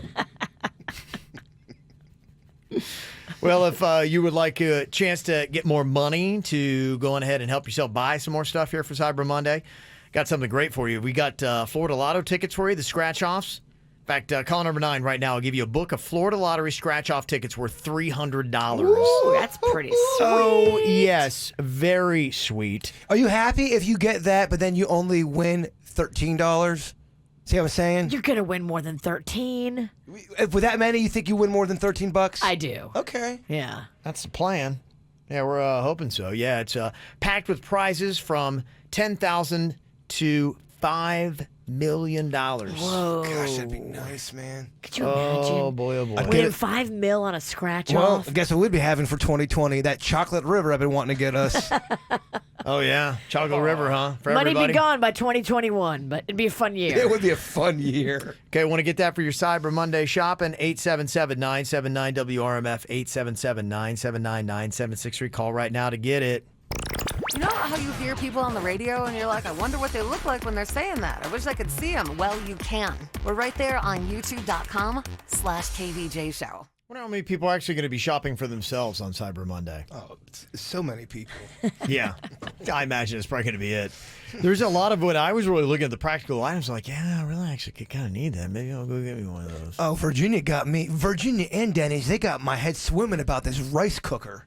Well, if you would like a chance to get more money to go on ahead and help yourself buy some more stuff here for Cyber Monday, got something great for you. We got Florida Lotto tickets for you, the scratch-offs. In fact, call number 9 right now. I'll give you a book of Florida Lottery scratch-off tickets worth $300. Ooh, that's pretty sweet. Oh, yes. Very sweet. Are you happy if you get that, but then you only win $13? See what I'm saying? You're going to win more than 13. With that many, you think you win more than $13? I do. Okay. Yeah. That's the plan. Yeah, we're hoping so. Yeah, it's packed with prizes from $10,000 to $5 million. Whoa. Gosh, that'd be nice, man. Could you imagine? Oh, boy, oh, boy. Winning $5 million on a scratch Well, off? guess what we'd be having for 2020? That chocolate river I've been wanting to get us. Oh, yeah. Chocolate River, huh? For Money everybody. be gone by 2021, but it'd be a fun year. It would be a fun year. Okay, want to get that for your Cyber Monday shopping? 877-979-WRMF, 877-979-9763. Call right now to get it. You know how you hear people on the radio and you're like, I wonder what they look like when they're saying that. I wish I could see them. Well, you can. We're right there on youtube.com/KVJ Show. I wonder how many people are actually going to be shopping for themselves on Cyber Monday. Oh, so many people. Yeah. I imagine it's probably going to be it. There's a lot of what I was really looking at the practical items like, yeah, I really actually kind of need that. Maybe I'll go get me one of those. Oh, Virginia and Denny's, they got my head swimming about this rice cooker.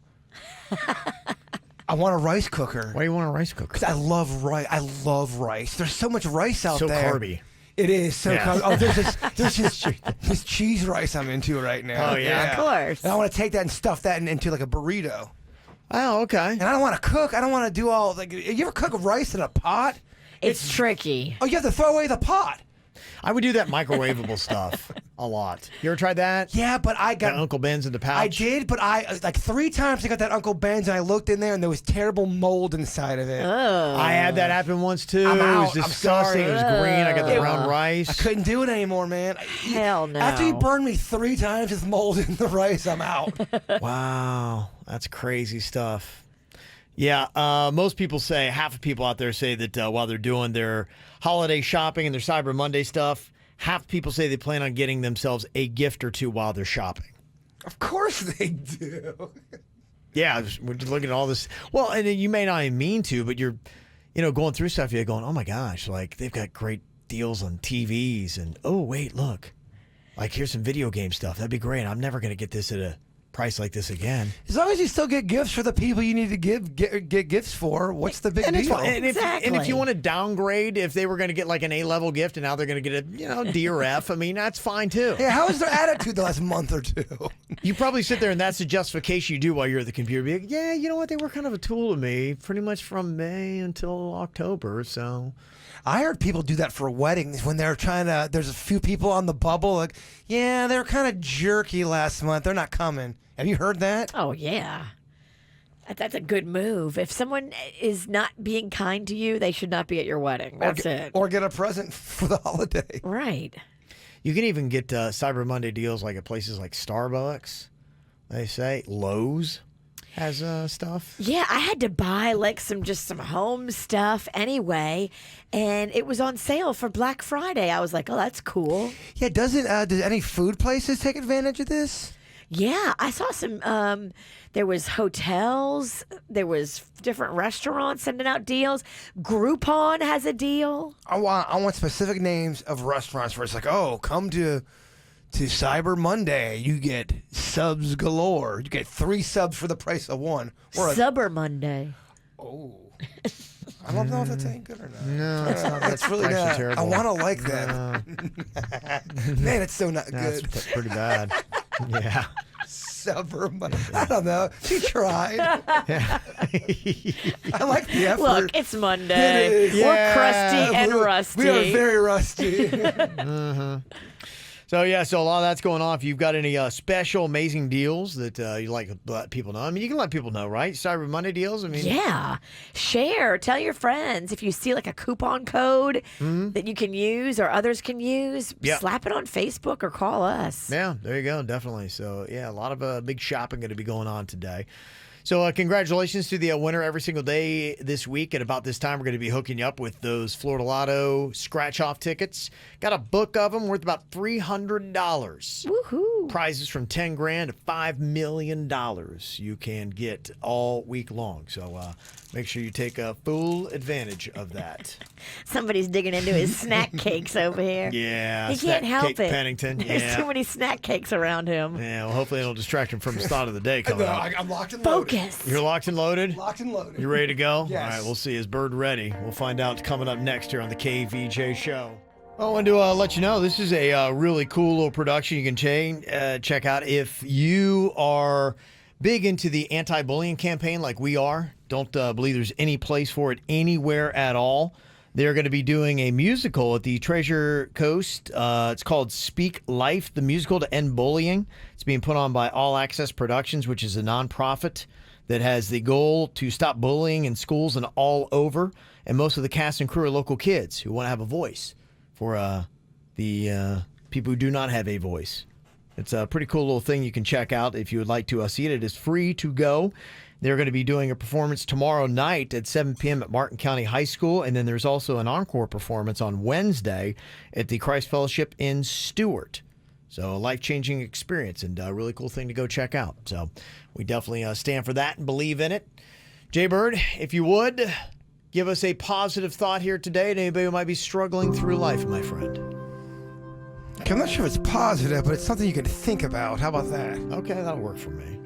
I want a rice cooker. Why do you want a rice cooker? Because I love rice. There's so much rice out so there. So carby. It is so carby. Oh, there's this cheese rice I'm into right now. Oh, yeah? Of course. And I want to take that and stuff that into like a burrito. Oh, okay. And I don't want to cook. I don't want to do all, like, you ever cook rice in a pot? It's tricky. Oh, you have to throw away the pot. I would do that microwavable stuff a lot. You ever tried that? Yeah, but I got that Uncle Ben's in the pouch. I did, but I like 3 times I got that Uncle Ben's and I looked in there and there was terrible mold inside of it. Oh. I had that happen once too. I'm out. It was I'm disgusting. sorry. It was green. I got the brown rice. I couldn't do it anymore, man. Hell no. After you burn me 3 times with mold in the rice, I'm out. Wow, that's crazy stuff. Yeah, most people say, half of people out there say that while they're doing their holiday shopping and their Cyber Monday stuff, half people say they plan on getting themselves a gift or two while they're shopping. Of course they do. Yeah, we're just looking at all this. Well, and you may not even mean to, but you're, going through stuff. You're going, oh my gosh, like they've got great deals on TVs, and oh wait, look, like here's some video game stuff. That'd be great. I'm never going to get this at a price like this again. As long as you still get gifts for the people you need to get gifts for, what's the big deal? And if you want to downgrade, if they were going to get like an A-level gift and now they're going to get a D or F, I mean, that's fine too. Yeah, how is their attitude the last month or two? You probably sit there and that's the justification you do while you're at the computer. Be like, yeah, you know what? They were kind of a tool to me pretty much from May until October, so... I heard people do that for weddings when they're trying to, there's a few people on the bubble, like, yeah, they were kind of jerky last month. They're not coming. Have you heard that? Oh, yeah. That's a good move. If someone is not being kind to you, they should not be at your wedding. That's it. Or get a present for the holiday. Right. You can even get Cyber Monday deals like at places like Starbucks, they say. Lowe's has stuff. Yeah, I had to buy like some home stuff anyway, and it was on sale for Black Friday. I was like, oh, that's cool. Yeah, does any food places take advantage of this? Yeah, I saw some, there was hotels, there was different restaurants sending out deals. Groupon has a deal. I want specific names of restaurants where it's like, oh, come to Cyber Monday, you get subs galore. You get 3 subs for the price of 1. Subber Monday. Oh. I don't know if that's any good or not. No, it's not. That's really not. terrible. I want to like that. Man, it's so not good. That's pretty bad. Yeah. Subber Monday. I don't know. She tried. Yeah. I like the effort. Look, it's Monday. It is. We're crusty and rusty. We are very rusty. So, yeah, so a lot of that's going on. If you've got any special, amazing deals that you like to let people know. I mean, you can let people know, right? Cyber Monday deals. I mean, yeah. Share. Tell your friends. If you see like a coupon code that you can use or others can use, slap it on Facebook or call us. Yeah, there you go. Definitely. So, yeah, a lot of big shopping going to be going on today. So congratulations to the winner every single day this week. At about this time, we're going to be hooking you up with those Florida Lotto scratch-off tickets. Got a book of them worth about $300. Woohoo. Prizes from $10,000 to $5 million you can get all week long. So make sure you take full advantage of that. Somebody's digging into his snack cakes over here. Yeah. He can't help Cake it. Pennington. There's too many snack cakes around him. Yeah, well, hopefully it'll distract him from his thought of the day coming up. I'm locked and loaded. Focus. You're locked and loaded? Locked and loaded. You ready to go? Yes. All right, we'll see. Is Bird ready? We'll find out coming up next here on the KVJ Show. I wanted to let you know this is a really cool little production you can check out if you are big into the anti-bullying campaign like we are. Don't believe there's any place for it anywhere at all. They're going to be doing a musical at the Treasure Coast. It's called Speak Life, the musical to end bullying. It's being put on by All Access Productions, which is a nonprofit that has the goal to stop bullying in schools and all over. And most of the cast and crew are local kids who want to have a voice for the people who do not have a voice. It's a pretty cool little thing you can check out if you would like to see it. It is free to go. They're going to be doing a performance tomorrow night at 7 p.m. at Martin County High School, and then there's also an encore performance on Wednesday at the Christ Fellowship in Stewart. So a life-changing experience and a really cool thing to go check out. So we definitely stand for that and believe in it. Jay Bird, if you would, give us a positive thought here today to anybody who might be struggling through life, my friend. Okay, I'm not sure if it's positive, but it's something you can think about. How about that? Okay, that'll work for me.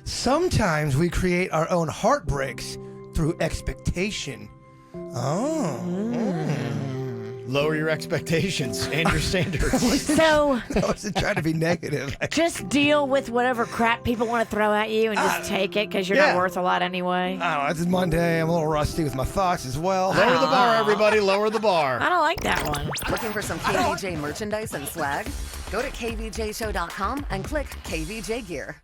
Sometimes we create our own heartbreaks through expectation. Lower your expectations and your standards. So I wasn't trying to be negative. just deal with whatever crap people want to throw at you and just take it because you're not worth a lot anyway. I don't know. It's Monday. I'm a little rusty with my thoughts as well. Lower the bar, everybody. Lower the bar. I don't like that one. Looking for some KVJ merchandise and swag? Go to kvjshow.com and click KVJ Gear.